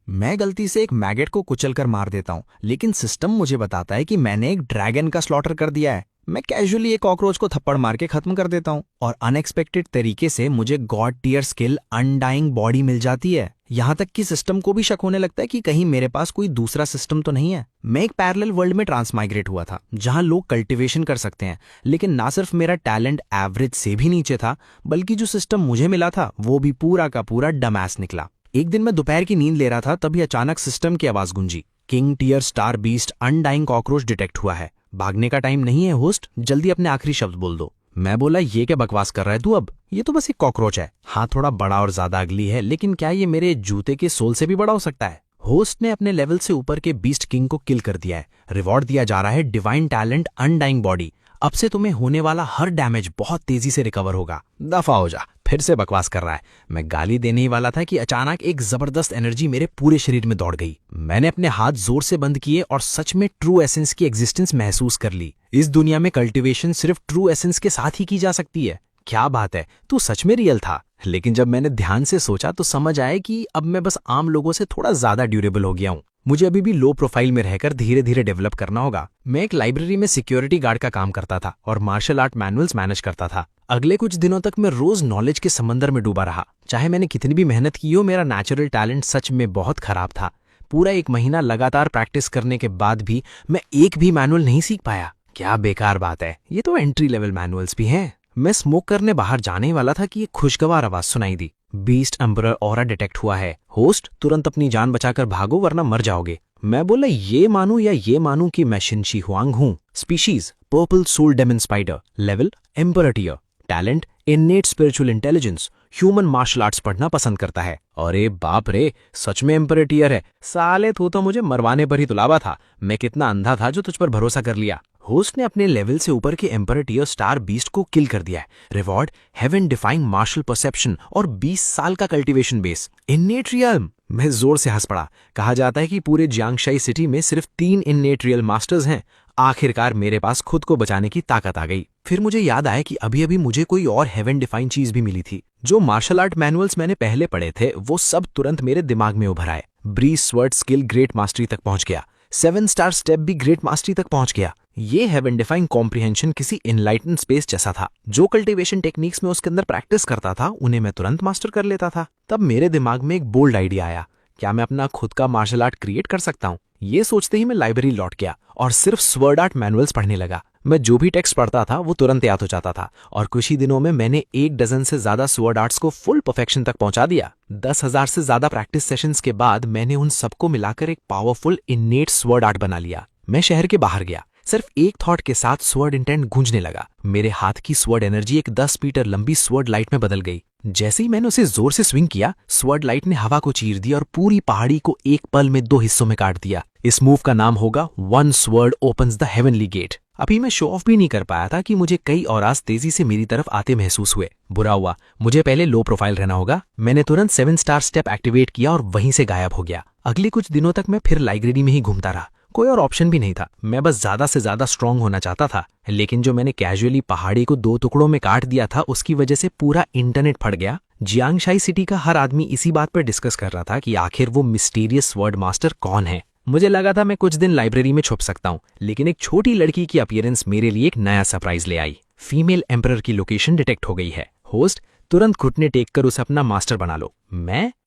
मैं गलती से एक मैगेट को कुचलकर मार देता हूँ, लेकिन सिस्टम मुझे बताता है कि मैंने एक ड्रैगन का स्लॉटर कर दिया है। मैं कैजुअली एक कॉकरोच को थप्पड़ मार के खत्म कर देता हूँ और अनएक्सपेक्टेड तरीके से मुझे god tier skill undying body मिल जाती है। यहाँ तक कि सिस्टम को भी शक होने लगता है कि कहीं मेरे पास कोई दूसरा सिस्टम तो नहीं है। मैं एक पैरेलल वर्ल्ड में ट्रांसमाइग्रेट हुआ था जहाँ लोग कल्टीवेशन कर सकते हैं, लेकिन ना सिर्फ मेरा टैलेंट एवरेज से भी नीचे था, बल्कि जो सिस्टम मुझे मिला था वो भी पूरा का पूरा डमैस निकला। एक दिन मैं दोपहर की नींद ले रहा था, तभी अचानक सिस्टम की आवाज गूंजी, king tier star beast undying cockroach detect हुआ है। भागने का टाइम नहीं है होस्ट, जल्दी अपने आखिरी शब्द बोल दो। मैं बोला, ये क्या बकवास कर रहा है तू? अब ये तो बस एक कॉकरोच है। हाँ, थोड़ा बड़ा और ज्यादा अगली है, लेकिन क्या ये मेरे जूते के सोल से भी बड़ा हो सकता है? होस्ट ने अपने लेवल से ऊपर के बीस्ट किंग को किल कर दिया है। रिवॉर्ड दिया जा रहा है डिवाइन टैलेंट अनडाइंग बॉडी। अब से तुम्हें होने वाला हर डैमेज बहुत तेजी से रिकवर होगा। दफा हो जा, फिर से बकवास कर रहा है। मैं गाली देने ही वाला था कि अचानक एक जबरदस्त एनर्जी मेरे पूरे शरीर में दौड़ गई। मैंने अपने हाथ जोर से बंद किए और सच में ट्रू एसेंस की एग्जिस्टेंस महसूस कर ली। इस दुनिया में कल्टीवेशन सिर्फ ट्रू एसेंस के साथ ही की जा सकती है। क्या बात है, तू सच में रियल था। लेकिन जब मैंने ध्यान से सोचा तो समझ आया कि अब मैं बस आम लोगों से थोड़ा ज्यादा ड्यूरेबल हो गया हूँ। मुझे अभी भी लो प्रोफाइल में रहकर धीरे धीरे डेवलप करना होगा। मैं एक लाइब्रेरी में सिक्योरिटी गार्ड का काम करता था और मार्शल आर्ट मैनुअल्स मैनेज करता था। अगले कुछ दिनों तक मैं रोज नॉलेज के समंदर में डूबा रहा। चाहे मैंने कितनी भी मेहनत की हो, मेरा नेचुरल टैलेंट सच में बहुत खराब था। पूरा एक महीना लगातार प्रैक्टिस करने के बाद भी मैं एक भी मैनुअल नहीं सीख पाया। क्या बेकार बात है, ये तो एंट्री लेवल मैनुअल्स भी हैं। मैं स्मोक करने बाहर जाने वाला था कि एक खुशगवार आवाज सुनाई दी, बीस्ट एम्परर ऑरा डिटेक्ट हुआ है। होस्ट, तुरंत अपनी जान बचाकर भागो वरना मर जाओगे। मैं बोला, ये मानूं या ये मानूं कि मैं शिनशी हुआंग हूं। Species purple soul demon spider, level emperor tier, talent innate spiritual intelligence, human martial arts पढ़ना पसंद करता है। अरे बाप रे, सच में एम्परर टियर है। साले तू तो मुझे मरवाने पर ही तुलावा था। मैं कितना अंधा था जो तुझ पर भरोसा कर लिया। होस्ट ने अपने लेवल से ऊपर के एम्परर टियर स्टार बीस्ट को किल कर दिया है। Reward heaven defying martial perception और 20 साल का कल्टीवेशन बेस। Innate real. मैं जोर से हंस पड़ा। कहा जाता है कि पूरे जियांगशाई सिटी में सिर्फ 3 इन्नेट रियल मास्टर्स हैं। आखिरकार मेरे पास खुद को बचाने की ताकत आ गई। फिर मुझे याद आया कि अभी अभी मुझे कोई और हेवन डिफाइंड चीज भी मिली थी। जो मार्शल आर्ट मैनुअल्स मैंने पहले पढ़े थे वो सब तुरंत मेरे दिमाग में उभर आए। Breeze sword skill great mastery तक पहुंच गया। 7 स्टार स्टेप भी ग्रेट मास्टरी तक पहुंच गया। ये हेवन डिफाइंग कॉम्प्रिहेंशन किसी इनलाइटन स्पेस जैसा था। जो कल्टीवेशन टेक्निक्स में उसके अंदर प्रैक्टिस करता था उन्हें मैं तुरंत मास्टर कर लेता था। तब मेरे दिमाग में एक बोल्ड आइडिया आया, क्या मैं अपना खुद का मार्शल आर्ट क्रिएट कर सकता हूँ? ये सोचते ही मैं लाइब्रेरी लौट गया और सिर्फ स्वर्ड आर्ट मैनुअल्स पढ़ने लगा। मैं जो भी टेक्स्ट पढ़ता था वो तुरंत याद हो जाता था और कुछ ही दिनों में मैंने 1 डजन से ज्यादा स्वर्ड आर्ट्स को फुल परफेक्शन तक पहुंचा दिया। 10,000 से ज्यादा प्रैक्टिस सेशंस के बाद मैंने उन सबको मिलाकर एक पावरफुल इन्नेट स्वर्ड आर्ट बना लिया। मैं शहर के बाहर गया। सिर्फ एक थॉट के साथ स्वर्ड इंटेंट गूंजने लगा। मेरे हाथ की स्वर्ड एनर्जी एक 10 मीटर लंबी स्वर्ड लाइट में बदल गई। जैसे ही मैंने उसे जोर से स्विंग किया, स्वर्ड लाइट ने हवा को चीर दिया और पूरी पहाड़ी को एक पल में 2 हिस्सों में काट दिया। इस मूव का नाम होगा one sword opens the heavenly gate. अभी मैं शो ऑफ भी नहीं कर पाया था कि मुझे कई औराज तेजी से मेरी तरफ आते महसूस हुए। बुरा हुआ, मुझे पहले लो प्रोफाइल रहना होगा। मैंने तुरंत 7 स्टार स्टेप एक्टिवेट किया और वहीं से गायब हो गया। अगले कुछ दिनों तक मैं फिर लाइब्रेरी में ही घूमता रहा। कोई और ऑप्शन भी नहीं था। मैं बस ज्यादा से ज्यादा स्ट्रांग होना चाहता था। लेकिन जो मैंने कैजुअली पहाड़ी को 2 टुकड़ों में काट दिया था उसकी वजह से पूरा इंटरनेट फट गया। जियांगशाई सिटी का हर आदमी इसी बात पर डिस्कस कर रहा था कि आखिर वो मिस्टीरियस स्वर्ड मास्टर कौन है। मुझे लगा था मैं कुछ दिन लाइब्रेरी में छुप सकता हूँ, लेकिन एक छोटी लड़की की अपीयरेंस मेरे लिए एक नया सरप्राइज ले आई। फीमेल एम्परर की लोकेशन डिटेक्ट हो गई है। होस्ट, तुरंत घुटने टेक कर उसे अपना मास्टर बना लो।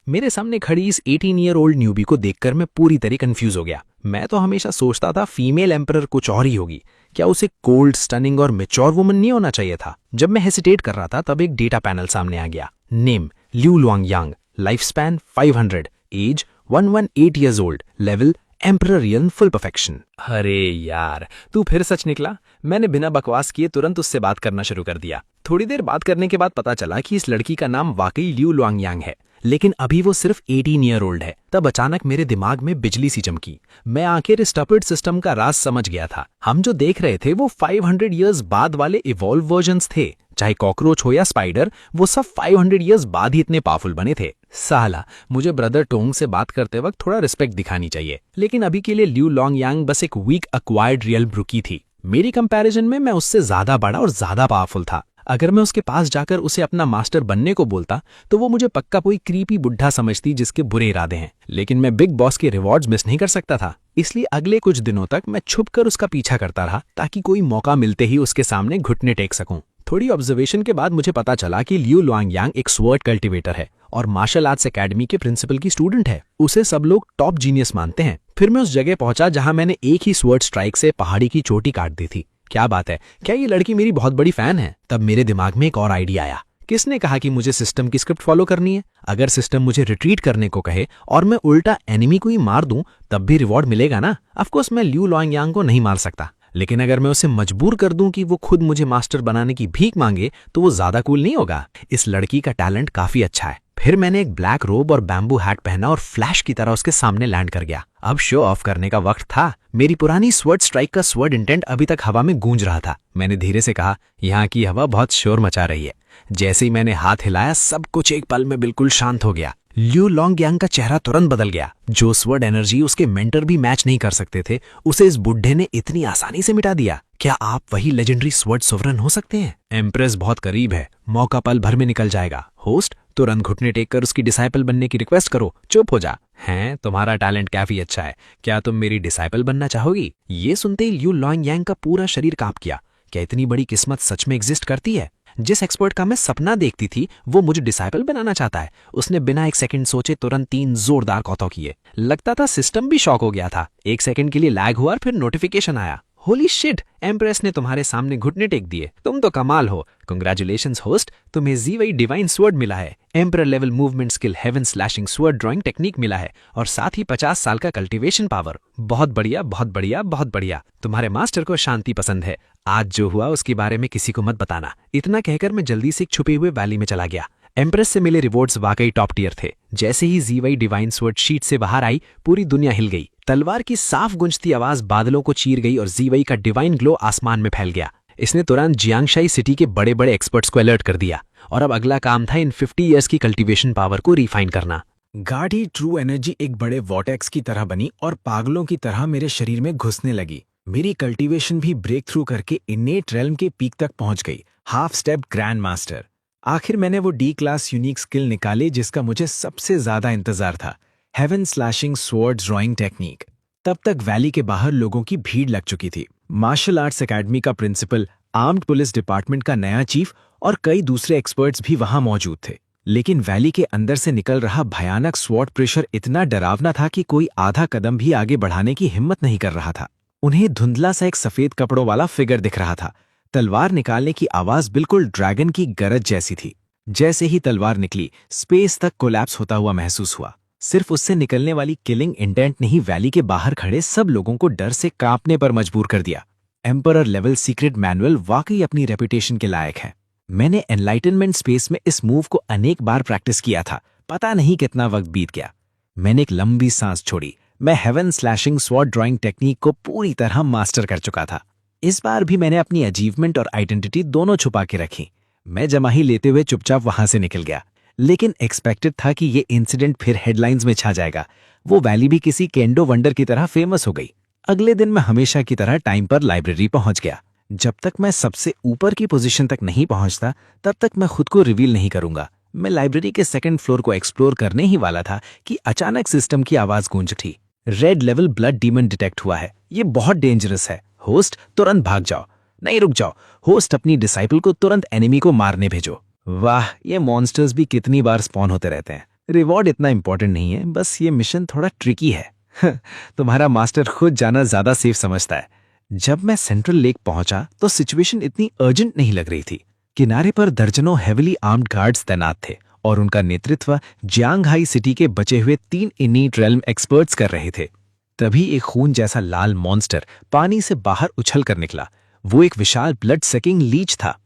मेरे सामने खड़ी इस 18 ईयर ओल्ड न्यूबी को देखकर मैं पूरी तरह कंफ्यूज हो गया। मैं तो हमेशा सोचता था फीमेल एम्परर कुछ और ही होगी। क्या उसे कोल्ड, स्टनिंग और मैच्योर वुमन नहीं होना चाहिए था? जब मैं हेसिटेट कर रहा था तब एक डेटा पैनल सामने आ गया। Name Liu Luang Yang, life span 500, age 118 years old, level empyrean full perfection. अरे यार, तू फिर सच निकला। मैंने बिना बकवास किए तुरंत उससे बात करना शुरू कर दिया। थोड़ी देर बात करने के बाद पता चला कि इस लड़की का नाम वाकई ल्यू लुआंग यांग है, लेकिन अभी वो सिर्फ 18 ईयर ओल्ड है। तब अचानक मेरे दिमाग में बिजली सी चमकी। मैं आखिर इस स्टपिड सिस्टम का राज समझ गया था। हम जो देख रहे थे वो 500 ईयर्स बाद वाले इवॉल्व वर्जन्स थे। चाहे कॉकरोच हो या स्पाइडर, वो सब 500 ईयर्स बाद ही इतने पावरफुल बने थे। साला, मुझे ब्रदर टोंग से बात करते वक्त थोड़ा रिस्पेक्ट दिखानी चाहिए। लेकिन अभी के लिए ल्यू लॉन्ग यांग बस एक वीक अक्वायर्ड रियल ब्रूकी थी। मेरी कंपैरिजन में मैं उससे ज्यादा बड़ा और ज्यादा पावरफुल था। अगर मैं उसके पास जाकर उसे अपना मास्टर बनने को बोलता तो वो मुझे पक्का कोई क्रीपी बुढ़ा समझती जिसके बुरे इरादे हैं। लेकिन मैं बिग बॉस के रिवॉर्ड्स मिस नहीं कर सकता था, इसलिए अगले कुछ दिनों तक मैं छुपकर उसका पीछा करता रहा ताकि कोई मौका मिलते ही उसके सामने घुटने टेक सकूं। थोड़ी ऑब्जर्वेशन के बाद मुझे पता चला कि लियू लुआंगयांग एक स्वर्ड कल्टिवेटर है और मार्शल आर्ट्स एकेडमी के प्रिंसिपल की स्टूडेंट है। उसे सब लोग टॉप जीनियस मानते हैं। फिर मैं उस जगह पहुंचा जहां मैंने एक ही स्वर्ड स्ट्राइक से पहाड़ी की चोटी काट दी थी। क्या बात है, क्या ये लड़की मेरी बहुत बड़ी फैन है? तब मेरे दिमाग में एक और आइडिया आया। किसने कहा कि मुझे सिस्टम की स्क्रिप्ट फॉलो करनी है? अगर सिस्टम मुझे रिट्रीट करने को कहे और मैं उल्टा एनिमी को ही मार दूं तब भी रिवॉर्ड मिलेगा ना। ऑफकोर्स मैं लियू लुआंगयांग को नहीं मार सकता, लेकिन अगर मैं उसे मजबूर कर दूं कि वो खुद मुझे मास्टर बनाने की भीख मांगे तो वो ज्यादा कूल नहीं होगा। इस लड़की का टैलेंट काफी अच्छा है। फिर मैंने एक ब्लैक रोब और बैम्बू हैट पहना और फ्लैश की तरह उसके सामने लैंड कर गया। अब शो ऑफ करने का वक्त था। मेरी पुरानी स्वर्ड स्ट्राइक का स्वर्ड इंटेंट अभी तक हवा में गूंज रहा था। मैंने धीरे से कहा, यहाँ की हवा बहुत शोर मचा रही है। जैसे ही मैंने हाथ हिलाया सब कुछ एक पल में बिल्कुल शांत हो गया। लियू लुआंगयांग का चेहरा तुरंत बदल गया। जो स्वर्ड एनर्जी उसके मेंटर भी मैच नहीं कर सकते थे, उसे इस बुड्ढे ने इतनी आसानी से मिटा दिया। क्या आप वही लेजेंडरी स्वर्ड सोवरन हो सकते हैं? एम्प्रेस बहुत करीब है, मौका पल भर में निकल जाएगा। होस्ट, तुरंत घुटने टेक कर उसकी डिसाइपल बनने की रिक्वेस्ट करो। चुप हो जा। हैं, तुम्हारा टैलेंट काफी अच्छा है, क्या तुम मेरी डिसाइपल बनना चाहोगी? ये सुनते ही लियू लुआंगयांग का पूरा शरीर कांप गया। क्या इतनी बड़ी किस्मत सच में एग्जिस्ट करती है? जिस एक्सपर्ट का मैं सपना देखती थी वो मुझे डिसाइपल बनाना चाहता है। उसने बिना एक सेकंड सोचे तुरंत 3 जोरदार कौतौ किए। लगता था सिस्टम भी शॉक हो गया था। एक सेकंड के लिए लैग हुआ और फिर नोटिफिकेशन आया। होली शिट, एम्प्रेस ने तुम्हारे सामने घुटने टेक दिए। तुम तो कमाल हो। कांग्रेचुलेशंस होस्ट, तुम्हें जीवाई डिवाइन स्वर्ड मिला है, emperor level movement skill, heaven slashing sword drawing technique मिला है और साथ ही 50 साल का कल्टीवेशन पावर। बहुत बढ़िया, बहुत बढ़िया, बहुत बढ़िया। तुम्हारे मास्टर को शांति पसंद है। आज जो हुआ उसके बारे में किसी को मत बताना। इतना कहकर मैं जल्दी से एक छुपे हुए वैली में चला गया। एम्प्रेस से मिले रिवॉर्ड्स वाकई टॉप टियर थे। जैसे ही जीवाई डिवाइन स्वर्ड शीट से बाहर आई, पूरी दुनिया हिल गई। तलवार की साफ गूंजती आवाज बादलों को चीर गई और जीवाई का डिवाइन ग्लो आसमान में फैल गया। इसने तुरंत जियांगशाई सिटी के बड़े बड़े एक्सपर्ट्स को अलर्ट कर दिया और अब अगला काम था इन 50 ईयर्स की कल्टीवेशन पावर को रिफाइन करना। गाढ़ी ट्रू एनर्जी एक बड़े वॉटेक्स की तरह बनी और पागलों की तरह मेरे शरीर में घुसने लगी। मेरी कल्टीवेशन भी ब्रेक थ्रू करके इनेट रेल्म के पीक तक पहुंच गई। Half step grand master. आखिर मैंने वो डी क्लास यूनिक स्किल निकाली जिसका मुझे सबसे ज्यादा इंतजार था, heaven slashing sword drawing technique. तब तक वैली के बाहर लोगों की भीड़ लग चुकी थी। मार्शल आर्ट्स एकेडमी का प्रिंसिपल, आर्म्ड पुलिस डिपार्टमेंट का नया चीफ और कई दूसरे एक्सपर्ट्स भी वहां मौजूद थे। लेकिन वैली के अंदर से निकल रहा भयानक स्वॉर्ड प्रेशर इतना डरावना था कि कोई आधा कदम भी आगे बढ़ाने की हिम्मत नहीं कर रहा था। उन्हें धुंधला सा एक सफेद कपड़ों वाला फिगर दिख रहा था। तलवार निकालने की आवाज बिल्कुल ड्रैगन की गरज जैसी थी। जैसे ही तलवार निकली, स्पेस तक कोलैप्स होता हुआ महसूस हुआ। सिर्फ उससे निकलने वाली किलिंग इंटेंट ने ही वैली के बाहर खड़े सब लोगों को डर से कांपने पर मजबूर कर दिया। एम्परर लेवल सीक्रेट मैनुअल वाकई अपनी रेपुटेशन के लायक है। मैंने एनलाइटनमेंट स्पेस में इस मूव को अनेक बार प्रैक्टिस किया था। पता नहीं कितना वक्त बीत गया। मैंने एक लंबी सांस छोड़ी। मैं heaven slashing sword drawing technique को पूरी तरह मास्टर कर चुका था। इस बार भी मैंने अपनी अचीवमेंट और आइडेंटिटी दोनों छुपा के रखी। मैं जमाही लेते हुए चुपचाप वहां से निकल गया। लेकिन एक्सपेक्टेड था कि ये इंसिडेंट फिर हेडलाइंस में छा जाएगा। वो वैली भी किसी केंडो वंडर की तरह फेमस हो गई। अगले दिन मैं हमेशा की तरह टाइम पर लाइब्रेरी पहुंच गया। जब तक मैं सबसे ऊपर की पोजीशन तक नहीं पहुंचता तब तक मैं खुद को रिवील नहीं करूंगा। मैं लाइब्रेरी के सेकंड फ्लोर को एक्सप्लोर करने ही वाला था कि अचानक सिस्टम की आवाज गूंज उठी। Red level blood demon detect हुआ है, ये बहुत डेंजरस है। होस्ट, तुरंत भाग जाओ। नहीं, रुक जाओ। होस्ट, अपनी डिसाइपल को तुरंत एनिमी को मारने भेजो। वाह, ये मॉन्स्टर्स भी कितनी बार स्पॉन होते रहते हैं। रिवॉर्ड इतना इंपॉर्टेंट नहीं है, बस ये मिशन थोड़ा ट्रिकी है। तुम्हारा मास्टर खुद जाना ज्यादा सेफ समझता है। जब मैं सेंट्रल लेक पहुंचा तो सिचुएशन इतनी अर्जेंट नहीं लग रही थी। किनारे पर दर्जनों हेविली आर्म्ड गार्ड्स तैनात थे और उनका नेतृत्व जियांगहाई सिटी के बचे हुए 3 इनीट रेल्म एक्सपर्ट्स कर रहे थे। तभी एक खून जैसा लाल मॉन्स्टर पानी से बाहर उछल कर निकला। वो एक विशाल ब्लड सकिंग लीच था।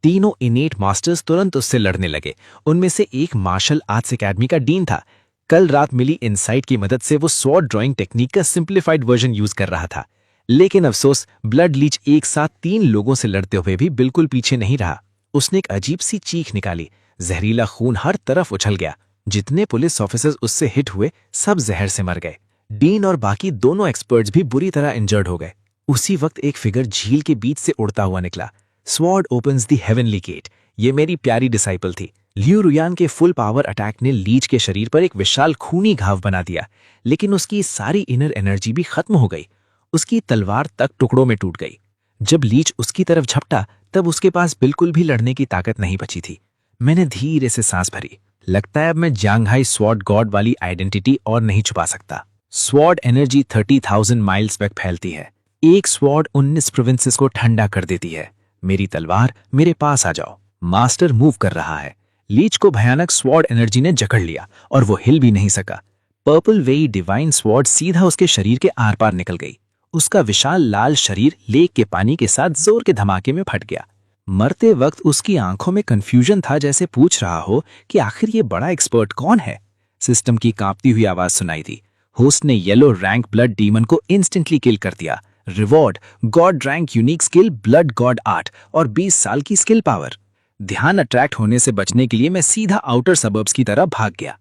तीनों इनेट मास्टर्स तुरंत उससे लड़ने लगे। उनमें से एक मार्शल आर्ट्स एकेडमी का डीन था। कल रात मिली इनसाइट की मदद से वो स्वॉर्ड ड्राइंग टेक्निक का सिंप्लीफाइड वर्जन यूज कर रहा था। लेकिन अफसोस, ब्लड लीच एक साथ 3 लोगों से लड़ते हुए भी बिल्कुल पीछे नहीं रहा। उसने एक अजीब सी चीख निकाली। जहरीला खून हर तरफ उछल गया। जितने पुलिस ऑफिसर्स उससे हिट हुए सब जहर से मर गए। डीन और बाकी दोनों एक्सपर्ट्स भी बुरी तरह इंजर्ड हो गए। उसी वक्त एक फिगर झील के बीच से उड़ता हुआ निकला। Sword opens the heavenly gate. ये मेरी प्यारी डिसाइपल थी। लियू रुयान के फुल पावर अटैक ने लीच के शरीर पर एक विशाल खूनी घाव बना दिया, लेकिन उसकी सारी इनर एनर्जी भी खत्म हो गई। उसकी तलवार तक टुकड़ों में टूट गई। जब लीच उसकी तरफ झपटा तब उसके पास बिल्कुल भी लड़ने की ताकत नहीं बची थी। मैंने धीरे से सांस भरी। लगता है अब मैं जांघाई स्वॉर्ड गॉड वाली आइडेंटिटी और नहीं छुपा सकता। स्वॉर्ड एनर्जी 30,000 माइल्स तक फैलती है। एक स्वॉर्ड 19 प्रोविंसेस को ठंडा कर देती है। मेरी तलवार, मेरे पास आ जाओ। मास्टर मूव कर रहा है। लीच को भयानक स्वॉर्ड एनर्जी ने जकड़ लिया और वो हिल भी नहीं सका। पर्पल वेई डिवाइन स्वॉर्ड सीधा उसके शरीर के आर पार निकल गई। उसका विशाल लाल शरीर लेक के पानी के साथ जोर के धमाके में फट गया। मरते वक्त उसकी आंखों में कंफ्यूजन था, जैसे पूछ रहा हो कि आखिर ये बड़ा एक्सपर्ट कौन है। सिस्टम की कांपती हुई आवाज सुनाई दी। होस्ट ने येलो रैंक ब्लड डीमन को इंस्टेंटली किल कर दिया। Reward God rank unique skill blood God 8 और 20 साल की स्किल पावर। ध्यान अट्रैक्ट होने से बचने के लिए मैं सीधा आउटर सबर्ब्स की तरफ भाग गया।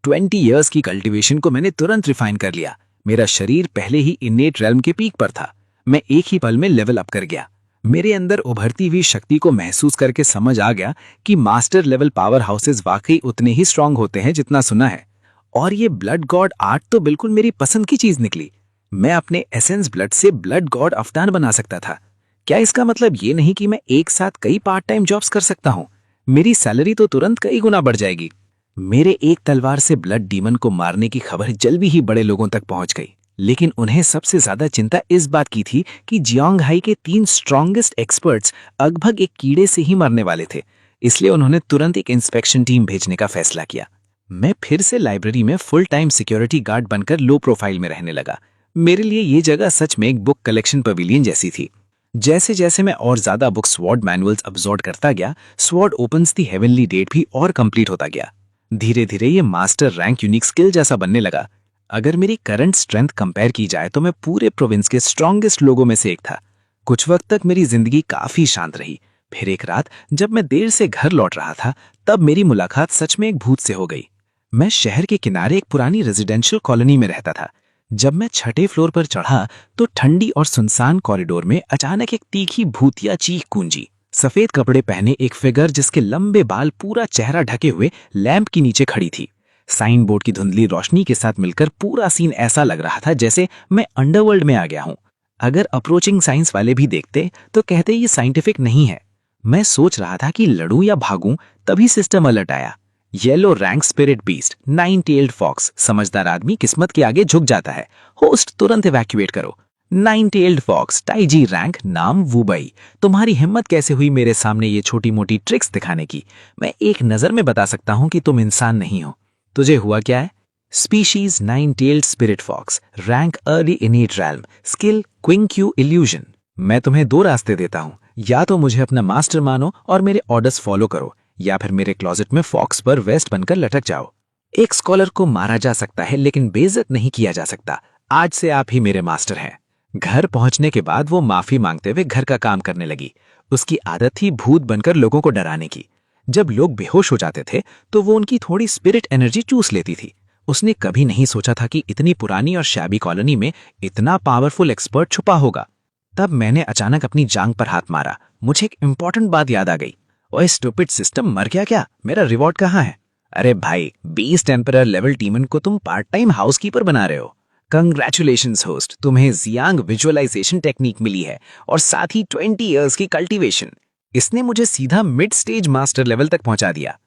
20 इयर्स की कल्टीवेशन को मैंने तुरंत रिफाइन कर लिया। मेरा शरीर पहले ही इनेट रेल्म के पीक पर था। मैं एक ही पल में लेवल अप कर गया। मेरे अंदर उभरती हुई शक्ति को महसूस करके समझ आ गया कि मास्टर लेवल पावर हाउसेस वाकई उतने ही स्ट्रांग होते हैं जितना सुना है। और ये ब्लड गॉड 8 तो बिल्कुल मेरी पसंद की चीज निकली। मैं अपने एसेंस ब्लड से ब्लड गॉड अवतार बना सकता था। क्या इसका मतलब ये नहीं कि मैं एक साथ कई पार्ट टाइम जॉब्स कर सकता हूँ? मेरी सैलरी तो तुरंत कई गुना बढ़ जाएगी। मेरे एक तलवार से ब्लड डीमन को मारने की खबर जल्दी ही बड़े लोगों तक पहुंच गई, लेकिन उन्हें सबसे ज्यादा चिंता इस बात की थी कि जियांगहाई के 3 स्ट्रॉन्गेस्ट एक्सपर्ट्स लगभग एक कीड़े से ही मरने वाले थे। इसलिए उन्होंने तुरंत एक इंस्पेक्शन टीम भेजने का फैसला किया। मैं फिर से लाइब्रेरी में फुल टाइम सिक्योरिटी गार्ड बनकर लो प्रोफाइल में रहने लगा। मेरे लिए ये जगह सच में एक बुक कलेक्शन पवेलियन जैसी थी। जैसे जैसे मैं और ज्यादा बुक स्वॉर्ड मैनुअल्स अब्सॉर्ब करता गया, स्वॉर्ड ओपन्स दी हेवनली डेट भी और कंप्लीट होता गया। धीरे धीरे ये मास्टर रैंक यूनिक स्किल जैसा बनने लगा। अगर मेरी करंट स्ट्रेंथ कंपेयर की जाए तो मैं पूरे प्रोविंस के स्ट्रॉन्गेस्ट लोगों में से एक था। कुछ वक्त तक मेरी जिंदगी काफी शांत रही। फिर एक रात जब मैं देर से घर लौट रहा था, तब मेरी मुलाकात सच में एक भूत से हो गई। मैं शहर के किनारे एक पुरानी रेजिडेंशियल कॉलोनी में रहता था। जब मैं 6ठे फ्लोर पर चढ़ा तो ठंडी और सुनसान कॉरिडोर में अचानक एक तीखी भूतिया चीख गूंजी। सफेद कपड़े पहने एक फिगर जिसके लंबे बाल पूरा चेहरा ढके हुए लैंप के नीचे खड़ी थी। साइन बोर्ड की धुंधली रोशनी के साथ मिलकर पूरा सीन ऐसा लग रहा था जैसे मैं अंडरवर्ल्ड में आ गया हूं। अगर अप्रोचिंग साइंस वाले भी देखते तो कहते ये साइंटिफिक नहीं है। मैं सोच रहा था कि लड़ूं या भागूं, तभी सिस्टम अलर्ट आया। Yellow rank spirit beast 9-tailed fox. समझदार आदमी किस्मत के आगे झुक जाता है। होस्ट तुरंत इवैक्यूएट करो। 9-tailed फॉक्स टाइजी रैंक नाम वुबई। तुम्हारी हिम्मत कैसे हुई मेरे सामने ये छोटी मोटी ट्रिक्स दिखाने की? मैं एक नजर में बता सकता हूं कि तुम इंसान नहीं हो। तुझे हुआ क्या है? Species 9-tailed spirit fox, rank early innate realm, skill quinque illusion. मैं तुम्हें 2 रास्ते देता हूं, या तो मुझे अपना मास्टर मानो और मेरे ऑर्डर्स फॉलो करो, या फिर मेरे क्लोजेट में फॉक्स पर वेस्ट बनकर लटक जाओ। एक स्कॉलर को मारा जा सकता है लेकिन बेइज्जत नहीं किया जा सकता। आज से आप ही मेरे मास्टर हैं। घर पहुंचने के बाद वो माफी मांगते हुए घर का काम करने लगी। उसकी आदत थी भूत बनकर लोगों को डराने की। जब लोग बेहोश हो जाते थे तो वो उनकी थोड़ी स्पिरिट एनर्जी चूस लेती थी। उसने कभी नहीं सोचा था कि इतनी पुरानी और शैबी कॉलोनी में इतना पावरफुल एक्सपर्ट छुपा होगा। तब मैंने अचानक अपनी जांग पर हाथ मारा। मुझे एक इंपॉर्टेंट बात याद आ गई। ओए स्टूपिड सिस्टम, मर गया क्या? मेरा रिवॉर्ड कहाँ है? अरे भाई, 20 टेम्परर लेवल टीमन को तुम पार्ट टाइम हाउसकीपर बना रहे हो। कंग्रेचुलेशंस होस्ट, तुम्हें जियांग विजुअलाइजेशन टेक्निक मिली है और साथ ही 20 इयर्स की कल्टीवेशन। इसने मुझे सीधा मिड स्टेज मास्टर लेवल तक पहुंचा दिया।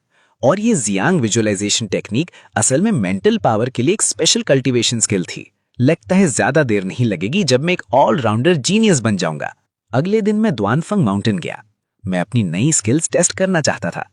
और ये जियांग विजुअलाइजेशन टेक्निक असल में मेंटल पावर के लिए एक स्पेशल कल्टीवेशन स्किल थी। लगता है ज्यादा देर नहीं लगेगी जब मैं एक ऑलराउंडर जीनियस बन जाऊंगा। अगले दिन मैं द्वानफंग माउंटेन गया। मैं अपनी नई स्किल्स टेस्ट करना चाहता था,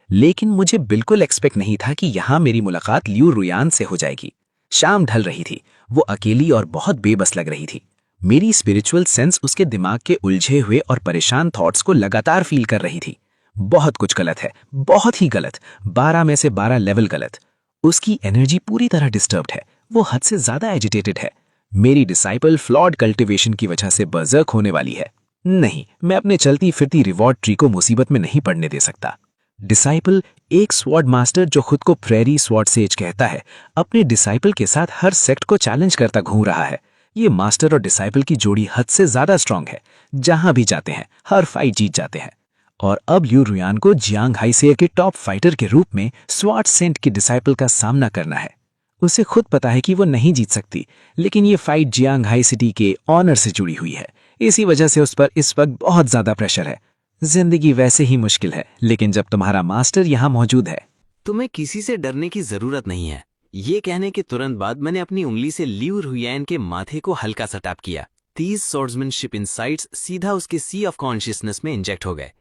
लेकिन मुझे बिल्कुल एक्सपेक्ट नहीं था कि यहाँ मेरी मुलाकात लियू रुयान से हो जाएगी। शाम ढल रही थी। वो अकेली और बहुत बेबस लग रही थी। मेरी स्पिरिचुअल सेंस उसके दिमाग के उलझे हुए और परेशान थॉट्स को लगातार फील कर रही थी। बहुत कुछ गलत है, बहुत ही गलत। 12 में से 12 लेवल गलत। उसकी एनर्जी पूरी तरह डिस्टर्ब्ड है। वो हद से ज्यादा एजिटेटेड है। मेरी डिसाइपल फ्लॉड कल्टीवेशन की वजह से बर्जर्क होने वाली है। नहीं, मैं अपने चलती फिरती रिवॉर्ड ट्री को मुसीबत में नहीं पड़ने दे सकता। डिसाइपल, एक स्वॉर्ड मास्टर जो खुद को प्रेरी स्वॉर्ड सेज कहता है, अपने डिसाइपल के साथ हर सेक्ट को चैलेंज करता घूम रहा है। ये मास्टर और डिसाइपल की जोड़ी हद से ज्यादा स्ट्रांग है। जहां भी जाते हैं हर फाइट जीत जाते हैं। और अब लियू रुयान को जियांग हाईसेयर के टॉप फाइटर के रूप में स्वाट सेंट के डिसाइपल का सामना करना है। उसे खुद पता है कि वो नहीं जीत सकती, लेकिन ये फाइट जियांग हाई सिटी के ऑनर से जुड़ी हुई है। इसी वजह से उस पर इस वक्त बहुत ज्यादा प्रेशर है। जिंदगी वैसे ही मुश्किल है, लेकिन जब तुम्हारा मास्टर यहाँ मौजूद है। तुम्हें किसी से डरने की जरूरत नहीं है। ये कहने के तुरंत बाद मैंने अपनी उंगली से लियू रुयान के माथे को हल्का सा टैप किया। 30 स्वॉर्ड्समैनशिप इनसाइट्स सीधा उसके सी ऑफ कॉन्शियसनेस में इंजेक्ट हो गए।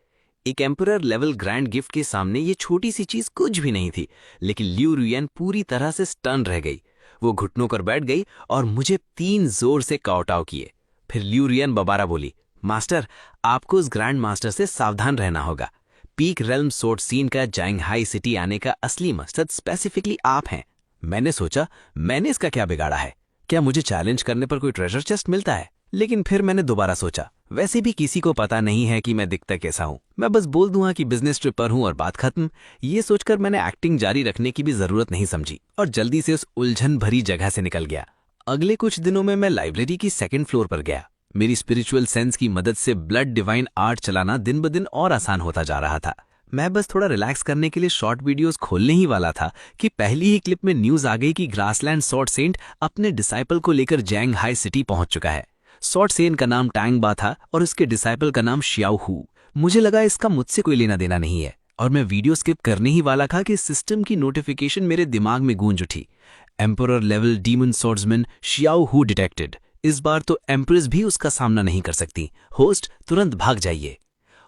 एक एम्परर लेवल ग्रैंड गिफ्ट के सामने ये छोटी सी चीज कुछ भी नहीं थी, लेकिन लियू रुयान पूरी तरह से स्टन रह गई। वो घुटनों पर बैठ गई और मुझे 3 जोर से काउटाव किए। फिर लियू रुयान दोबारा बोली, मास्टर, आपको उस ग्रैंड मास्टर से सावधान रहना होगा। पीक रेल्म सोर्ड सीन का जियांग हाई सिटी आने का असली मकसद स्पेसिफिकली आप हैं। मैंने सोचा, मैंने इसका क्या बिगाड़ा है? क्या मुझे चैलेंज करने पर कोई ट्रेजर चेस्ट मिलता है? लेकिन फिर मैंने दोबारा सोचा, वैसे भी किसी को पता नहीं है कि मैं दिखता कैसा हूं। मैं बस बोल दूंगा कि बिजनेस ट्रिप पर हूं और बात खत्म। ये सोचकर मैंने एक्टिंग जारी रखने की भी जरूरत नहीं समझी और जल्दी से उस उलझन भरी जगह से निकल गया। अगले कुछ दिनों में मैं लाइब्रेरी की 2nd फ्लोर पर गया। मेरी स्पिरिचुअल सेंस की मदद से ब्लड डिवाइन आर्ट चलाना दिन ब दिन और आसान होता जा रहा था। मैं बस थोड़ा रिलैक्स करने के लिए शॉर्ट वीडियोस खोलने ही वाला था कि पहली ही क्लिप में न्यूज आ गई कि ग्रासलैंड स्वॉर्ड सेंट अपने डिसाइपल को लेकर जियांग हाई सिटी पहुंच चुका है। स्वॉर्ड सेंट का नाम टैंग बा था और उसके डिसाइपल का नाम शियाओ हू। मुझे लगा इसका मुझसे कोई लेना देना नहीं है और मैं वीडियो स्किप करने ही वाला था कि सिस्टम की नोटिफिकेशन मेरे दिमाग में गूंज उठी। Emperor level demon swordsman Xiao Hu detected. इस बार तो एम्प्रेस भी उसका सामना नहीं कर सकती। होस्ट, तुरंत भाग जाइए।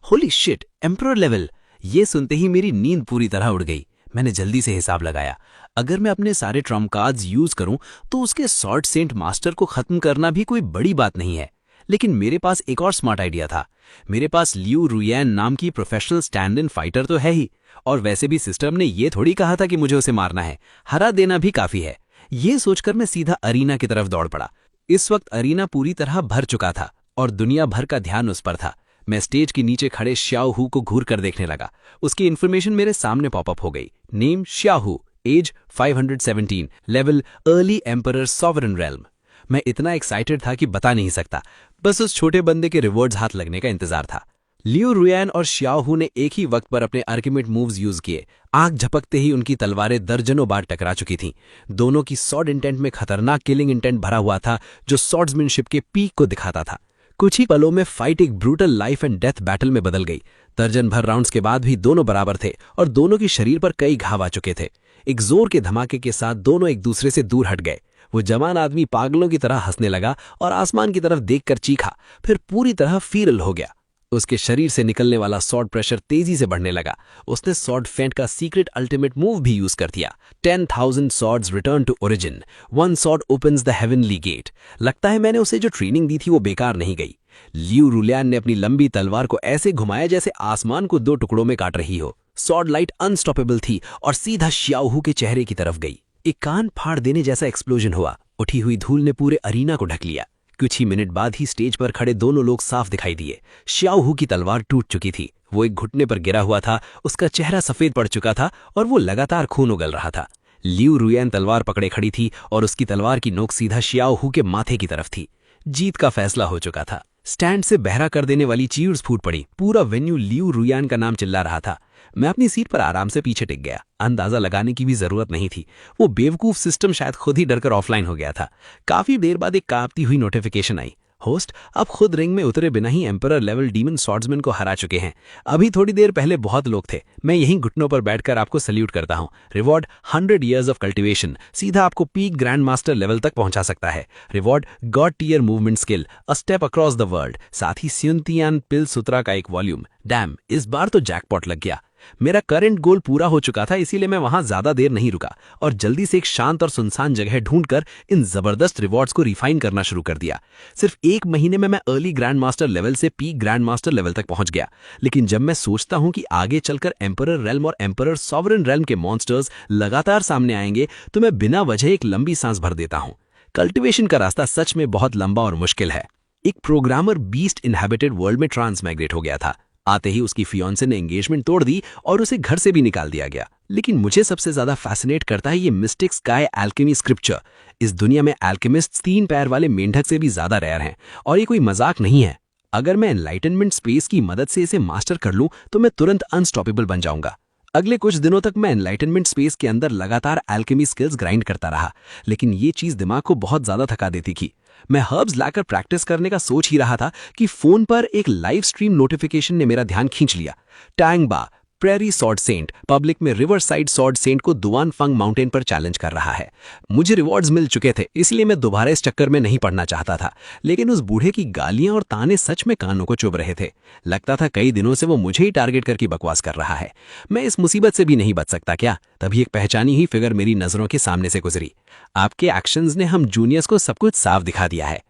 Holy shit, emperor level! ये सुनते ही मेरी नींद पूरी तरह उड़ गई। मैंने जल्दी से हिसाब लगाया, अगर मैं अपने सारे ट्रम्प कार्ड्स यूज करूं तो उसके स्वॉर्ड सेंट मास्टर को खत्म करना भी कोई बड़ी बात नहीं है। लेकिन मेरे पास एक और स्मार्ट आइडिया था। मेरे पास लियू रुयान नाम की प्रोफेशनल स्टैंड इन फाइटर तो है ही, और वैसे भी सिस्टम ने ये थोड़ी कहा था कि मुझे उसे मारना है, हरा देना भी काफी है। ये सोचकर मैं सीधा अरीना की तरफ दौड़ पड़ा। इस वक्त अरीना पूरी तरह भर चुका था और दुनिया भर का ध्यान उस पर था। मैं स्टेज के नीचे खड़े शियाओ हू को घूर कर देखने लगा। उसकी इन्फॉर्मेशन मेरे सामने पॉपअप हो गई। Name Xiao Hu, age 517, level early emperor sovereign realm. मैं इतना एक्साइटेड था कि बता नहीं सकता। बस उस छोटे बंदे के रिवॉर्ड्स हाथ लगने का इंतजार था। लियू रुयान और शियाओ हू ने एक ही वक्त पर अपने आर्ग्यूमेंट मूव्स यूज किए। आंख झपकते ही उनकी तलवारें दर्जनों बार टकरा चुकी थीं। दोनों की स्वॉर्ड इंटेंट में खतरनाक किलिंग इंटेंट भरा हुआ था, जो स्वॉर्ड्समैनशिप के पीक को दिखाता था। कुछ ही पलों में फाइट एक brutal life and death battle में बदल गई। दर्जन भर राउंड्स के बाद भी दोनों बराबर थे और दोनों की शरीर पर कई घाव आ चुके थे। एक जोर के धमाके के साथ दोनों एक दूसरे से दूर हट गए। वो जवान आदमी पागलों की तरह हंसने लगा और आसमान की तरफ देखकर चीखा, फिर पूरी तरह फीरल हो गया। उसके शरीर से निकलने वाला स्वॉर्ड प्रेशर तेजी से बढ़ने लगा। उसने स्वॉर्ड फेंट का सीक्रेट अल्टीमेट मूव भी यूज कर दिया। 10,000 swords return to origin. One sword opens the heavenly gate. लगता है मैंने उसे जो ट्रेनिंग दी थी वो बेकार नहीं गई। लियू रुयान ने अपनी लंबी तलवार को ऐसे घुमाया जैसे आसमान को 2 टुकड़ों में काट रही हो। स्वॉर्ड लाइट अनस्टॉपेबल थी और सीधा शियाओ हू के चेहरे की तरफ गई। एक कान फाड़ देने जैसा एक्सप्लोजन हुआ। उठी हुई धूल ने पूरे अरीना को ढक लिया। कुछ ही मिनट बाद ही स्टेज पर खड़े दोनों लोग साफ दिखाई दिए। शियाओ हू की तलवार टूट चुकी थी। वो एक घुटने पर गिरा हुआ था, उसका चेहरा सफेद पड़ चुका था और वो लगातार खून उगल रहा था। लियू रुयान तलवार पकड़े खड़ी थी और उसकी तलवार की नोक सीधा शियाओ हू के माथे की तरफ थी। जीत का फैसला हो चुका था। स्टैंड से बहरा कर देने वाली चीयर्स फूट पड़ी। पूरा वेन्यू लियू रुयान का नाम चिल्ला रहा था। मैं अपनी सीट पर आराम से पीछे टिक गया। अंदाजा लगाने की भी जरूरत नहीं थी। वो बेवकूफ सिस्टम शायद खुद ही डरकर ऑफलाइन हो गया था। काफी देर बाद एक कांपती हुई नोटिफिकेशन आई। होस्ट, आप खुद रिंग में उतरे बिना ही एम्परर लेवल डीमन स्वॉर्ड्समैन को हरा चुके हैं। अभी थोड़ी देर पहले बहुत लोग थे। मैं यहीं घुटनों पर बैठकर आपको सल्यूट करता हूं। रिवॉर्ड 100 years ऑफ कल्टिवेशन, सीधा आपको पीक ग्रैंड मास्टर लेवल तक पहुंचा सकता है। Reward god tier movement skill, a step across the world, साथ ही स्युनतियान पिल सूत्रा का एक वॉल्यूम। डैम, इस बार तो जैकपॉट लग गया। मेरा करंट गोल पूरा हो चुका था, इसीलिए मैं वहां ज्यादा देर नहीं रुका और जल्दी से एक शांत और सुनसान जगह ढूंढकर इन जबरदस्त रिवॉर्ड्स को रिफाइन करना शुरू कर दिया। सिर्फ 1 महीने में मैं अर्ली ग्रैंड मास्टर लेवल से पीक ग्रैंड मास्टर लेवल तक पहुंच गया। लेकिन जब मैं सोचता हूं कि आगे चलकर एम्परर रेल्म और एम्परर सॉवरन रेल्म के मॉन्स्टर्स लगातार सामने आएंगे तो मैं बिना वजह एक लंबी सांस भर देता हूं। कल्टिवेशन का रास्ता सच में बहुत लंबा और मुश्किल है। एक प्रोग्रामर बीस्ट इनहैबिटेड वर्ल्ड में ट्रांसमाइग्रेट हो गया था। आते ही उसकी फियोन्से ने एंगेजमेंट तोड़ दी और उसे घर से भी निकाल दिया गया। लेकिन मुझे सबसे ज्यादा फैसिनेट करता है ये मिस्टिक स्काई एल्केमी स्क्रिप्चर। इस दुनिया में एल्केमिस्ट्स 3 पैर वाले मेंढक से भी ज्यादा रेयर हैं और ये कोई मजाक नहीं है। अगर मैं एनलाइटनमेंट स्पेस की मदद से इसे मास्टर कर लूं तो मैं तुरंत अनस्टॉपेबल बन जाऊंगा। अगले कुछ दिनों तक मैं एनलाइटनमेंट स्पेस के अंदर लगातार एल्केमी स्किल्स ग्राइंड करता रहा, लेकिन ये चीज दिमाग को बहुत ज्यादा थका देती थी। मैं हर्ब्स लाकर प्रैक्टिस करने का सोच ही रहा था कि फोन पर एक लाइव स्ट्रीम नोटिफिकेशन ने मेरा ध्यान खींच लिया। टैंगबा प्रेरी सॉर्ड सेंट पब्लिक में रिवर साइड सॉर्ड सेंट को दुआन फंग माउंटेन पर चैलेंज कर रहा है। मुझे रिवॉर्ड्स मिल चुके थे, इसलिए मैं दोबारा इस चक्कर में नहीं पड़ना चाहता था, लेकिन उस बूढ़े की गालियां और ताने सच में कानों को चुभ रहे थे। लगता था कई दिनों से वो मुझे ही टारगेट करके बकवास कर रहा है। मैं इस मुसीबत से भी नहीं बच सकता क्या? तभी एक पहचानी ही फिगर मेरी नजरों के सामने से गुजरी। आपके एक्शंस ने हम जूनियर्स को सब कुछ साफ दिखा दिया है।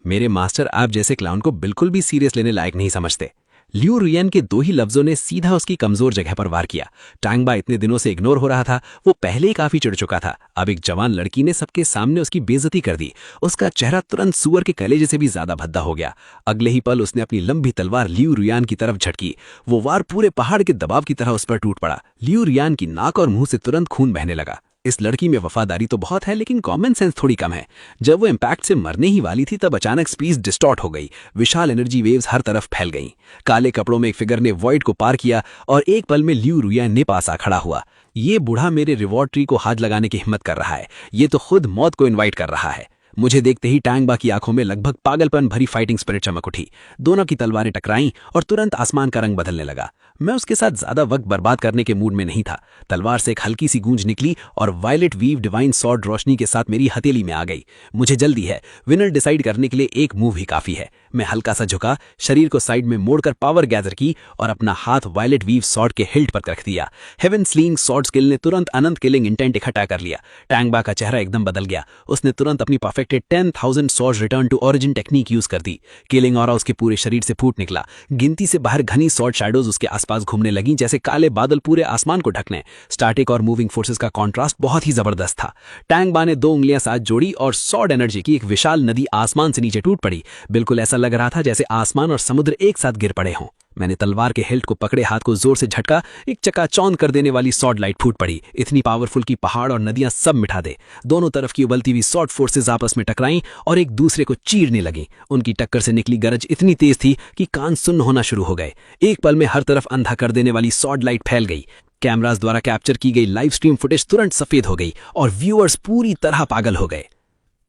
मेरे मास्टर आप जैसे क्लाउन को बिल्कुल भी सीरियस लेने लायक नहीं समझते। लियू रुयन के 2 ही लफ्जों ने सीधा उसकी कमजोर जगह पर वार किया। टैंगबा इतने दिनों से इग्नोर हो रहा था, वो पहले ही काफी चिढ़ चुका था। अब एक जवान लड़की ने सबके सामने उसकी बेइज्जती कर दी। उसका चेहरा तुरंत सुअर के कलेजे से भी ज्यादा भद्दा हो गया। अगले ही पल उसने अपनी लंबी तलवार लियू रुयन की तरफ झटकी। वो वार पूरे पहाड़ के दबाव की तरह उस पर टूट पड़ा। लियू रुयन की नाक और मुंह से तुरंत खून बहने लगा। इस लड़की में वफादारी तो बहुत है, लेकिन कॉमन सेंस थोड़ी कम है। जब वो इम्पैक्ट से मरने ही वाली थी तब अचानक स्पेस डिस्टॉर्ट हो गई। विशाल एनर्जी वेव्स हर तरफ फैल गईं। काले कपड़ों में एक फिगर ने वॉइड को पार किया और एक पल में लियू रुयन ने पास आ खड़ा हुआ। ये बूढ़ा मेरे रिवॉर्ड ट्री को हाथ लगाने की हिम्मत कर रहा है। ये तो खुद मौत को इन्वाइट कर रहा है। मुझे देखते ही टैंगबा की आंखों में लगभग पागलपन भरी फाइटिंग स्पिरिट चमक उठी। दोनों की तलवारें टकराईं और तुरंत आसमान का रंग बदलने लगा। मैं उसके साथ ज्यादा वक्त बर्बाद करने के मूड में नहीं था। तलवार से एक हल्की सी गूंज निकली और वायलेट वीव डिवाइन सॉर्ड रोशनी के साथ मेरी हथेली में आ गई। मुझे जल्दी है, विनर डिसाइड करने के लिए एक मूव ही काफी है। मैं हल्का सा झुका, शरीर को साइड में मोड़कर पावर गैदर की और अपना हाथ वायलेट वीव सॉर्ड के हिल्ट पर रख दिया। हेवन स्लिंग सॉर्ड स्किल ने तुरंत अनंत किलिंग इंटेंट इकट्ठा कर लिया। टैंगबा का चेहरा एकदम बदल गया। उसने तुरंत अपनी perfected 10,000 sword return to origin technique use कर दी। किलिंग ऑरा उसके पूरे शरीर से फूट निकला। गिनती से बाहर घनी सॉर्ड शैडोज उसके आसपास घूमने लगी, जैसे काले बादल पूरे आसमान को ढकने। स्टैटिक और मूविंग फोर्सेस का कॉन्ट्रास्ट बहुत ही जबरदस्त था। टैंगबा ने 2 उंगलियां साथ जोड़ी और सॉर्ड एनर्जी की एक विशाल नदी आसमान से नीचे टूट पड़ी। बिल्कुल ऐसा लग रहा था जैसे आसमान और समुद्र एक साथ गिर पड़े हों। मैंने तलवार के हिल्ट को पकड़े हाथ को जोर से झटका। एक चकाचौंध कर देने वाली सॉर्ड लाइट फूट पड़ी, इतनी पावरफुल कि पहाड़ और नदियां सब मिटा दे। दोनों तरफ की उबलती हुई सॉर्ड फोर्सेस आपस में टकराईं और एक दूसरे को चीरने लगीं। उनकी टक्कर से निकली गरज इतनी तेज थी कि कान सुन्न होना शुरू हो गए। एक पल में हर तरफ अंधा कर देने वाली सॉर्ड लाइट फैल गई। कैमरास द्वारा कैप्चर की गई लाइव स्ट्रीम फुटेज तुरंत सफेद हो गई और व्यूअर्स पूरी तरह पागल हो गए।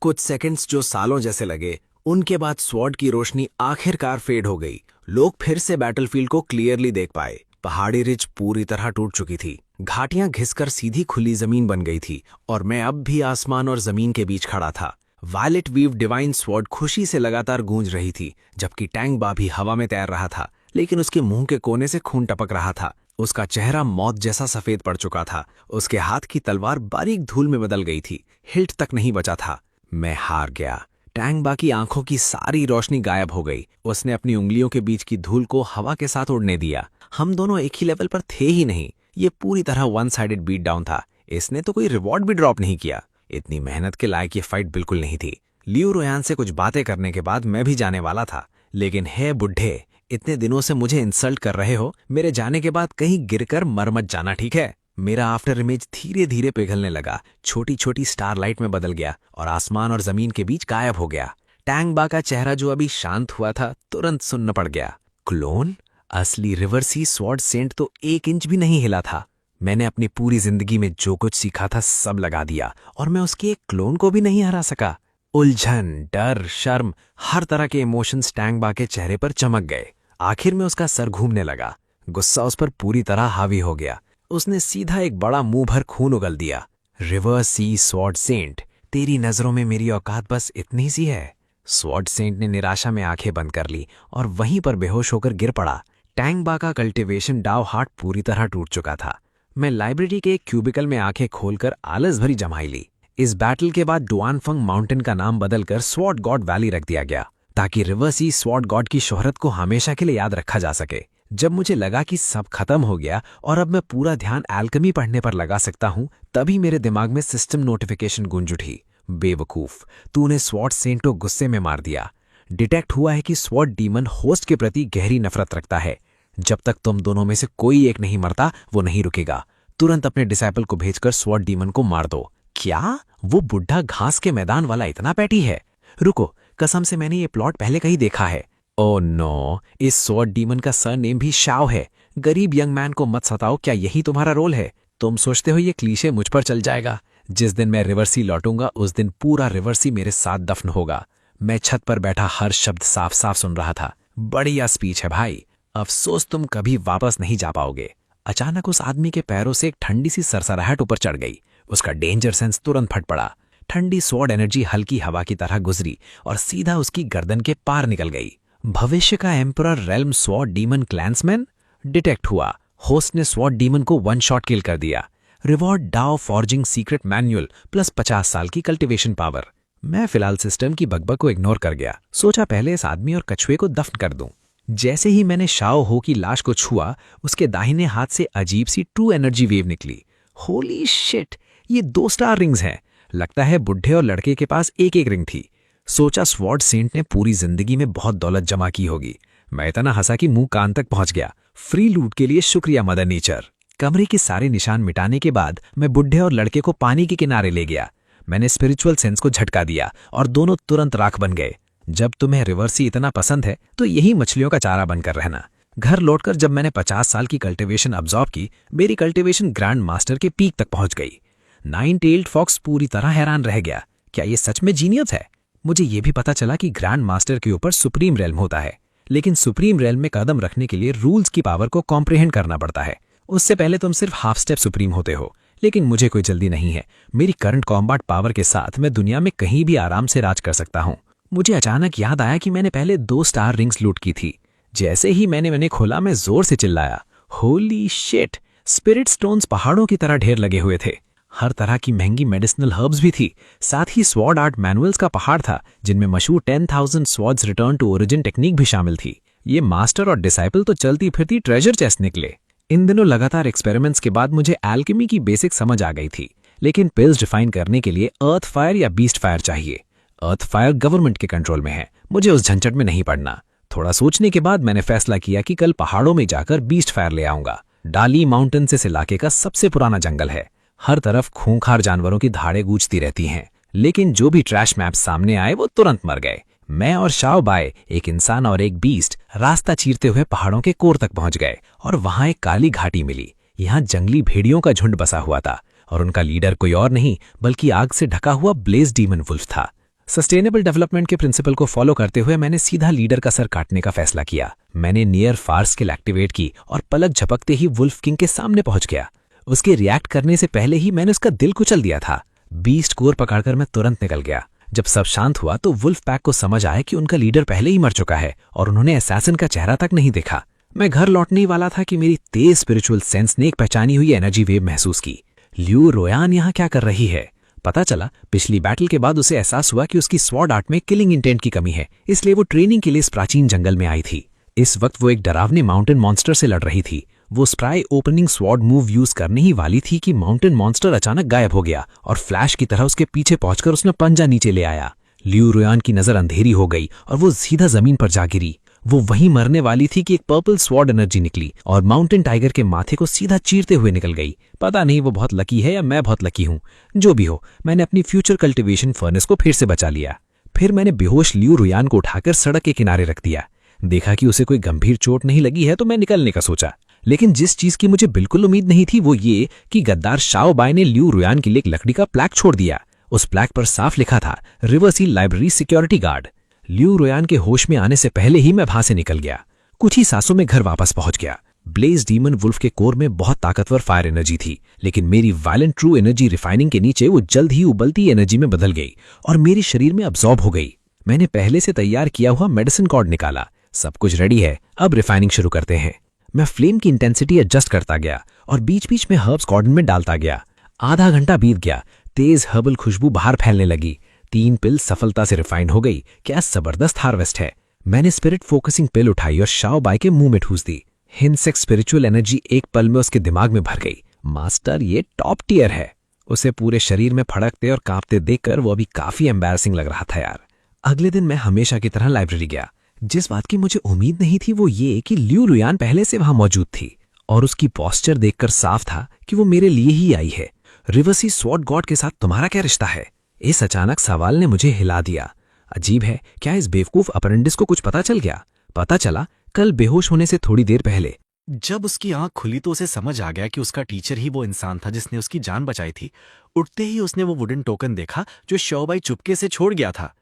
कुछ सेकंड्स जो सालों जैसे लगे, उनके बाद स्वॉर्ड की रोशनी आखिरकार फेड हो गई। लोग फिर से बैटलफील्ड को क्लियरली देख पाए। पहाड़ी रिज पूरी तरह टूट चुकी थी। घाटियां घिसकर सीधी खुली जमीन बन गई थी और मैं अब भी आसमान और जमीन के बीच खड़ा था। वायलेट वीव डिवाइन स्वॉर्ड खुशी से लगातार गूंज रही थी, जबकि टैंगबा भी हवा में तैर रहा था, लेकिन उसके मुंह के कोने से खून टपक रहा था। उसका चेहरा मौत जैसा सफेद पड़ चुका था। उसके हाथ की तलवार बारीक धूल में बदल गई थी। हिल्ट तक नहीं बचा था। मैं हार गया। टैंगबा की आंखों की सारी रोशनी गायब हो गई। उसने अपनी उंगलियों के बीच की धूल को हवा के साथ उड़ने दिया। हम दोनों एक ही लेवल पर थे ही नहीं। ये पूरी तरह वन साइडेड बीट डाउन था। इसने तो कोई रिवॉर्ड भी ड्रॉप नहीं किया। इतनी मेहनत के लायक ये फाइट बिल्कुल नहीं थी। लियू रुयन से कुछ बातें करने के बाद मैं भी जाने वाला था, लेकिन हे बुढ़े, इतने दिनों से मुझे इंसल्ट कर रहे हो। मेरे जाने के बाद कहीं गिरकर मर मत जाना, ठीक है? मेरा आफ्टर इमेज धीरे धीरे पिघलने लगा, छोटी छोटी स्टारलाइट में बदल गया और आसमान और जमीन के बीच गायब हो गया। टैंगबा का चेहरा जो अभी शांत हुआ था तुरंत सुन्न पड़ गया। क्लोन? असली रिवर सी स्वॉर्ड सेंट तो 1 इंच भी नहीं हिला था। मैंने अपनी पूरी जिंदगी में जो कुछ सीखा था सब लगा दिया और मैं उसके एक क्लोन को भी नहीं हरा सका। उलझन, डर, शर्म, हर तरह के इमोशंस टैंगबा के चेहरे पर चमक गए। आखिर में उसका सर घूमने लगा। गुस्सा उस पर पूरी तरह हावी हो गया। उसने सीधा एक बड़ा मुंह भर खून उगल दिया। रिवर सी स्वॉर्ड सेंट, तेरी नजरों में मेरी औकात बस इतनी सी है। स्वॉर्ड सेंट ने निराशा में आंखें बंद कर ली और वहीं पर बेहोश होकर गिर पड़ा। टैंगबा का कल्टीवेशन डाव हार्ट पूरी तरह टूट चुका था। मैं लाइब्रेरी के एक क्यूबिकल में आंखें खोलकर आलस भरी जमाई ली। इस बैटल के बाद डुआनफंग माउंटेन का नाम बदलकर स्वॉर्ड गॉड वैली रख दिया गया, ताकि रिवर सी स्वॉर्ड गॉड की शोहरत को हमेशा के लिए याद रखा जा सके। जब मुझे लगा कि सब खत्म हो गया और अब मैं पूरा ध्यान एल्केमी पढ़ने पर लगा सकता हूं, तभी मेरे दिमाग में सिस्टम नोटिफिकेशन गूंज उठी। बेवकूफ, तूने स्वॉर्ड सेंट को गुस्से में मार दिया। डिटेक्ट हुआ है कि स्वॉर्ड डीमन होस्ट के प्रति गहरी नफरत रखता है। जब तक तुम दोनों में से कोई एक नहीं मरता, वो नहीं रुकेगा। तुरंत अपने डिसाइपल को भेजकर स्वॉर्ड डीमन को मार दो। क्या वो बुढ़ा घास के मैदान वाला इतना पैटी है? रुको, कसम से मैंने ये प्लॉट पहले कहीं देखा है। ओ नो, इस स्वॉर्ड डीमन का सरनेम भी शाओ है। गरीब यंग मैन को मत सताओ, क्या यही तुम्हारा रोल है? तुम सोचते हो ये क्लीशे मुझ पर चल जाएगा? जिस दिन मैं रिवर्सी लौटूंगा उस दिन पूरा रिवर्सी मेरे साथ दफन होगा। मैं छत पर बैठा हर शब्द साफ साफ सुन रहा था। बढ़िया स्पीच है भाई, अफसोस तुम कभी वापस नहीं जा पाओगे। अचानक उस आदमी के पैरों से एक ठंडी सी सरसराहट ऊपर चढ़ गई। उसका डेंजर सेंस तुरंत फट पड़ा। ठंडी स्वॉर्ड एनर्जी हल्की हवा की तरह गुजरी और सीधा उसकी गर्दन के पार निकल गई। भविष्य का emperor realm sword demon clansman detect हुआ। होस्ट ने स्वॉर्ड डीमन को 1 शॉट किल कर दिया। Reward Dao forging secret manual plus 50 साल की कल्टीवेशन पावर। मैं फिलहाल सिस्टम की बकबक को इग्नोर कर गया। सोचा पहले इस आदमी और कछुए को दफन कर दूं। जैसे ही मैंने शाओ हो की लाश को छुआ, उसके दाहिने हाथ से अजीब सी ट्रू एनर्जी वेव निकली। होली शिट, ये 2 स्टार रिंग्स हैं। लगता है बुढ़े और लड़के के पास एक एक रिंग थी। सोचा स्वॉर्ड सेंट ने पूरी जिंदगी में बहुत दौलत जमा की होगी। मैं इतना हंसा कि मुंह कान तक पहुंच गया। फ्री लूट के लिए शुक्रिया मदर नेचर। कमरे के सारे निशान मिटाने के बाद मैं बुढ़े और लड़के को पानी के किनारे ले गया। मैंने स्पिरिचुअल सेंस को झटका दिया और दोनों तुरंत राख बन गए। जब तुम्हें रिवर्सी इतना पसंद है तो यही मछलियों का चारा बनकर रहना। घर लौटकर जब मैंने 50 साल की कल्टीवेशन अब्जॉर्ब की, मेरी कल्टीवेशन ग्रैंड मास्टर के पीक तक पहुंच गई। 9-टेल्ड फॉक्स पूरी तरह हैरान रह गया। क्या ये सच में जीनियस है? मुझे ये भी पता चला कि ग्रैंड मास्टर के ऊपर सुप्रीम रेल्म होता है, लेकिन सुप्रीम रेल्म में कदम रखने के लिए रूल्स की पावर को कॉम्प्रिहेंड करना पड़ता है। उससे पहले तुम सिर्फ हाफ स्टेप सुप्रीम होते हो। लेकिन मुझे कोई जल्दी नहीं है। मेरी करंट कॉम्बैट पावर के साथ मैं दुनिया में कहीं भी आराम से राज कर सकता हूं। मुझे अचानक याद आया कि मैंने पहले 2 स्टार रिंग्स लूट की थी। जैसे ही मैंने खोला, मैं जोर से चिल्लाया, होली शिट! स्पिरिट स्टोन्स पहाड़ों की तरह ढेर लगे हुए थे। हर तरह की महंगी मेडिसिनल हर्ब्स भी थी। साथ ही स्वॉर्ड आर्ट मैनुअल्स का पहाड़ था, जिनमें मशहूर 10,000 swords return to origin technique भी शामिल थी। ये मास्टर और डिसाइपल तो चलती फिरती ट्रेजर चेस्ट निकले। इन दिनों लगातार एक्सपेरिमेंट्स के बाद मुझे एल्केमी की बेसिक समझ आ गई थी, लेकिन पिल्स डिफाइन करने के लिए अर्थ फायर या बीस्ट फायर चाहिए। अर्थ फायर गवर्नमेंट के कंट्रोल में है, मुझे उस झंझट में नहीं पड़ना। थोड़ा सोचने के बाद मैंने फैसला किया कि कल पहाड़ों में जाकर बीस्ट फायर ले आऊंगा। डाली माउंटेन्स इस इलाके का सबसे पुराना जंगल है। हर तरफ खूंखार जानवरों की धाड़ें गूंजती रहती हैं, लेकिन जो भी ट्रैश मैप सामने आए वो तुरंत मर गए। मैं और शाओ बाय, एक इंसान और एक बीस्ट, रास्ता चीरते हुए पहाड़ों के कोर तक पहुंच गए और वहां एक काली घाटी मिली। यहाँ जंगली भेड़ियों का झुंड बसा हुआ था और उनका लीडर कोई और नहीं बल्कि आग से ढका हुआ ब्लेज डीमन वुल्फ था। सस्टेनेबल डेवलपमेंट के प्रिंसिपल को फॉलो करते हुए मैंने सीधा लीडर का सर काटने का फैसला किया। मैंने नियर फार स्किल एक्टिवेट की और पलक झपकते ही वुल्फ किंग के सामने पहुंच गया। उसके रिएक्ट करने से पहले ही मैंने उसका दिल कुचल दिया था। बीस्ट कोर पकड़कर मैं तुरंत निकल गया। जब सब शांत हुआ तो वुल्फ पैक को समझ आया कि उनका लीडर पहले ही मर चुका है और उन्होंने असैसिन का चेहरा तक नहीं देखा। मैं घर लौटने ही वाला था कि मेरी तेज स्पिरिचुअल सेंस ने एक पहचानी हुई एनर्जी वेव महसूस की। ल्यू रोयान यहाँ क्या कर रही है? पता चला पिछली बैटल के बाद उसे एहसास हुआ कि उसकी स्वॉर्ड आर्ट में किलिंग इंटेंट की कमी है, इसलिए वो ट्रेनिंग के लिए इस प्राचीन जंगल में आई थी। इस वक्त वो एक डरावने माउंटेन मॉन्स्टर से लड़ रही थी। वो spry opening sword move use करने ही वाली थी कि माउंटेन मॉन्स्टर अचानक गायब हो गया और फ्लैश की तरह उसके पीछे पहुंचकर उसने पंजा नीचे ले आया। ल्यू रोयान की नजर अंधेरी हो गई और वो सीधा जमीन पर जा गिरी। वो वहीं मरने वाली थी कि एक पर्पल स्वॉर्ड एनर्जी निकली और माउंटेन टाइगर के माथे को सीधा चीरते हुए निकल गई। पता नहीं वो बहुत लकी है या मैं बहुत लकी हूं। जो भी हो, मैंने अपनी फ्यूचर कल्टीवेशन फर्नेस को फिर से बचा लिया। फिर मैंने बेहोश ल्यू रोयान को उठाकर सड़क के किनारे रख दिया। देखा कि उसे कोई गंभीर चोट नहीं लगी है तो मैं निकलने का सोचा। लेकिन जिस चीज की मुझे बिल्कुल उम्मीद नहीं थी वो ये कि गद्दार शाओ बाय ने ल्यू रोयान के लिए एक लकड़ी का प्लैक छोड़ दिया। उस प्लैक पर साफ लिखा था, रिवर्सी लाइब्रेरी सिक्योरिटी गार्ड। ल्यू रोयान के होश में आने से पहले ही मैं वहां से निकल गया। कुछ ही सांसों में घर वापस पहुंच गया। ब्लेज डीमन वुल्फ के कोर में बहुत ताकतवर फायर एनर्जी थी, लेकिन मेरी वायलेंट ट्रू एनर्जी रिफाइनिंग के नीचे वो जल्द ही उबलती एनर्जी में बदल गई और मेरे शरीर में अब्सॉर्ब हो गई। मैंने पहले से तैयार किया हुआ मेडिसिन कॉर्ड निकाला। सब कुछ रेडी है, अब रिफाइनिंग शुरू करते हैं। मैं फ्लेम की इंटेंसिटी एडजस्ट करता गया और बीच बीच में हर्ब्स कॉर्डन में डालता गया। आधा घंटा बीत गया। तेज हर्बल खुशबू बाहर फैलने लगी। 3 पिल सफलता से रिफाइंड हो गई। क्या जबरदस्त हार्वेस्ट है। मैंने स्पिरिट फोकसिंग पिल उठाई और शाओ बाय के मुंह में ठूस दी। हिंसेक स्पिरिचुअल एनर्जी एक पल में उसके दिमाग में भर गई। मास्टर, ये टॉप टियर है। उसे पूरे शरीर में फड़कते और कांपते देखकर वो अभी काफी एम्बैरसिंग लग रहा था यार। अगले दिन मैं हमेशा की तरह लाइब्रेरी गया। जिस बात की मुझे उम्मीद नहीं थी वो ये कि ल्यू रोयान पहले से वहां मौजूद थी और उसकी पोस्चर देखकर साफ था कि वो मेरे लिए ही आई है। रिवर्सी स्वॉर्ड गॉड के साथ तुम्हारा क्या रिश्ता है? इस अचानक सवाल ने मुझे हिला दिया। अजीब है, क्या इस बेवकूफ अप्रेंटिस को कुछ पता चल गया? पता चला कल बेहोश होने से थोड़ी देर पहले जब उसकी आंख खुली तो उसे समझ आ गया कि उसका टीचर ही वो इंसान था जिसने उसकी जान बचाई थी। उठते ही उसने वो वुडन टोकन देखा जो श्योबाई चुपके से छोड़ गया था।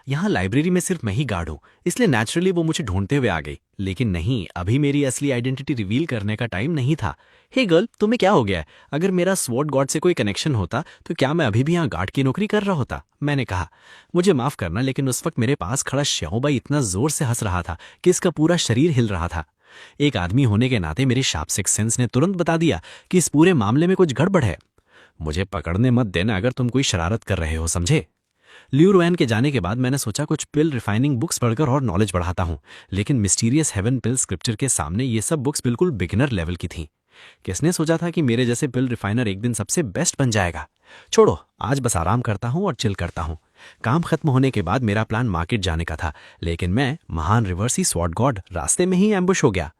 यहाँ लाइब्रेरी में सिर्फ मैं ही गार्ड हूँ, इसलिए नेचुरली वो मुझे ढूंढते हुए आ गई। लेकिन नहीं, अभी मेरी असली आइडेंटिटी रिवील करने का टाइम नहीं था। हे गर्ल, तुम्हें क्या हो गया है? अगर मेरा स्वॉर्ड गॉड से कोई कनेक्शन होता तो क्या मैं अभी भी यहाँ गार्ड की नौकरी कर रहा होता? मैंने कहा। मुझे माफ करना, लेकिन उस वक्त मेरे पास खड़ा श्योबाई इतना जोर से हंस रहा था कि इसका पूरा शरीर हिल रहा था। एक आदमी होने के नाते मेरी शार्प सिक्स सेंस ने तुरंत बता दिया कि इस पूरे मामले में कुछ गड़बड़ है। मुझे पकड़ने मत देना अगर तुम कोई शरारत कर रहे हो, समझे? ल्यू रुएन के जाने के बाद मैंने सोचा कुछ पिल रिफाइनिंग बुक्स पढ़कर और नॉलेज बढ़ाता हूं, लेकिन मिस्टीरियस हेवन पिल स्क्रिप्चर के सामने ये सब बुक्स बिल्कुल बिगिनर लेवल की थीं। किसने सोचा था कि मेरे जैसे पिल रिफाइनर एक दिन सबसे बेस्ट बन जाएगा? छोड़ो, आज बस आराम करता हूं और चिल करता हूं। काम खत्म होने के बाद मेरा प्लान मार्केट जाने का था, लेकिन मैं महान रिवर्सी स्वॉर्ड गॉड रास्ते में ही एम्बुश हो गया।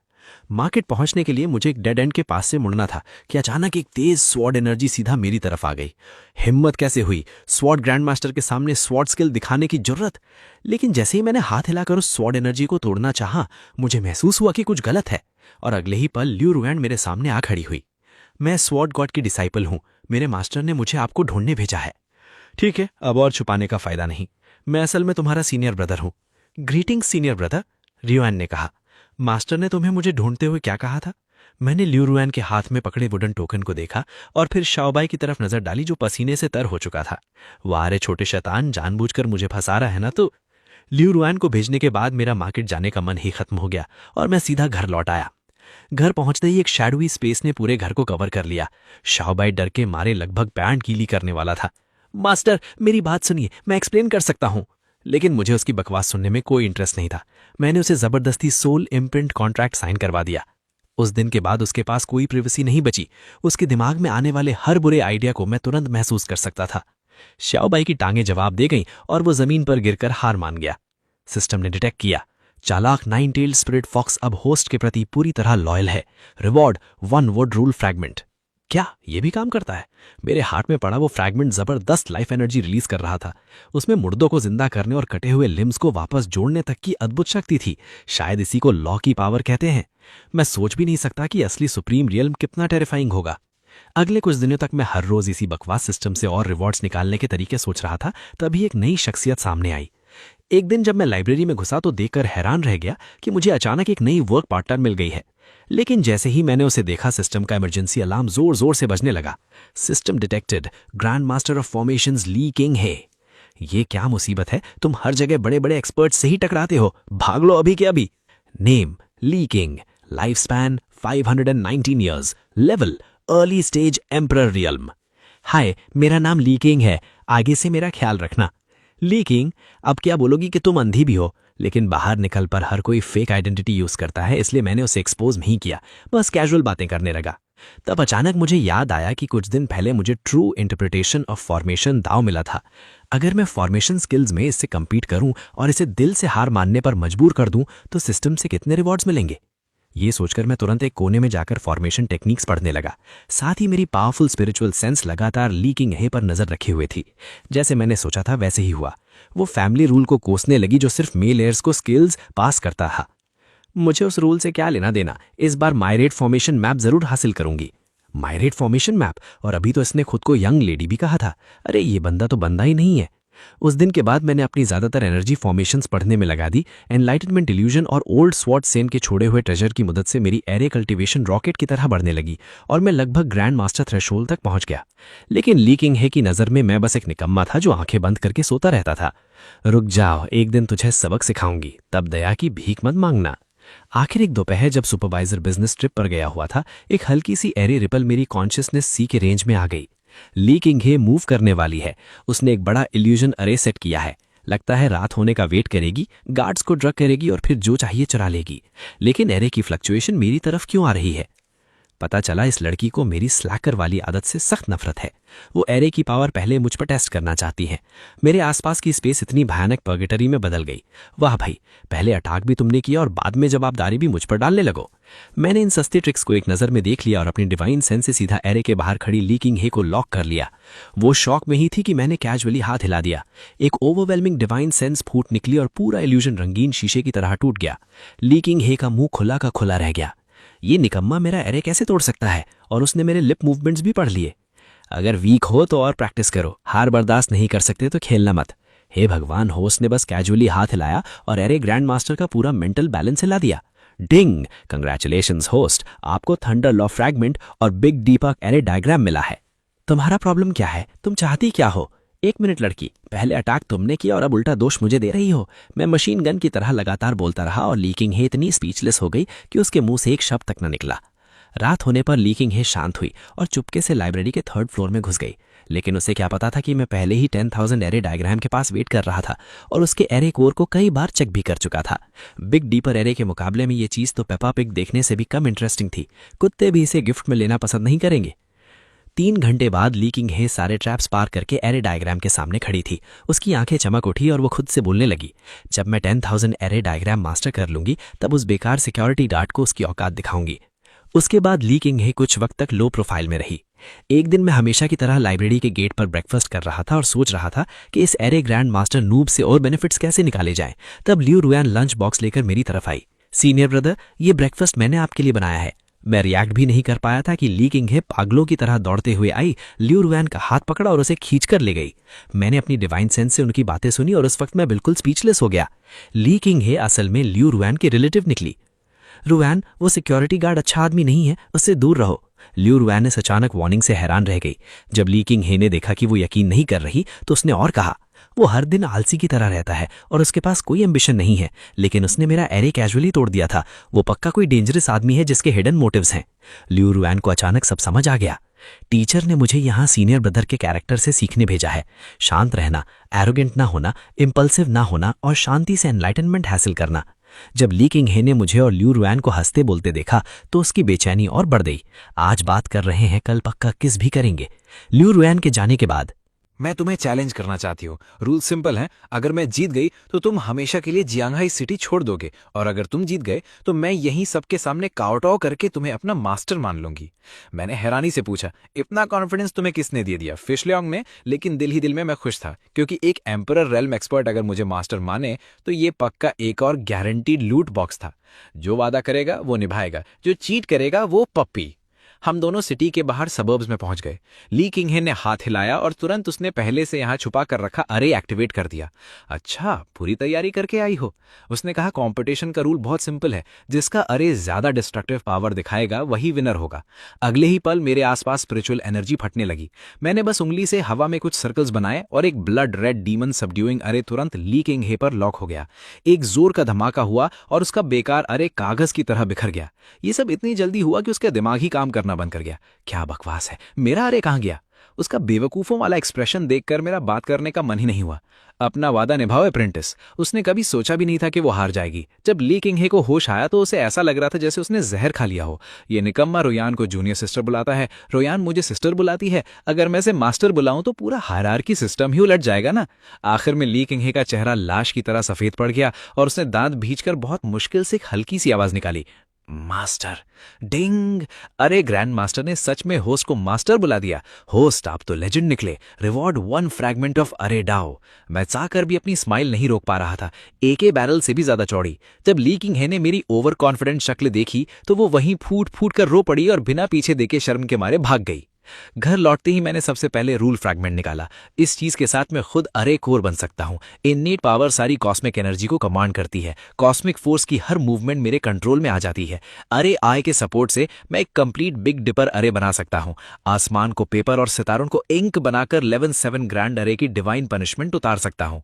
मार्केट पहुंचने के लिए मुझे एक डेड एंड के पास से मुड़ना था कि अचानक एक तेज स्वॉर्ड एनर्जी सीधा मेरी तरफ आ गई। हिम्मत कैसे हुई स्वॉर्ड ग्रैंड मास्टर के सामने स्वॉर्ड स्किल दिखाने की जरूरत? लेकिन जैसे ही मैंने हाथ हिलाकर उस स्वॉर्ड एनर्जी को तोड़ना चाहा, मुझे महसूस हुआ कि कुछ गलत है, और अगले ही पल ल्यू रुएन मेरे सामने आ खड़ी हुई। मैं स्वॉर्ड गॉड की डिसाइपल हूं, मेरे मास्टर ने मुझे आपको ढूंढने भेजा है। ठीक है, अब और छुपाने का फायदा नहीं, मैं असल में तुम्हारा सीनियर ब्रदर हूं। ग्रीटिंग सीनियर ब्रदर, रियोएन ने कहा। मास्टर ने तुम्हें मुझे ढूंढते हुए क्या कहा था? मैंने ल्यू रुएन के हाथ में पकड़े वुडन टोकन को देखा और फिर शाओबाई की तरफ नजर डाली जो पसीने से तर हो चुका था। वारे छोटे शैतान, जानबूझकर मुझे फंसा रहा है ना तू? ल्यू रुएन को भेजने के बाद मेरा मार्केट जाने का मन ही खत्म हो गया और मैं सीधा घर लौट आया। घर पहुंचते ही एक शैडोवी स्पेस ने पूरे घर को कवर कर लिया। शाओबाई डर के मारे लगभग पैंट गीली करने वाला था। मास्टर, मेरी बात सुनिए, मैं एक्सप्लेन कर सकता हूं। लेकिन मुझे उसकी बकवास सुनने में कोई इंटरेस्ट नहीं था। मैंने उसे जबरदस्ती सोल इम्प्रिंट कॉन्ट्रैक्ट साइन करवा दिया। उस दिन के बाद उसके पास कोई प्रिवेसी नहीं बची। उसके दिमाग में आने वाले हर बुरे आइडिया को मैं तुरंत महसूस कर सकता था। श्याओबाई की टांगें जवाब दे गईं और वो जमीन पर गिरकर हार मान गया। सिस्टम ने डिटेक्ट किया, चालाक नाइन टेल्ड स्पिरिट फॉक्स अब होस्ट के प्रति पूरी तरह लॉयल है। Reward 1 would rule fragment. क्या ये भी काम करता है? मेरे हाथ में पड़ा वो फ्रैगमेंट जबरदस्त लाइफ एनर्जी रिलीज कर रहा था। उसमें मुर्दों को जिंदा करने और कटे हुए लिम्स को वापस जोड़ने तक की अद्भुत शक्ति थी। शायद इसी को लॉ की पावर कहते हैं। मैं सोच भी नहीं सकता कि असली सुप्रीम रियल्म कितना टेरिफाइंग होगा। अगले कुछ दिनों तक मैं हर रोज इसी बकवास सिस्टम से और रिवॉर्ड्स निकालने के तरीके सोच रहा था, तभी एक नई शख्सियत सामने आई। एक दिन जब मैं लाइब्रेरी में घुसा तो देखकर हैरान रह गया कि मुझे अचानक एक नई वर्क पार्टनर मिल गई है। लेकिन जैसे ही मैंने उसे देखा, सिस्टम का इमरजेंसी अलार्म जोर जोर से बजने लगा। System detected, grand master of formations ली किंग है। ये क्या मुसीबत है? तुम हर जगह बड़े बड़े एक्सपर्ट से ही टकराते हो, भाग लो अभी के अभी। Name Li Qing, life span 519 years, level early stage emperor realm. Hi, मेरा नाम ली किंग है, आगे से मेरा ख्याल रखना। ली किंग, अब क्या बोलोगी कि तुम अंधी भी हो? लेकिन बाहर निकल पर हर कोई फेक आइडेंटिटी यूज करता है, इसलिए मैंने उसे एक्सपोज नहीं किया, बस कैजुअल बातें करने लगा। तब अचानक मुझे याद आया कि कुछ दिन पहले मुझे ट्रू इंटरप्रिटेशन ऑफ फॉर्मेशन दाव मिला था। अगर मैं फॉर्मेशन स्किल्स में इससे कम्पीट करूं और इसे दिल से हार मानने पर मजबूर कर दूं तो सिस्टम से कितने रिवॉर्ड्स मिलेंगे? ये सोचकर मैं तुरंत एक कोने में जाकर फॉर्मेशन टेक्निक्स पढ़ने लगा। साथ ही मेरी पावरफुल स्पिरिचुअल सेंस लगातार ली किंग हे पर नजर रखे हुए थी। जैसे मैंने सोचा था वैसे ही हुआ। वो फैमिली रूल को कोसने लगी जो सिर्फ मेल एयर्स को स्किल्स पास करता था। मुझे उस रूल से क्या लेना देना, इस बार मायरेट फॉर्मेशन मैप जरूर हासिल करूंगी। मायरेट फॉर्मेशन मैप, और अभी तो इसने खुद को यंग लेडी भी कहा था। अरे ये बंदा तो बंदा ही नहीं है। उस दिन के बाद मैंने अपनी ज्यादातर एनर्जी फॉर्मेशंस पढ़ने में लगा दी। एनलाइटनमेंट इल्यूजन और ओल्ड स्वॉर्ड सेन के छोड़े हुए ट्रेजर की मदद से मेरी एरे कल्टीवेशन रॉकेट की तरह बढ़ने लगी और मैं लगभग ग्रैंड मास्टर थ्रेशोल्ड तक पहुंच गया। लेकिन ली किंग हे की नजर में मैं बस एक निकम्मा था जो आंखें बंद करके सोता रहता था। रुक जाओ, एक दिन तुझे सबक सिखाऊंगी, तब दया की भीख मत मांगना। आखिर एक दोपहर जब सुपरवाइजर बिजनेस ट्रिप पर गया हुआ था, एक हल्की सी एरे रिपल मेरी कॉन्शियसनेस सी के रेंज में आ गई। ली किंग हे मूव करने वाली है। उसने एक बड़ा इल्यूजन अरे सेट किया है। लगता है रात होने का वेट करेगी, गार्ड्स को ड्रग करेगी और फिर जो चाहिए चुरा लेगी। लेकिन एरे की फ्लक्चुएशन मेरी तरफ क्यों आ रही है? पता चला इस लड़की को मेरी स्लैकर वाली आदत से सख्त नफरत है। वो एरे की पावर पहले मुझ पर टेस्ट करना चाहती है। मेरे आसपास की स्पेस इतनी भयानक पर्गेटरी में बदल गई। वाह भाई, पहले अटैक भी तुमने किया और बाद में जवाबदारी भी मुझ पर डालने लगो। मैंने इन सस्ती ट्रिक्स को एक नज़र में देख लिया और अपनी डिवाइन सेंस से सीधा एरे के बाहर खड़ी लीकिंग हे को लॉक कर लिया। वो शॉक में ही थी कि मैंने कैजुअली हाथ हिला दिया। एक ओवरवेलमिंग डिवाइन सेंस फूट निकली और पूरा इल्यूजन रंगीन शीशे की तरह टूट गया। लीकिंग हे का मुंह खुला का खुला रह गया। ये निकम्मा मेरा एरे कैसे तोड़ सकता है? और उसने मेरे लिप मूवमेंट्स भी पढ़ लिए। अगर वीक हो तो और प्रैक्टिस करो, हार बर्दाश्त नहीं कर सकते तो खेलना मत। हे भगवान, होस्ट ने बस कैजुअली हाथ हिलाया और एरे ग्रैंड मास्टर का पूरा मेंटल बैलेंस हिला दिया। डिंग! कंग्रेचुलेशंस होस्ट, आपको थंडर लॉ फ्रैगमेंट और बिग डीपक एरे डायग्राम मिला है। तुम्हारा प्रॉब्लम क्या है? तुम चाहती क्या हो? 1 मिनट लड़की, पहले अटैक तुमने किया और अब उल्टा दोष मुझे दे रही हो। मैं मशीन गन की तरह लगातार बोलता रहा और लीकिंग हे इतनी स्पीचलेस हो गई कि उसके मुंह से एक शब्द तक न निकला। रात होने पर लीकिंग हे शांत हुई और चुपके से लाइब्रेरी के 3rd फ्लोर में घुस गई। लेकिन उसे क्या पता था कि मैं पहले ही 10,000 एरे डायग्राम के पास वेट कर रहा था और उसके एरे कोर को कई बार चेक भी कर चुका था। बिग डीपर एरे के मुकाबले में ये चीज़ तो पेपा पिग देखने से भी कम इंटरेस्टिंग थी। कुत्ते भी इसे गिफ्ट में लेना पसंद नहीं करेंगे। 3 घंटे बाद लीकिंग हे सारे ट्रैप्स पार करके एरे डायग्राम के सामने खड़ी थी। उसकी आंखें चमक उठी और वो खुद से बोलने लगी, जब मैं 10,000 एरे डायग्राम मास्टर कर लूंगी तब उस बेकार सिक्योरिटी गार्ड को उसकी औकात दिखाऊंगी। उसके बाद लीकिंग हे कुछ वक्त तक लो प्रोफाइल में रही। एक दिन मैं हमेशा की तरह लाइब्रेरी के गेट पर ब्रेकफास्ट कर रहा था और सोच रहा था कि इस एरे ग्रैंड मास्टर नूब से और बेनिफिट्स कैसे निकाले जाएं। तब लियू रुआन लंच बॉक्स लेकर मेरी तरफ आई। सीनियर ब्रदर, ये ब्रेकफास्ट मैंने आपके लिए बनाया है। मैं रिएक्ट भी नहीं कर पाया था कि लीकिंग हे पागलों की तरह दौड़ते हुए आई, लियू रुआन का हाथ पकड़ा और उसे खींचकर ले गई। मैंने अपनी डिवाइन सेंस से उनकी बातें सुनी और उस वक्त मैं बिल्कुल स्पीचलेस हो गया। लीकिंग हे असल में लियू रुआन की रिलेटिव निकली। रुआन, वो सिक्योरिटी गार्ड अच्छा आदमी नहीं है, उससे दूर रहो। लियू रुआन ने अचानक वार्निंग से हैरान रह गई। जब लीकिंग हे ने देखा कि वो यकीन नहीं कर रही तो उसने और कहा, वो हर दिन आलसी की तरह रहता है और उसके पास कोई एम्बिशन नहीं है, लेकिन उसने मेरा एरे कैजुअली तोड़ दिया था। वो पक्का कोई डेंजरस आदमी है जिसके हिडन मोटिव्स हैं। लियू रुआन को अचानक सब समझ आ गया। टीचर ने मुझे यहाँ सीनियर ब्रदर के कैरेक्टर से सीखने भेजा है। शांत रहना, एरोगेंट ना होना, इम्पल्सिव ना होना और शांति से एनलाइटनमेंट हासिल करना। जब लीकिंग हे ने मुझे और लियू रुआन को हंसते बोलते देखा तो उसकी बेचैनी और बढ़ गई। आज बात कर रहे हैं, कल पक्का किस भी करेंगे। लियू रुआन के जाने के बाद, मैं तुम्हें चैलेंज करना चाहती हूँ। रूल सिंपल है, अगर मैं जीत गई तो तुम हमेशा के लिए जियांगहाई सिटी छोड़ दोगे और अगर तुम जीत गए तो मैं यहीं सबके सामने काउटॉ करके तुम्हें अपना मास्टर मान लूंगी। मैंने हैरानी से पूछा, इतना कॉन्फिडेंस तुम्हें किसने दे दिया? फिशलियांग ने। लेकिन दिल ही दिल में मैं खुश था, क्योंकि एक एम्परर रेल्म एक्सपर्ट अगर मुझे मास्टर माने तो ये पक्का एक और गारंटीड लूट बॉक्स था। जो वादा करेगा वो निभाएगा, जो चीट करेगा वो पप्पी। हम दोनों सिटी के बाहर सबर्ब्स में पहुंच गए। लीकिंग हे ने हाथ हिलाया और तुरंत उसने पहले से यहां छुपा कर रखा अरे एक्टिवेट कर दिया। अच्छा, पूरी तैयारी करके आई हो। उसने कहा, कंपटीशन का रूल बहुत सिंपल है, जिसका अरे ज्यादा डिस्ट्रक्टिव पावर दिखाएगा वही विनर होगा। अगले ही पल मेरे आसपास स्पिरिचुअल एनर्जी फटने लगी। मैंने बस उंगली से हवा में कुछ सर्कल्स बनाए और एक ब्लड रेड डीमन सबड्यूइंग अरे तुरंत लीकिंग हे पर लॉक हो गया। एक जोर का धमाका हुआ और उसका बेकार अरे कागज की तरह बिखर गया। ये सब इतनी जल्दी हुआ कि उसका दिमाग ही काम करना बंद कर गया। क्या बकवास है, मेरा अरे कहां गया? उसका बेवकूफों वाला एक्सप्रेशन देखकर मेरा बात करने का मन ही नहीं हुआ। अपना वादा निभाओ अप्रेंटिस। उसने कभी सोचा भी नहीं था कि वो हार जाएगी। जब लीकिंग हे को होश आया तो उसे ऐसा लग रहा था जैसे उसने जहर खा लिया हो। ये निकम्मा रोयान को जूनियर सिस्टर बुलाता है, रोयान मुझे सिस्टर बुलाती है। अगर मैं इसे मास्टर बुलाऊं तो पूरा हायरार्की सिस्टम ही उलट जाएगा ना। आखिर में लीकिंग हे का चेहरा लाश की तरह सफेद पड़ गया और उसने दांत भींचकर बहुत मुश्किल से एक हल्की सी आवाज निकाली, मास्टर। डिंग! अरे ग्रैंड मास्टर ने सच में होस्ट को मास्टर बुला दिया। होस्ट, आप तो लेजेंड निकले। रिवॉर्ड 1 फ्रैगमेंट ऑफ अरे डाओ। मैं चाहकर भी अपनी स्माइल नहीं रोक पा रहा था, एके बैरल से भी ज्यादा चौड़ी। जब लीकिंग हे ने मेरी ओवर कॉन्फिडेंट शक्ल देखी तो वो वहीं फूट फूट कर रो पड़ी और बिना पीछे देखे शर्म के मारे भाग गई। घर लौटते ही मैंने सबसे पहले रूल फ्रैगमेंट निकाला। इस चीज के साथ मैं खुद अरे कोर बन सकता हूं। इननेट पावर सारी कॉस्मिक एनर्जी को कमांड करती है। कॉस्मिक फोर्स की हर मूवमेंट मेरे कंट्रोल में आ जाती है। अरे आई के सपोर्ट से मैं एक कंप्लीट बिग डिपर अरे बना सकता हूं। आसमान को पेपर और सितारों को इंक बनाकर 11/7 ग्रैंड अरे की डिवाइन पनिशमेंट उतार सकता हूं।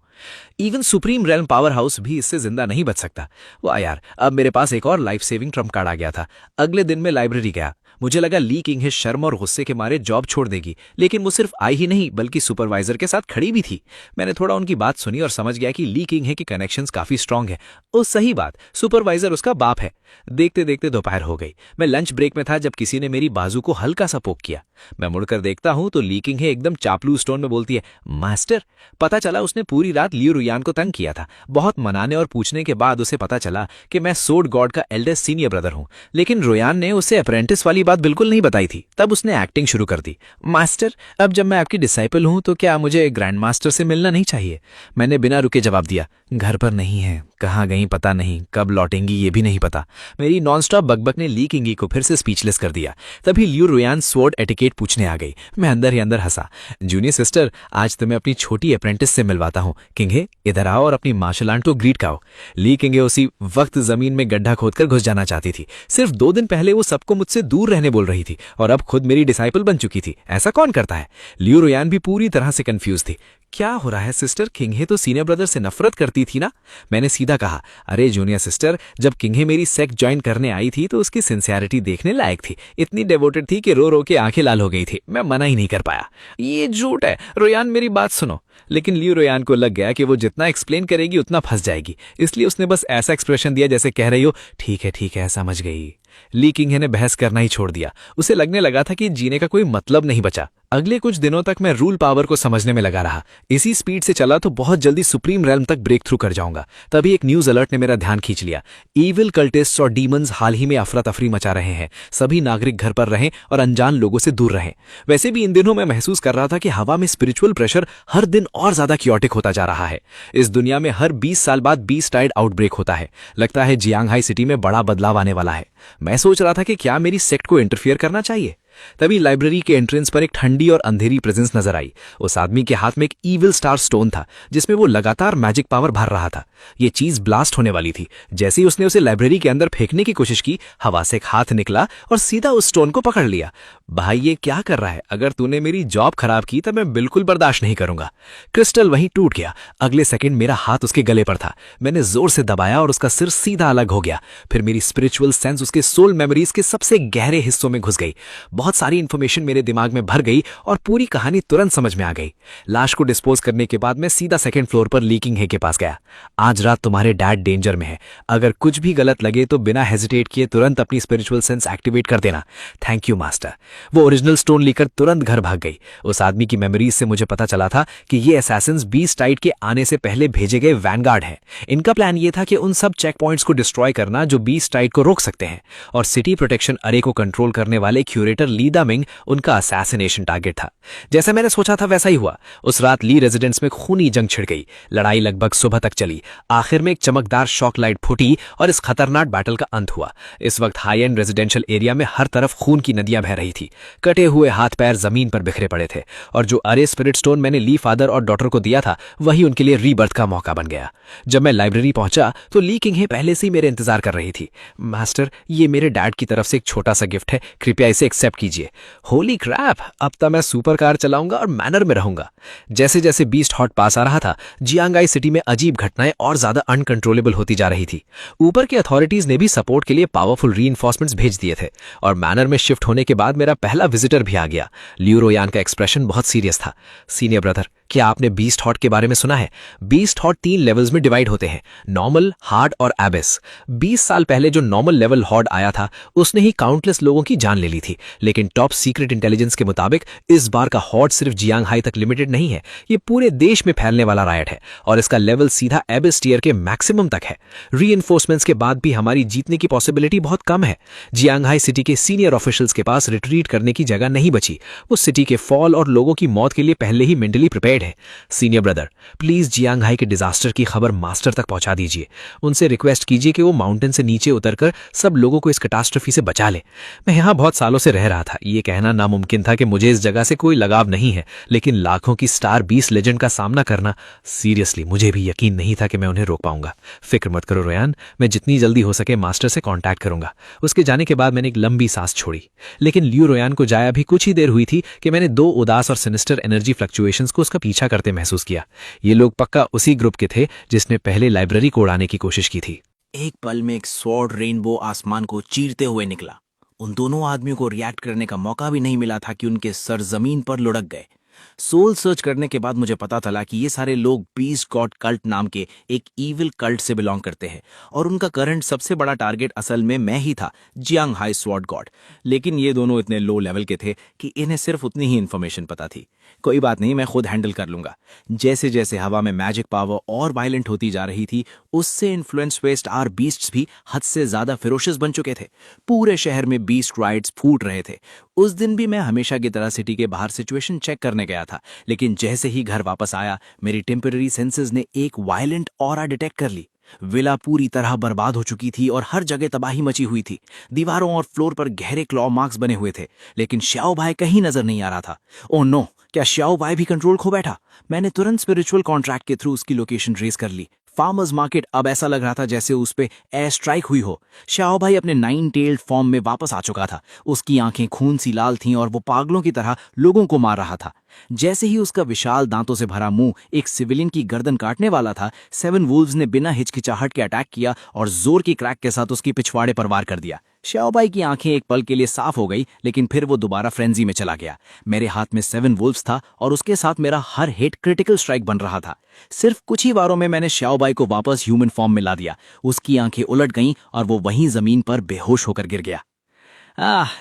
Even supreme realm power house भी इससे जिंदा नहीं बच सकता। वाह यार, अब मेरे पास एक और लाइफ सेविंग ट्रम्प कार्ड आ गया था। अगले दिन मैं लाइब्रेरी गया। मुझे लगा लीकिंग हे शर्म और गुस्से के मारे जॉब छोड़ देगी, लेकिन वो सिर्फ आई ही नहीं बल्कि सुपरवाइजर के साथ खड़ी भी थी। मैंने थोड़ा उनकी बात सुनी और समझ गया कि लीकिंग हे की कनेक्शंस काफी स्ट्रांग है। ओ सही बात, सुपरवाइजर उसका बाप है। देखते देखते दोपहर हो गई। मैं लंच ब्रेक में था जब किसी ने मेरी बाजू को हल्का सा पोक किया। मैं मुड़कर देखता हूं तो ली किंग हे एकदम चापलूस टोन में बोलती है, मास्टर। पता चला उसने पूरी रात लियू रुयान को तंग किया था। बहुत मनाने और पूछने के बाद उसे पता चला कि मैं सोड गॉड का एल्डेस्ट सीनियर ब्रदर हूं, लेकिन रुयान ने उसे अप्रेंटिस वाली बात बिल्कुल नहीं बताई थी। तब उसने एक्टिंग शुरू कर दी। मास्टर, अब जब मैं आपकी डिसाइपल हूं तो क्या मुझे ग्रैंड मास्टर से मिलना नहीं चाहिए? मैंने बिना रुके जवाब दिया, घर पर नहीं है, कहाँ गई पता नहीं, कब लौटेंगी ये भी नहीं पता। मेरी नॉनस्टॉप बकबक ने ली किंगी को फिर से स्पीचलेस कर दिया। तभी लियू रुयान स्वॉर्ड एटिकेट पूछने आ गई। मैं अंदर ही अंदर हंसा। जूनियर सिस्टर, आज तुम्हें अपनी छोटी अप्रेंटिस से मिलवाता हूँ। किंगे, इधर आओ और अपनी मार्शल आर्ट को ग्रीट कराओ। ली किंगे उसी वक्त जमीन में गड्ढा खोदकर घुस जाना चाहती थी। सिर्फ 2 दिन पहले वो सबको मुझसे दूर रहने बोल रही थी और अब खुद मेरी डिसाइपल बन चुकी थी। ऐसा कौन करता है? लियू रुयान भी पूरी तरह से कंफ्यूज थी। क्या हो रहा है सिस्टर? किंगे तो सीनियर ब्रदर से नफरत करती थी ना? मैंने सीधा कहा, अरे जूनियर सिस्टर, जब किंगे मेरी सेक्ट ज्वाइन करने आई थी तो उसकी सिंसियरिटी देखने लायक थी। इतनी डिवोटेड थी कि रो रो के आंखें लाल हो गई थी। मैं मना ही नहीं कर पाया। ये झूठ है रुयान, मेरी बात सुनो। लेकिन लियू रुयान को लग गया कि वो जितना एक्सप्लेन करेगी उतना फंस जाएगी, इसलिए उसने बस ऐसा एक्सप्रेशन दिया जैसे कह रही हो, ठीक है समझ गई। ली किंगे ने बहस करना ही छोड़ दिया। उसे लगने लगा था कि जीने का कोई मतलब नहीं बचा। अगले कुछ दिनों तक मैं रूल पावर को समझने में लगा रहा। इसी स्पीड से चला तो बहुत जल्दी सुप्रीम रेल्म तक ब्रेक थ्रू कर जाऊंगा। तभी एक न्यूज अलर्ट ने मेरा ध्यान खींच लिया। ईविल कल्टिस्ट्स और डीमंस हाल ही में अफरा तफरी मचा रहे हैं। सभी नागरिक घर पर रहें और अनजान लोगों से दूर रहें। वैसे भी इन दिनों मैं महसूस कर रहा था कि हवा में स्पिरिचुअल प्रेशर हर दिन और ज्यादा क्योटिक होता जा रहा है। इस दुनिया में हर 20 साल बाद बीस्ट टाइड आउटब्रेक होता है। लगता है जियांगहाई सिटी में बड़ा बदलाव आने वाला है। मैं सोच रहा था कि क्या मेरी सेक्ट को इंटरफियर करना चाहिए। तभी लाइब्रेरी के एंट्रेंस पर एक ठंडी और अंधेरी प्रेजेंस नजर आई। उस आदमी के हाथ में एक ईविल स्टार स्टोन था जिसमें वो लगातार मैजिक पावर भर रहा था। ये चीज ब्लास्ट होने वाली थी। जैसे ही उसने उसे लाइब्रेरी के अंदर फेंकने की कोशिश की, हवा से एक हाथ निकला और सीधा उस स्टोन को पकड़ लिया। भाई ये क्या कर रहा है? अगर तूने मेरी जॉब खराब की तो मैं बिल्कुल बर्दाश्त नहीं करूंगा। क्रिस्टल वहीं टूट गया। अगले सेकंड मेरा हाथ उसके गले पर था। मैंने जोर से दबाया और उसका सिर सीधा अलग हो गया। फिर मेरी स्पिरिचुअल सेंस उसके सोल मेमोरीज के सबसे गहरे हिस्सों में घुस गई। बहुत सारी इंफॉर्मेशन मेरे दिमाग में भर गई और पूरी कहानी तुरंत समझ में आ गई। लाश को डिस्पोज करने के बाद मैं सीधा सेकंड फ्लोर पर ली किंगे के पास गया। आज रात तुम्हारे डैड डेंजर में है। अगर कुछ भी गलत लगे तो बिना हेजिटेट किए तुरंत अपनी स्पिरिचुअल सेंस एक्टिवेट कर देना। Thank you master. वो ओरिजिनल स्टोन लेकर तुरंत घर भाग गई। उस आदमी की मेमोरीज से मुझे पता चला था कि ये असैसिन्स बीस्ट टाइड के आने से पहले भेजे गए वैनगार्ड हैं। इनका प्लान ये था कि उन सब चेक पॉइंट्स को डिस्ट्रॉय करना जो बीस्ट टाइड को रोक सकते हैं, और सिटी प्रोटेक्शन अरे को कंट्रोल करने वाले क्यूरेटर लीदा मिंग उनका असैसिनेशन टारगेट था। जैसा मैंने सोचा था वैसा ही हुआ। उस रात ली रेजिडेंस में खूनी जंग छिड़ गई। लड़ाई लगभग सुबह तक चली। आखिर में एक चमकदार शॉक लाइट फूटी और इस खतरनाक बैटल का अंत हुआ। इस वक्त हाई एंड रेजिडेंशियल एरिया में हर तरफ खून की नदियां बह रही थी। कटे हुए हाथ पैर जमीन पर बिखरे पड़े थे, और जो अरे स्पिरिट स्टोन मैंने ली फादर और डॉटर को दिया था वही उनके लिए रीबर्थ का मौका बन गया। जब मैं लाइब्रेरी पहुंचा तो ली किंगे पहले से ही मेरे इंतजार कर रही थी। मास्टर, ये मेरे डैड की तरफ से एक छोटा सा गिफ्ट है, कृपया इसे एक्सेप्ट कीजिए। होली क्रैप, अब तो मैं सुपर कार चलाऊंगा और मैनर में रहूंगा। जैसे जैसे बीस्ट हॉट पास आ रहा था, जियांगाई सिटी में अजीब घटनाएं और ज्यादा अनकंट्रोलेबल होती जा रही थी। ऊपर की अथॉरिटीज ने भी सपोर्ट के लिए पावरफुल रीइंफोर्समेंट्स भेज दिए थे, और मैनर में शिफ्ट होने के बाद मेरा पहला विजिटर भी आ गया। लियू रुयान का एक्सप्रेशन बहुत सीरियस था। सीनियर ब्रदर, क्या आपने बीस्ट हॉट के बारे में सुना है? बीस्ट हॉट 3 लेवल्स में डिवाइड होते हैं, नॉर्मल, हार्ड और एबिस। 20 साल पहले जो नॉर्मल लेवल हॉट आया था उसने ही काउंटलेस लोगों की जान ले ली थी, लेकिन टॉप सीक्रेट इंटेलिजेंस के मुताबिक इस बार का हॉट सिर्फ जियांगहाई तक लिमिटेड नहीं है। ये पूरे देश में फैलने वाला रायट है, और इसका लेवल सीधा एबिस टियर के मैक्सिमम तक है। रीइंफोर्समेंट्स के बाद भी हमारी जीतने की पॉसिबिलिटी बहुत कम है। जियांगहाई सिटी के सीनियर ऑफिशियल्स के पास रिट्रीट करने की जगह नहीं बची। वो सिटी के फॉल और लोगों की मौत के लिए पहले ही मेंटली प्रिपेयर्ड है। सीनियर ब्रदर, प्लीज जियांगहाई के डिजास्टर की खबर मास्टर तक पहुंचा दीजिए। उनसे रिक्वेस्ट कीजिए कि वो माउंटेन से नीचे उतरकर सब लोगों को इस कैटास्ट्रोफी से बचा ले। मैं यहां बहुत सालों से रह रहा था। ये कहना नामुमकिन था कि मुझे इस जगह से कोई लगाव नहीं है, लेकिन लाखों की स्टार 20 लेजेंड का सामना करना, सीरियसली मुझे भी यकीन नहीं था कि मैं उन्हें रोक पाऊंगा। फिक्र मत करो रोयान, मैं जितनी जल्दी हो सके मास्टर से कांटेक्ट करूंगा। उसके जाने के बाद मैंने एक लंबी सांस छोड़ी, लेकिन लियू रोयान को जाया भी कुछ ही देर हुई थी कि मैंने 2 उदास और सिनिस्टर एनर्जी फ्लक्चुएशंस को उसका पीछा करते महसूस किया। ये लोग पक्का उसी ग्रुप के थे जिसने पहले लाइब्रेरी को उड़ाने की कोशिश की थी। एक पल में एक स्वॉर्ड रेनबो आसमान को चीरते हुए निकला। उन दोनों आदमियों को रिएक्ट करने का मौका भी नहीं मिला था कि उनके सर जमीन पर लुढ़क गए। सोल सर्च करने के बाद मुझे पता चला कि ये सारे लोग बीस्ट गॉड कल्ट नाम के एक ईविल कल्ट से बिलोंग करते हैं और उनका करंट सबसे बड़ा टारगेट असल में मैं ही था, जियांग हाई स्वॉर्ड गॉड। लेकिन ये दोनों इतने लो लेवल के थे कि इन्हें सिर्फ उतनी ही इन्फॉर्मेशन पता थी। कोई बात नहीं, मैं खुद हैंडल कर लूंगा। जैसे जैसे हवा में मैजिक पावर और वायलेंट होती जा रही थी, उससे इन्फ्लुएंस हुए स्टार बीस्ट्स भी हद से ज्यादा फिरोशियस बन चुके थे। पूरे शहर में बीस्ट राइड्स फूट रहे थे। उस दिन भी मैं हमेशा की तरह सिटी के बाहर सिचुएशन चेक करने गया था, लेकिन जैसे ही घर वापस आया, मेरी टेम्पररी सेंसेस ने एक वायलेंट ऑरा डिटेक्ट कर ली। विला पूरी तरह बर्बाद हो चुकी थी और हर जगह तबाही मची हुई थी। दीवारों और फ्लोर पर गहरे क्लॉ मार्क्स बने हुए थे, लेकिन श्याओ भाई कहीं नजर नहीं आ रहा था। ओह नो, क्या श्याओ भाई भी कंट्रोल खो बैठा? मैंने तुरंत स्पिरिचुअल कॉन्ट्रैक्ट के थ्रू उसकी लोकेशन ट्रेस कर ली। फार्मर्स मार्केट अब ऐसा लग रहा था जैसे उस पे एयर स्ट्राइक हुई हो। श्याओ भाई अपने 9 टेल्ड फॉर्म में वापस आ चुका था। उसकी आंखें खून सी लाल थीं और वो पागलों की तरह लोगों को मार रहा था। जैसे ही उसका विशाल दांतों से भरा मुंह एक सिविलियन की गर्दन काटने वाला था, 7 वुल्व्स ने बिना हिचकिचाहट के अटैक किया और जोर की क्रैक के साथ उसकी पिछवाड़े पर वार कर दिया। श्याओ भाई की आंखें एक पल के लिए साफ हो गई, लेकिन फिर वो दोबारा फ्रेंजी में चला गया। मेरे हाथ में 7 वुल्व्स था और उसके साथ मेरा हर हिट क्रिटिकल स्ट्राइक बन रहा था। सिर्फ कुछ ही वारों में मैंने श्याओ भाई को वापस ह्यूमन फॉर्म में ला दिया। उसकी आंखें उलट गईं और वो वहीं जमीन पर बेहोश होकर गिर गया।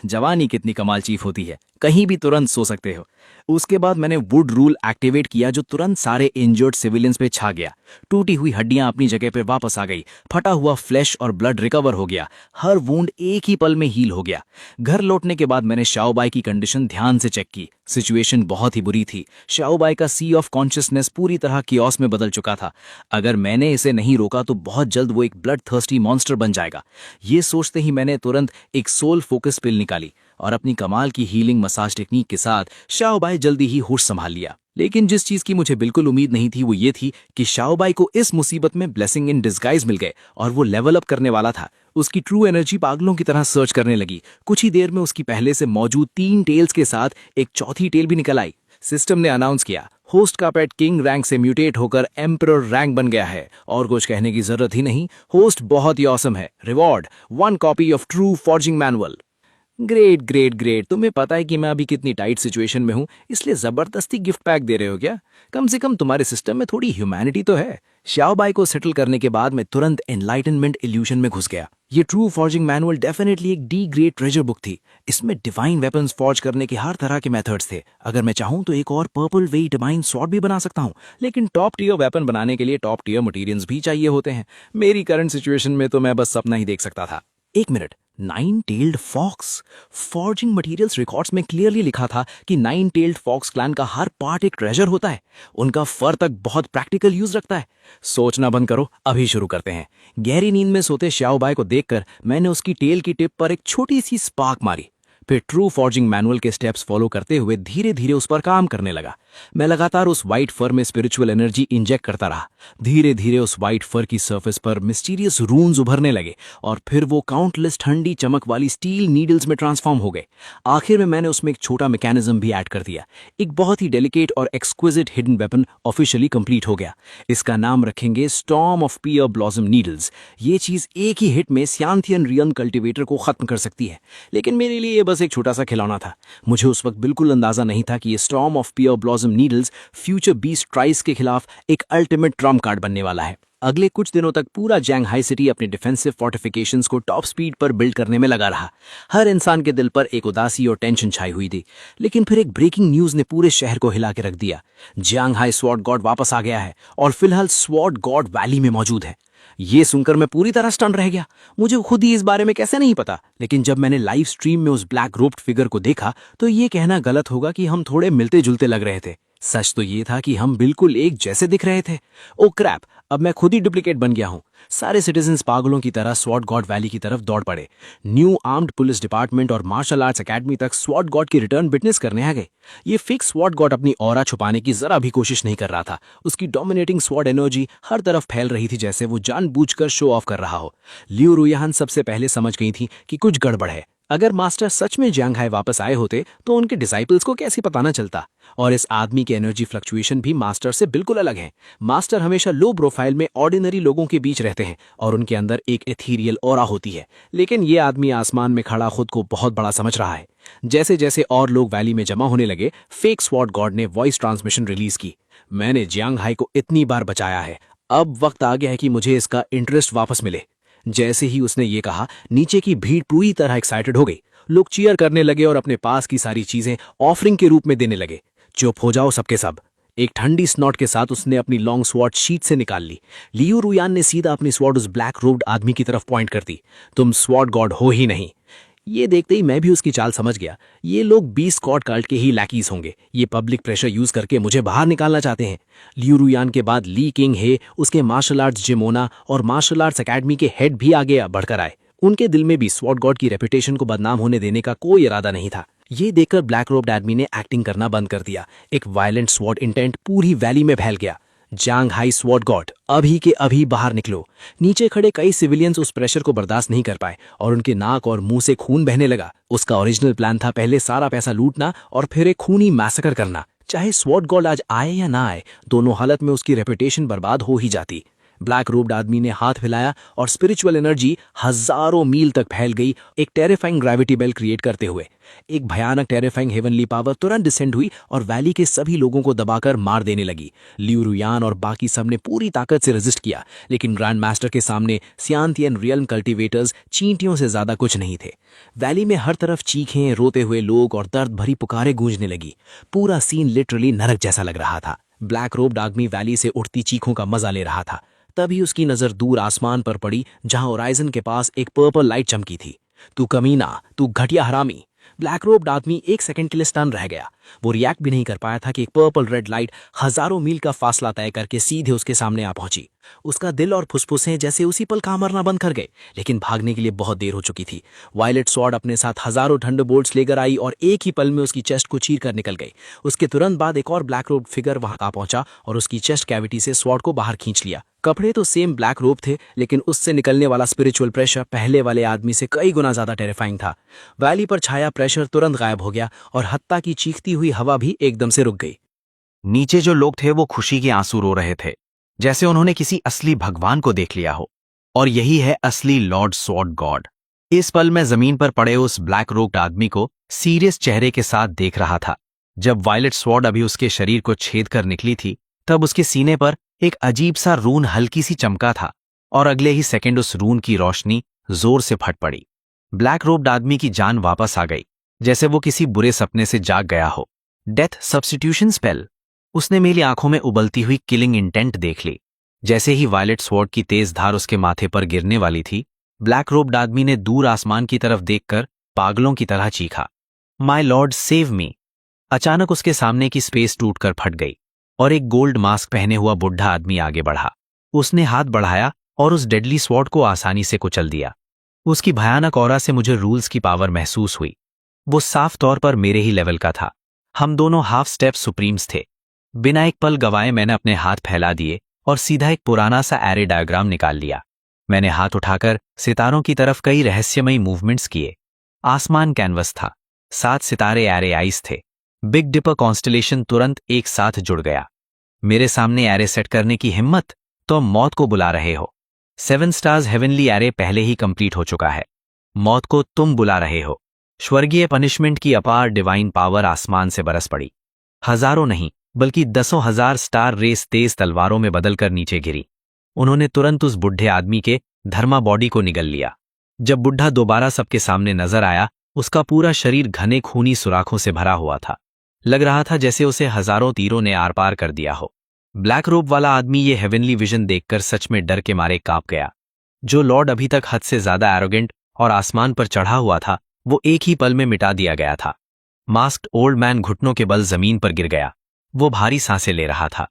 जवानी कितनी कमाल चीफ होती है, कहीं भी तुरंत सो सकते हो। उसके बाद मैंने वुड रूल एक्टिवेट किया, जो तुरंत सारे इंजर्ड सिविलियंस पे छा गया। टूटी हुई हड्डियां अपनी जगह पे वापस आ गई, फटा हुआ फ्लैश और ब्लड रिकवर हो गया, हर वुंड एक ही पल में हील हो गया। घर लौटने के बाद मैंने श्याओ बाई की कंडीशन ध्यान से चेक की। सिचुएशन बहुत ही बुरी थी। श्याओ बाई का सी ऑफ कॉन्शियसनेस पूरी तरह कियोस में बदल चुका था। अगर मैंने इसे नहीं रोका तो बहुत जल्द वो एक ब्लड थर्स्टी मॉन्स्टर बन जाएगा। ये सोचते ही मैंने तुरंत एक सोल फोकस पिल निकाली और अपनी कमाल की हीलिंग मसाज टेक्निक के साथ श्याओ बाई जल्दी ही होश संभाल लिया। लेकिन जिस चीज की मुझे बिल्कुल उम्मीद नहीं थी वो ये थी कि श्याओ बाई को इस मुसीबत में ब्लेसिंग इन डिस्गाइज मिल गए और वो लेवल अप करने वाला था। उसकी ट्रू एनर्जी पागलों की तरह सर्च करने लगी। कुछ ही देर में उसकी पहले से मौजूद 3 टेल्स के साथ एक चौथी टेल भी निकल आई। सिस्टम ने अनाउंस किया, होस्ट का पेट किंग रैंक से म्यूटेट होकर एम्परर रैंक बन गया है। और कुछ कहने की जरूरत ही नहीं, होस्ट बहुत ही ऑसम है। Reward 1 copy of true forging manual. Great great great. तुम्हें पता है कि मैं अभी कितनी टाइट सिचुएशन में हूं, इसलिए जबरदस्ती गिफ्ट पैक दे रहे हो क्या? कम से कम तुम्हारे सिस्टम में थोड़ी ह्यूमैनिटी तो है। श्याओ बाई को सेटल करने के बाद मैं तुरंत एनलाइटनमेंट इल्यूशन में घुस गया। ये ट्रू फॉर्जिंग मैनुअल डेफिनेटली एक डी ग्रेड ट्रेजर बुक थी। इसमें डिवाइन वेपन्स फॉर्ज करने के हर तरह के मेथड्स थे। अगर मैं चाहूं तो एक और पर्पल वेई डिवाइन स्वॉर्ड भी बना सकता हूं, लेकिन टॉप टियर वेपन बनाने के लिए टॉप टियर मटेरियल्स भी चाहिए होते हैं। मेरी करंट सिचुएशन में तो मैं बस सपना ही देख सकता था। एक minute, 9 tailed fox. Forging materials records में क्लियरली लिखा था कि 9 टेल्ड फॉक्स क्लैन का हर पार्ट एक ट्रेजर होता है। उनका फर तक बहुत प्रैक्टिकल यूज रखता है। सोचना बंद करो, अभी शुरू करते हैं। गहरी नींद में सोते श्याओ बाई को देखकर मैंने उसकी टेल की टिप पर एक छोटी सी स्पार्क मारी। फिर ट्रू फॉर्जिंग मैनुअल के स्टेप्स फॉलो करते हुए धीरे धीरे उस पर काम करने लगा। मैं लगातार उस व्हाइट फर में स्पिरिचुअल एनर्जी इंजेक्ट करता रहा। धीरे धीरे उस व्हाइट फर की सरफेस पर मिस्टीरियस रून्स उभरने लगे और फिर वो काउंटलेस ठंडी चमक वाली स्टील नीडल्स में ट्रांसफॉर्म हो गए। आखिर में मैंने उसमें एक छोटा मैकेनिज्म भी ऐड कर दिया। एक बहुत ही डेलिकेट और exquisite hidden weapon officially complete हो गया। इसका नाम रखेंगे storm of pear blossom needles. ये चीज एक ही हिट में स्यांथियन रियन कल्टिवेटर को खत्म कर सकती है, लेकिन मेरे लिए बस एक छोटा सा खिलौना था। मुझे उस वक्त बिल्कुल अंदाजा नहीं था कि ये storm of pear blossom needles future beast ट्राइस के खिलाफ एक अल्टीमेट ट्रम्प कार्ड बनने वाला है। अगले कुछ दिनों तक पूरा जैंग हाई सिटी अपने डिफेंसिव फोर्टिफिकेशंस को टॉप स्पीड पर बिल्ड करने में लगा रहा। हर इंसान के दिल पर एक उदासी और टेंशन छाई हुई थी। लेकिन फिर एक ब्रेकिंग न्यूज ने पूरे शहर को हिला के रख दिया। जियांग हाई स्वॉर्ड गॉड वापस आ गया है और फिलहाल स्वॉर्ड गॉड वैली में मौजूद है। ये सुनकर मैं पूरी तरह स्टन रह गया। मुझे खुद ही इस बारे में कैसे नहीं पता, लेकिन जब मैंने लाइव स्ट्रीम में उस ब्लैक रोब्ड फिगर को देखा तो ये कहना गलत होगा कि हम थोड़े मिलते जुलते लग रहे थे। सच तो ये था कि हम बिल्कुल एक जैसे दिख रहे थे। ओ क्रैप, अब मैं खुद ही डुप्लीकेट बन गया हूं। सारे सिटीजन्स पागलों की तरह स्वॉर्ड गॉड वैली की तरफ दौड़ पड़े। न्यू आर्म्ड पुलिस डिपार्टमेंट और मार्शल आर्ट्स एकेडमी तक स्वॉर्ड गॉड की रिटर्न विटनेस करने आ गए। ये फिक्स स्वॉर्ड गॉड अपनी ऑरा छुपाने की जरा भी कोशिश नहीं कर रहा था। उसकी डोमिनेटिंग स्वॉर्ड एनर्जी हर तरफ फैल रही थी, जैसे वो जानबूझकर शो ऑफ कर रहा हो। लियू रुयान सबसे पहले समझ गई थी कि कुछ गड़बड़ है। अगर मास्टर सच में जियांग हाई वापस आए होते तो उनके डिसाइपल्स को कैसे पता न चलता। और इस आदमी के एनर्जी फ्लक्चुएशन भी मास्टर से बिल्कुल अलग हैं। मास्टर हमेशा लो प्रोफाइल में ऑर्डिनरी लोगों के बीच रहते हैं और उनके अंदर एक एथीरियल ऑरा होती है, लेकिन ये आदमी आसमान में खड़ा खुद को बहुत बड़ा समझ रहा है। जैसे जैसे और लोग वैली में जमा होने लगे, फेक स्वॉर्ड गॉड ने वॉइस ट्रांसमिशन रिलीज की। मैंने जियांग हाई को इतनी बार बचाया है, अब वक्त आ गया है कि मुझे इसका इंटरेस्ट वापस मिले। जैसे ही उसने ये कहा, नीचे की भीड़ पूरी तरह एक्साइटेड हो गई। लोग चीयर करने लगे और अपने पास की सारी चीजें ऑफरिंग के रूप में देने लगे। चुप हो जाओ सबके सब। एक ठंडी स्नॉट के साथ उसने अपनी लॉन्ग स्वॉर्ड शीट से निकाल ली। लियू रुयान ने सीधा अपनी स्वॉर्ड उस ब्लैक रोब्ड आदमी की तरफ पॉइंट कर दी। तुम स्वॉर्ड गॉड हो ही नहीं। ये देखते ही मैं भी उसकी चाल समझ गया। ये लोग 20 स्कॉट कल्ट के ही लैकीज होंगे। ये पब्लिक प्रेशर यूज करके मुझे बाहर निकालना चाहते हैं। लियू रुयान के बाद ली किंग हे, उसके मार्शल आर्ट्स जिमोना और मार्शल आर्ट्स एकेडमी के हेड भी आगे बढ़कर आए। उनके दिल में भी स्वॉर्ड गॉड की रेपुटेशन को बदनाम होने देने का कोई इरादा नहीं था। ये देखकर ब्लैक रोब्ड आदमी ने एक्टिंग करना बंद कर दिया। एक वायलेंट स्वॉर्ड इंटेंट पूरी वैली में फैल गया। जियांग हाई स्वॉर्ड गॉड, अभी के अभी बाहर निकलो। नीचे खड़े कई सिविलियंस उस प्रेशर को बर्दाश्त नहीं कर पाए और उनके नाक और मुंह से खून बहने लगा। उसका ओरिजिनल प्लान था पहले सारा पैसा लूटना और फिर एक खूनी मैसेकर करना। चाहे स्वॉर्ड गॉड आज आए या ना आए, दोनों हालत में उसकी रेपुटेशन बर्बाद हो ही जाती। ब्लैक रोब्ड आदमी ने हाथ हिलाया और स्पिरिचुअल एनर्जी हजारों मील तक फैल गई, एक टेरिफाइंग ग्रेविटी बेल्ट क्रिएट करते हुए। एक भयानक टेरिफाइंग हेवनली पावर तुरंत डिसेंड हुई और वैली के सभी लोगों को दबाकर मार देने लगी। लियू रुयान और बाकी सब ने पूरी ताकत से रेजिस्ट किया, लेकिन ग्रैंड मास्टर के सामने सियांतियन रियल्म कल्टिवेटर्स चींटियों से ज्यादा कुछ नहीं थे। वैली में हर तरफ चीखें, रोते हुए लोग और दर्द भरी पुकारें गूंजने लगी। पूरा सीन लिटरली नरक जैसा लग रहा था। ब्लैक रोब्ड आदमी वैली से उठती चीखों का मजा ले रहा था। तभी उसकी नजर दूर आसमान पर पड़ी, जहां होराइजन के पास एक पर्पल लाइट चमकी थी। तू कमीना, तू घटिया हरामी। ब्लैक रोब्ड आदमी एक सेकंड के लिए स्टन रह गया। वो रिएक्ट भी नहीं कर पाया था कि एक पर्पल रेड लाइट हजारों मील का फासला तय करके सीधे उसके सामने आ पहुंची। उसका दिल और फुसफुसें जैसे उसी पल काम मरना बंद कर गए, लेकिन भागने के लिए बहुत देर हो चुकी थी। वायलेट स्वॉर्ड अपने साथ हजारों थंडरबोल्ट्स लेकर आई और एक ही पल में उसकी चेस्ट को चीर कर निकल गई। उसके तुरंत बाद एक और ब्लैक रोब्ड फिगर वहां आ पहुंचा और उसकी चेस्ट कैविटी से स्वॉर्ड को बाहर खींच लिया। कपड़े तो सेम ब्लैक रोब थे, लेकिन उससे निकलने वाला स्पिरिचुअल प्रेशर पहले वाले आदमी से कई गुना ज्यादा टेरिफाइंग था। वैली पर छाया प्रेशर तुरंत गायब हो गया और हत्ता की चीखती हुई हवा भी एकदम से रुक गई। नीचे जो लोग थे वो खुशी के आंसू रो रहे थे, जैसे उन्होंने किसी असली भगवान को देख लिया हो। और यही है असली लॉर्ड स्वॉर्ड गॉड। इस पल मैं जमीन पर पड़े उस ब्लैक रोब्ड आदमी को सीरियस चेहरे के साथ देख रहा था। जब वायलेट स्वॉर्ड अभी उसके शरीर को छेद कर निकली थी, तब उसके सीने पर एक अजीब सा रून हल्की सी चमका था और अगले ही सेकंड उस रून की रोशनी जोर से फट पड़ी। ब्लैक रोब्ड आदमी की जान वापस आ गई, जैसे वो किसी बुरे सपने से जाग गया हो। Death substitution spell. उसने मेरी आंखों में उबलती हुई किलिंग इंटेंट देख ली। जैसे ही वायलेट स्वॉर्ड की तेज धार उसके माथे पर गिरने वाली थी, ब्लैक रोब्ड आदमी ने दूर आसमान की तरफ देखकर पागलों की तरह चीखा, माय लॉर्ड सेव मी। अचानक उसके सामने की स्पेस टूटकर फट गई और एक गोल्ड मास्क पहने हुआ बुढ़ा आदमी आगे बढ़ा। उसने हाथ बढ़ाया और उस डेडली स्वॉर्ड को आसानी से कुचल दिया। उसकी भयानक ऑरा से मुझे रूल्स की पावर महसूस हुई। वो साफ तौर पर मेरे ही लेवल का था। हम दोनों हाफ स्टेप सुप्रीम्स थे। बिना एक पल गवाए मैंने अपने हाथ फैला दिए और सीधा एक पुराना सा एरे डायग्राम निकाल लिया। मैंने हाथ उठाकर सितारों की तरफ कई रहस्यमयी मूवमेंट्स किए। आसमान कैनवस था, 7 सितारे एरे आइस थे। बिग डिपर कॉन्स्टलेशन तुरंत एक साथ जुड़ गया। मेरे सामने एरे सेट करने की हिम्मत? तो मौत को बुला रहे हो। 7 स्टार्स हेवनली एरे पहले ही कंप्लीट हो चुका है। मौत को तुम बुला रहे हो। स्वर्गीय पनिशमेंट की अपार डिवाइन पावर आसमान से बरस पड़ी। हजारों नहीं बल्कि 10,000 स्टार रेस तेज तलवारों में बदलकर नीचे गिरी। उन्होंने तुरंत उस बुढ़े आदमी के धर्मा बॉडी को निगल लिया। जब बुढ़ा दोबारा सबके सामने नजर आया, उसका पूरा शरीर घने खूनी सुराखों से भरा हुआ था। लग रहा था जैसे उसे हजारों तीरों ने आर पार कर दिया हो। ब्लैक रोब वाला आदमी ये हेवनली विजन देखकर सच में डर के मारे कांप गया। जो लॉर्ड अभी तक हद से ज्यादा एरोगेंट और आसमान पर चढ़ा हुआ था, वो एक ही पल में मिटा दिया गया था। मास्क्ड ओल्ड मैन घुटनों के बल जमीन पर गिर गया। वो भारी सांसें ले रहा था।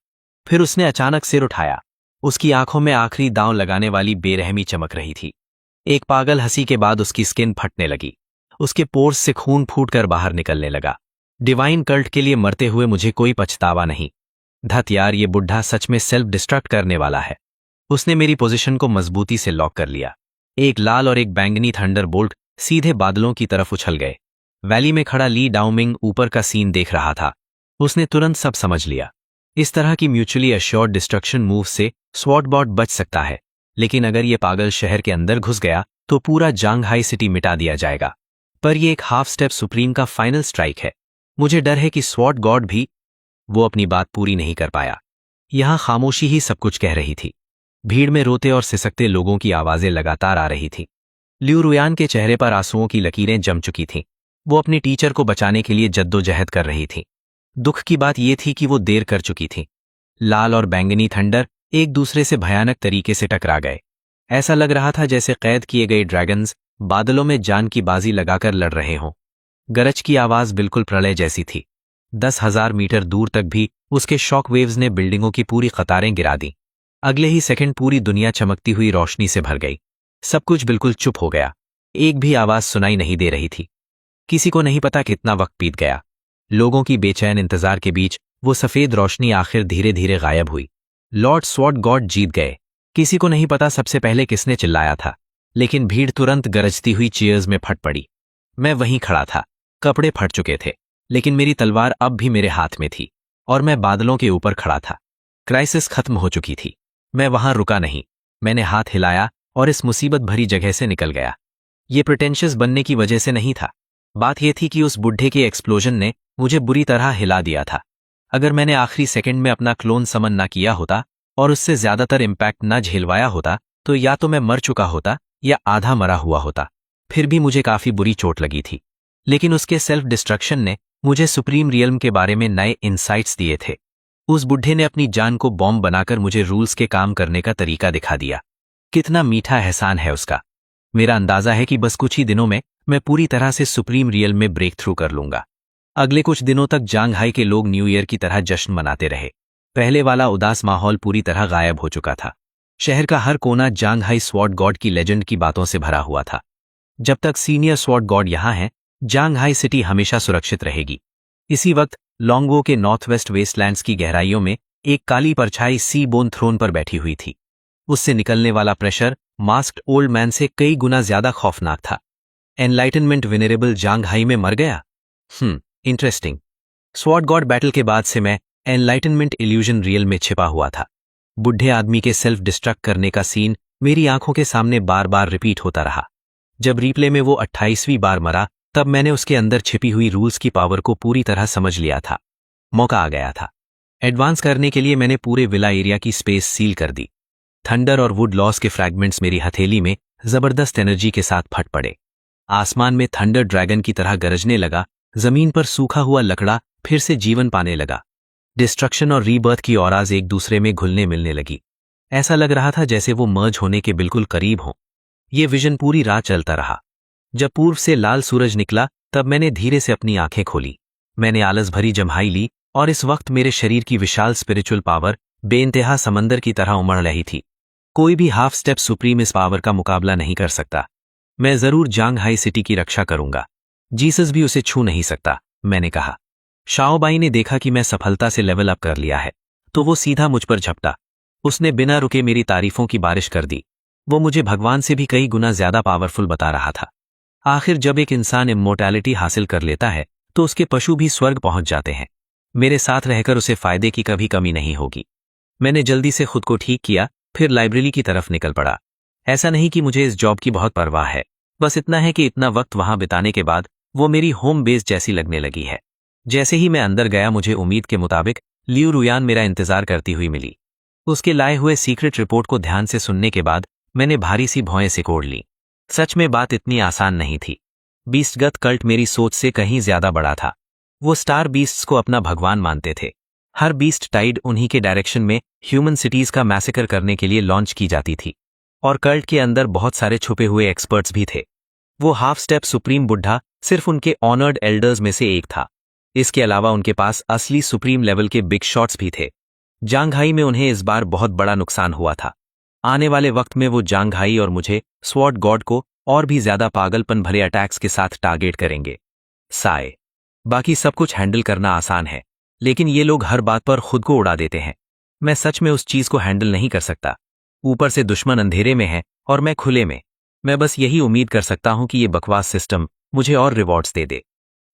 फिर उसने अचानक सिर उठाया। उसकी आंखों में आखिरी दांव लगाने वाली बेरहमी चमक रही थी। एक पागल हंसी के बाद उसकी स्किन फटने लगी। उसके पोर्स से खून फूटकर बाहर निकलने लगा। डिवाइन कल्ट के लिए मरते हुए मुझे कोई पछतावा नहीं। धत यार, ये बुढ़ा सच में सेल्फ डिस्ट्रक्ट करने वाला है। उसने मेरी पोजीशन को मजबूती से लॉक कर लिया। एक लाल और एक बैंगनी थंडर बोल्ट सीधे बादलों की तरफ उछल गए। वैली में खड़ा ली डाउमिंग ऊपर का सीन देख रहा था। उसने तुरंत सब समझ लिया। इस तरह की म्यूचुअली अश्योर्ड डिस्ट्रक्शन मूव से स्वॉर्डबॉट बच सकता है, लेकिन अगर ये पागल शहर के अंदर घुस गया तो पूरा जांगहाई सिटी मिटा दिया जाएगा। पर यह एक हाफ स्टेप सुप्रीम का फाइनल स्ट्राइक है। मुझे डर है कि स्वॉर्ड गॉड भी वो अपनी बात पूरी नहीं कर पाया। यहां खामोशी ही सब कुछ कह रही थी। भीड़ में रोते और सिसकते लोगों की आवाजें लगातार आ रही थी। लियू रुयान के चेहरे पर आंसुओं की लकीरें जम चुकी थीं। वो अपनी टीचर को बचाने के लिए जद्दोजहद कर रही थी। दुख की बात यह थी कि वो देर कर चुकी थी। लाल और बैंगनी थंडर एक दूसरे से भयानक तरीके से टकरा गए। ऐसा लग रहा था जैसे कैद किए गए ड्रैगन्स बादलों में जान की बाजी लगाकर लड़ रहे हों। गरज की आवाज बिल्कुल प्रलय जैसी थी। 10,000 मीटर दूर तक भी उसके शॉक वेव्स ने बिल्डिंगों की पूरी कतारें गिरा दी। अगले ही सेकंड पूरी दुनिया चमकती हुई रोशनी से भर गई। सब कुछ बिल्कुल चुप हो गया। एक भी आवाज सुनाई नहीं दे रही थी। किसी को नहीं पता कितना वक्त बीत गया। लोगों की बेचैन इंतजार के बीच वो सफेद रोशनी आखिर धीरे धीरे गायब हुई। लॉर्ड स्वॉर्ड गॉड जीत गए। किसी को नहीं पता सबसे पहले किसने चिल्लाया था, लेकिन भीड़ तुरंत गरजती हुई चीयर्स में फट पड़ी। मैं वहीं खड़ा था। कपड़े फट चुके थे, लेकिन मेरी तलवार अब भी मेरे हाथ में थी और मैं बादलों के ऊपर खड़ा था। क्राइसिस खत्म हो चुकी थी। मैं वहां रुका नहीं। मैंने हाथ हिलाया और इस मुसीबत भरी जगह से निकल गया। ये प्रिटेंशियस बनने की वजह से नहीं था। बात यह थी कि उस बुढ़े के एक्सप्लोजन ने मुझे बुरी तरह हिला दिया था। अगर मैंने आखिरी सेकंड में अपना क्लोन समन ना किया होता और उससे ज्यादातर इम्पैक्ट न झेलवाया होता तो या तो मैं मर चुका होता या आधा मरा हुआ होता। फिर भी मुझे काफी बुरी चोट लगी थी, लेकिन उसके सेल्फ डिस्ट्रक्शन ने मुझे सुप्रीम रियल्म के बारे में नए इंसाइट्स दिए थे। उस बुढ़े ने अपनी जान को बॉम्ब बनाकर मुझे रूल्स के काम करने का तरीका दिखा दिया। कितना मीठा एहसान है उसका। मेरा अंदाजा है कि बस कुछ ही दिनों में मैं पूरी तरह से सुप्रीम रियल में ब्रेक थ्रू कर लूंगा। अगले कुछ दिनों तक जांगहाई के लोग न्यू ईयर की तरह जश्न मनाते रहे। पहले वाला उदास माहौल पूरी तरह गायब हो चुका था। शहर का हर कोना जांगहाई स्वॉर्ड गॉड की लेजेंड की बातों से भरा हुआ था। जब तक सीनियर स्वॉर्ड गॉड यहां है, जांगहाई सिटी हमेशा सुरक्षित रहेगी। इसी वक्त लॉन्गवो के नॉर्थ वेस्ट वेस्टलैंड्स की गहराइयों में एक काली परछाई सी बोन थ्रोन पर बैठी हुई थी। उससे निकलने वाला प्रेशर मास्क्ड ओल्ड मैन से कई गुना ज्यादा खौफनाक था। एनलाइटनमेंट विनरेबल जांगहाई में मर गया। इंटरेस्टिंग। स्वॉर्ड गॉड बैटल के बाद से मैं एनलाइटनमेंट इल्यूजन रियल में छिपा हुआ था। बुढ़े आदमी के सेल्फ डिस्ट्रक्ट करने का सीन मेरी आंखों के सामने बार बार रिपीट होता रहा। जब रिप्ले में वो 28वीं बार मरा, तब मैंने उसके अंदर छिपी हुई रूल्स की पावर को पूरी तरह समझ लिया था। मौका आ गया था। एडवांस करने के लिए मैंने पूरे विला एरिया की स्पेस सील कर दी। थंडर और वुड लॉस के फ्रैगमेंट्स मेरी हथेली में जबरदस्त एनर्जी के साथ फट पड़े। आसमान में थंडर ड्रैगन की तरह गरजने लगा। जमीन पर सूखा हुआ लकड़ा फिर से जीवन पाने लगा। डिस्ट्रक्शन और रीबर्थ की औराज एक दूसरे में घुलने मिलने लगी। ऐसा लग रहा था जैसे वो मर्ज होने के बिल्कुल करीब हों। ये विजन पूरी रात चलता रहा। जब पूर्व से लाल सूरज निकला, तब मैंने धीरे से अपनी आंखें खोली। मैंने आलस भरी जम्हाई ली और इस वक्त मेरे शरीर की विशाल स्पिरिचुअल पावर बेइंतहा समंदर की तरह उमड़ रही थी। कोई भी हाफ स्टेप सुप्रीम इस पावर का मुकाबला नहीं कर सकता। मैं जरूर जांगहाई सिटी की रक्षा करूंगा। जीसस भी उसे छू नहीं सकता, मैंने कहा। शाओबाई ने देखा कि मैं सफलता से लेवल अप कर लिया है, तो वो सीधा मुझ पर झपटा। उसने बिना रुके मेरी तारीफों की बारिश कर दी। वो मुझे भगवान से भी कई गुना ज्यादा पावरफुल बता रहा था। आखिर जब एक इंसान इमोर्टैलिटी हासिल कर लेता है तो उसके पशु भी स्वर्ग पहुंच जाते हैं। मेरे साथ रहकर उसे फायदे की कभी कमी नहीं होगी। मैंने जल्दी से खुद को ठीक किया, फिर लाइब्रेरी की तरफ निकल पड़ा। ऐसा नहीं कि मुझे इस जॉब की बहुत परवाह है, बस इतना है कि इतना वक्त वहां बिताने के बाद वो मेरी होम बेस जैसी लगने लगी है। जैसे ही मैं अंदर गया, मुझे उम्मीद के मुताबिक लियू रुयान मेरा इंतजार करती हुई मिली। उसके लाए हुए सीक्रेट रिपोर्ट को ध्यान से सुनने के बाद मैंने भारी सी भौएं सिकोड़ ली। सच में बात इतनी आसान नहीं थी। बीस्टगत कल्ट मेरी सोच से कहीं ज्यादा बड़ा था। वो स्टार बीस्ट्स को अपना भगवान मानते थे। हर बीस्ट टाइड उन्हीं के डायरेक्शन में ह्यूमन सिटीज का मैसेकर करने के लिए लॉन्च की जाती थी। और कल्ट के अंदर बहुत सारे छुपे हुए एक्सपर्ट्स भी थे। वो हाफ स्टेप सुप्रीम बुढ़ा सिर्फ उनके ऑनर्ड एल्डर्स में से एक था। इसके अलावा उनके पास असली सुप्रीम लेवल के बिग शॉट्स भी थे। जांगहाई में उन्हें इस बार बहुत बड़ा नुकसान हुआ था। आने वाले वक्त में वो जांगहाई और मुझे स्वॉर्ड गॉड को और भी ज्यादा पागलपन भरे अटैक्स के साथ टारगेट करेंगे। साए। बाकी सब कुछ हैंडल करना आसान है, लेकिन ये लोग हर बात पर खुद को उड़ा देते हैं। मैं सच में उस चीज को हैंडल नहीं कर सकता। ऊपर से दुश्मन अंधेरे में है और मैं खुले में। मैं बस यही उम्मीद कर सकता हूं कि ये बकवास सिस्टम मुझे और रिवॉर्ड्स दे दे।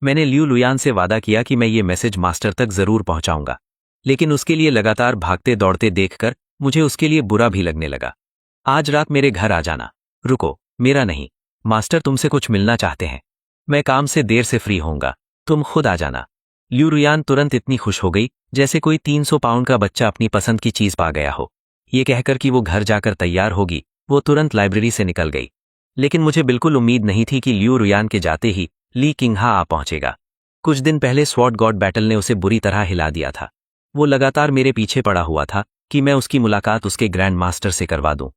मैंने लियू लुयान से वादा किया कि मैं ये मैसेज मास्टर तक जरूर पहुंचाऊंगा, लेकिन उसके लिए लगातार भागते दौड़ते देखकर मुझे उसके लिए बुरा भी लगने लगा। आज रात मेरे घर आ जाना। रुको, मेरा नहीं, मास्टर तुमसे कुछ मिलना चाहते हैं। मैं काम से देर से फ्री होऊंगा, तुम खुद आ जाना। लियू लुयान तुरंत इतनी खुश हो गई जैसे कोई 300 पाउंड का बच्चा अपनी पसंद की चीज पा गया हो। ये कहकर कि वो घर जाकर तैयार होगी, वो तुरंत लाइब्रेरी से निकल गई। लेकिन मुझे बिल्कुल उम्मीद नहीं थी कि लियू लुयान के जाते ही ली किंगहा आ पहुंचेगा। कुछ दिन पहले स्वॉर्ड गॉड बैटल ने उसे बुरी तरह हिला दिया था। वो लगातार मेरे पीछे पड़ा हुआ था कि मैं उसकी मुलाकात उसके ग्रैंड मास्टर से करवा दूं।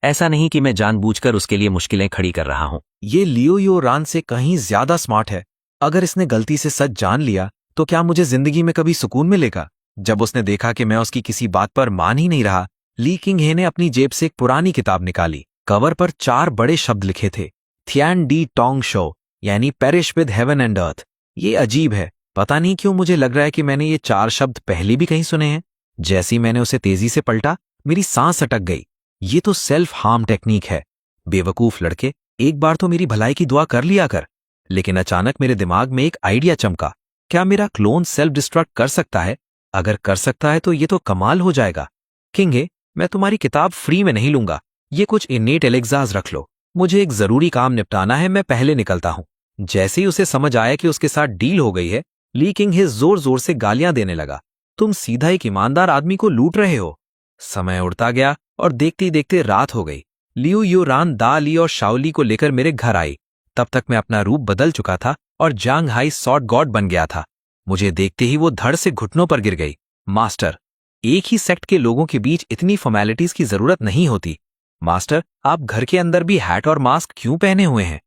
ऐसा नहीं कि मैं जानबूझकर उसके लिए मुश्किलें खड़ी कर रहा हूं। ये लियो यो रान से कहीं ज्यादा स्मार्ट है। अगर इसने गलती से सच जान लिया तो क्या मुझे जिंदगी में कभी सुकून मिलेगा? जब उसने देखा कि मैं उसकी किसी बात पर मान ही नहीं रहा, ली किंगहे ने अपनी जेब से एक पुरानी किताब निकाली। कवर पर 4 बड़े शब्द लिखे थे, थियान डी टोंग शो, यानी perish with heaven and earth. ये अजीब है, पता नहीं क्यों मुझे लग रहा है कि मैंने ये 4 शब्द पहले भी कहीं सुने हैं। जैसे ही मैंने उसे तेजी से पलटा, मेरी सांस अटक गई। ये तो सेल्फ हार्म टेक्निक है। बेवकूफ लड़के, एक बार तो मेरी भलाई की दुआ कर लिया कर। लेकिन अचानक मेरे दिमाग में एक आइडिया चमका। क्या मेरा क्लोन सेल्फ डिस्ट्रक्ट कर सकता है? अगर कर सकता है तो ये तो कमाल हो जाएगा। किंगे, मैं तुम्हारी किताब फ्री में नहीं लूंगा। ये कुछ इनेट एलेक्सास रख लो, मुझे एक जरूरी काम निपटाना है, मैं पहले निकलता हूं। जैसे ही उसे समझ आया कि उसके साथ डील हो गई है, ली किंगहे जोर जोर से गालियां देने लगा। तुम सीधा एक ईमानदार आदमी को लूट रहे हो। समय उड़ता गया और देखते ही देखते रात हो गई। लियू यो रान दा ली और शाओली को लेकर मेरे घर आई। तब तक मैं अपना रूप बदल चुका था और जांग हाई सॉर्ड गॉड बन गया था। मुझे देखते ही वो धड़ से घुटनों पर गिर गई। मास्टर, एक ही सेक्ट के लोगों के बीच इतनी फॉर्मेलिटीज की जरूरत नहीं होती। मास्टर, आप घर के अंदर भी हैट और मास्क क्यों पहने हुए हैं?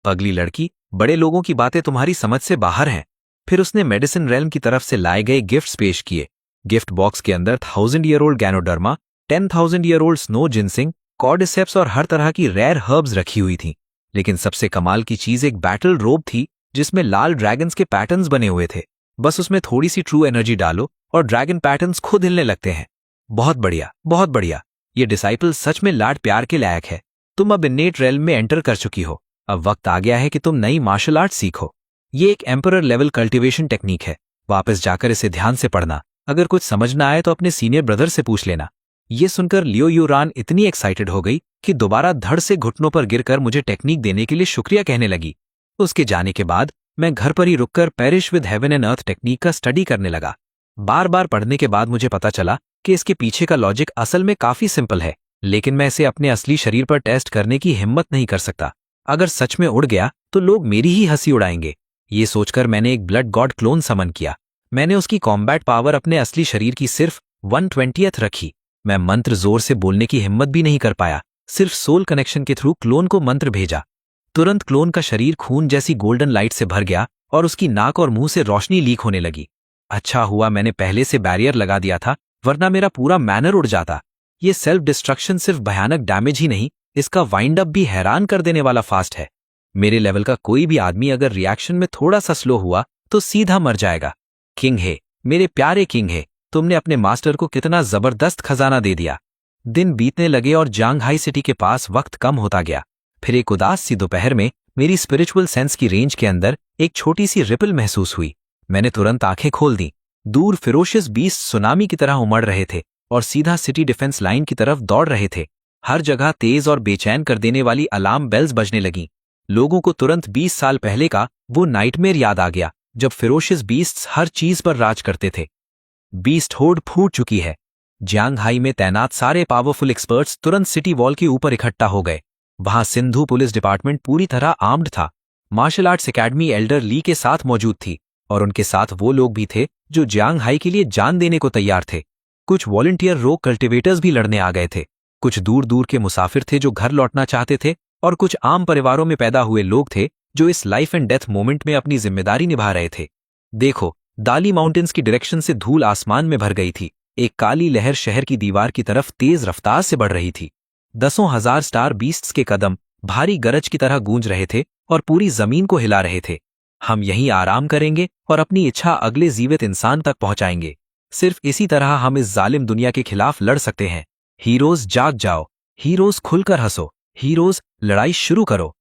पगली लड़की, बड़े लोगों की बातें तुम्हारी समझ से बाहर हैं। फिर उसने मेडिसिन रेल्म की तरफ से लाए गए गिफ्ट्स पेश किए। गिफ्ट बॉक्स के अंदर 1000 year old ganoderma, 10,000 year old snow ginseng, cordyceps और हर तरह की रेयर हर्ब्स रखी हुई थी। लेकिन सबसे कमाल की चीज एक बैटल रोब थी जिसमें लाल ड्रैगन्स के पैटर्न्स बने हुए थे। बस उसमें थोड़ी सी ट्रू एनर्जी डालो और ड्रैगन पैटर्न्स खुद हिलने लगते हैं। बहुत बढ़िया, बहुत बढ़िया। ये डिसाइपल सच में लाड प्यार के लायक है। तुम अब इनेट रेल्म में एंटर कर चुकी हो। अब वक्त आ गया है कि तुम नई मार्शल आर्ट सीखो। ये एक एम्परर लेवल कल्टीवेशन टेक्निक है। वापस जाकर इसे ध्यान से पढ़ना। अगर कुछ समझ ना आए तो अपने सीनियर ब्रदर से पूछ लेना। ये सुनकर लियो यो रान इतनी एक्साइटेड हो गई कि दोबारा धड़ से घुटनों पर गिरकर मुझे टेक्निक देने के लिए शुक्रिया कहने लगी। उसके जाने के बाद मैं घर पर ही रुककर perish with heaven and earth technique का स्टडी करने लगा। बार बार पढ़ने के बाद मुझे पता चला कि इसके पीछे का लॉजिक असल में काफी सिंपल है, लेकिन मैं इसे अपने असली शरीर पर टेस्ट करने की हिम्मत नहीं कर सकता। अगर सच में उड़ गया तो लोग मेरी ही हंसी उड़ाएंगे। ये सोचकर मैंने एक ब्लड गॉड क्लोन समन किया। मैंने उसकी कॉम्बैट पावर अपने असली शरीर की सिर्फ 1/20 रखी। मैं मंत्र जोर से बोलने की हिम्मत भी नहीं कर पाया। सिर्फ सोल कनेक्शन के थ्रू क्लोन को मंत्र भेजा। तुरंत क्लोन का शरीर खून जैसी गोल्डन लाइट से भर गया और उसकी नाक और मुंह से रोशनी लीक होने लगी। अच्छा हुआ मैंने पहले से बैरियर लगा दिया था, वरना मेरा पूरा मैनर उड़ जाता। ये सेल्फ डिस्ट्रक्शन सिर्फ भयानक डैमेज ही नहीं, इसका वाइंड अप भी हैरान कर देने वाला फास्ट है। मेरे लेवल का कोई भी आदमी अगर रिएक्शन में थोड़ा सा स्लो हुआ तो सीधा मर जाएगा। किंगहे, मेरे प्यारे किंगहे, तुमने अपने मास्टर को कितना जबरदस्त खजाना दे दिया। दिन बीतने लगे और जांगहाई सिटी के पास वक्त कम होता गया। फिर एक उदास सी दोपहर में मेरी स्पिरिचुअल सेंस की रेंज के अंदर एक छोटी सी रिपल महसूस हुई। मैंने तुरंत आंखें खोल दी। दूर फिरोशियस बीस्ट सुनामी की तरह उमड़ रहे थे और सीधा सिटी डिफेंस लाइन की तरफ दौड़ रहे थे। हर जगह तेज और बेचैन कर देने वाली अलार्म बेल्स बजने लगीं। लोगों को तुरंत 20 साल पहले का वो नाइटमेयर याद आ गया जब फिरोशियस बीस्ट्स हर चीज पर राज करते थे। बीस्ट होड फूट चुकी है। जांगहाई में तैनात सारे पावरफुल एक्सपर्ट्स तुरंत सिटी वॉल के ऊपर इकट्ठा हो गए। वहां सिंधु पुलिस डिपार्टमेंट पूरी तरह आर्म्ड था। मार्शल आर्ट्स एकेडमी एल्डर ली के साथ मौजूद थी और उनके साथ वो लोग भी थे जो जांगहाई के लिए जान देने को तैयार थे। कुछ वॉलंटियर रोग कल्टिवेटर्स भी लड़ने आ गए थे। कुछ दूर दूर के मुसाफिर थे जो घर लौटना चाहते थे और कुछ आम परिवारों में पैदा हुए लोग थे जो इस लाइफ एंड डेथ मोमेंट में अपनी जिम्मेदारी निभा रहे थे। देखो, दाली माउंटेन्स की डायरेक्शन से धूल आसमान में भर गई थी। एक काली लहर शहर की दीवार की तरफ तेज रफ्तार से बढ़ रही थी। दसों हजार स्टार बीस्ट्स के कदम भारी गरज की तरह गूंज रहे थे और पूरी जमीन को हिला रहे थे। हम यहीं आराम करेंगे और अपनी इच्छा अगले जीवित इंसान तक पहुंचाएंगे। सिर्फ इसी तरह हम इस जालिम दुनिया के खिलाफ लड़ सकते हैं। हीरोज जाग जाओ, हीरोज खुलकर हंसो। हीरोज, लड़ाई शुरू करो।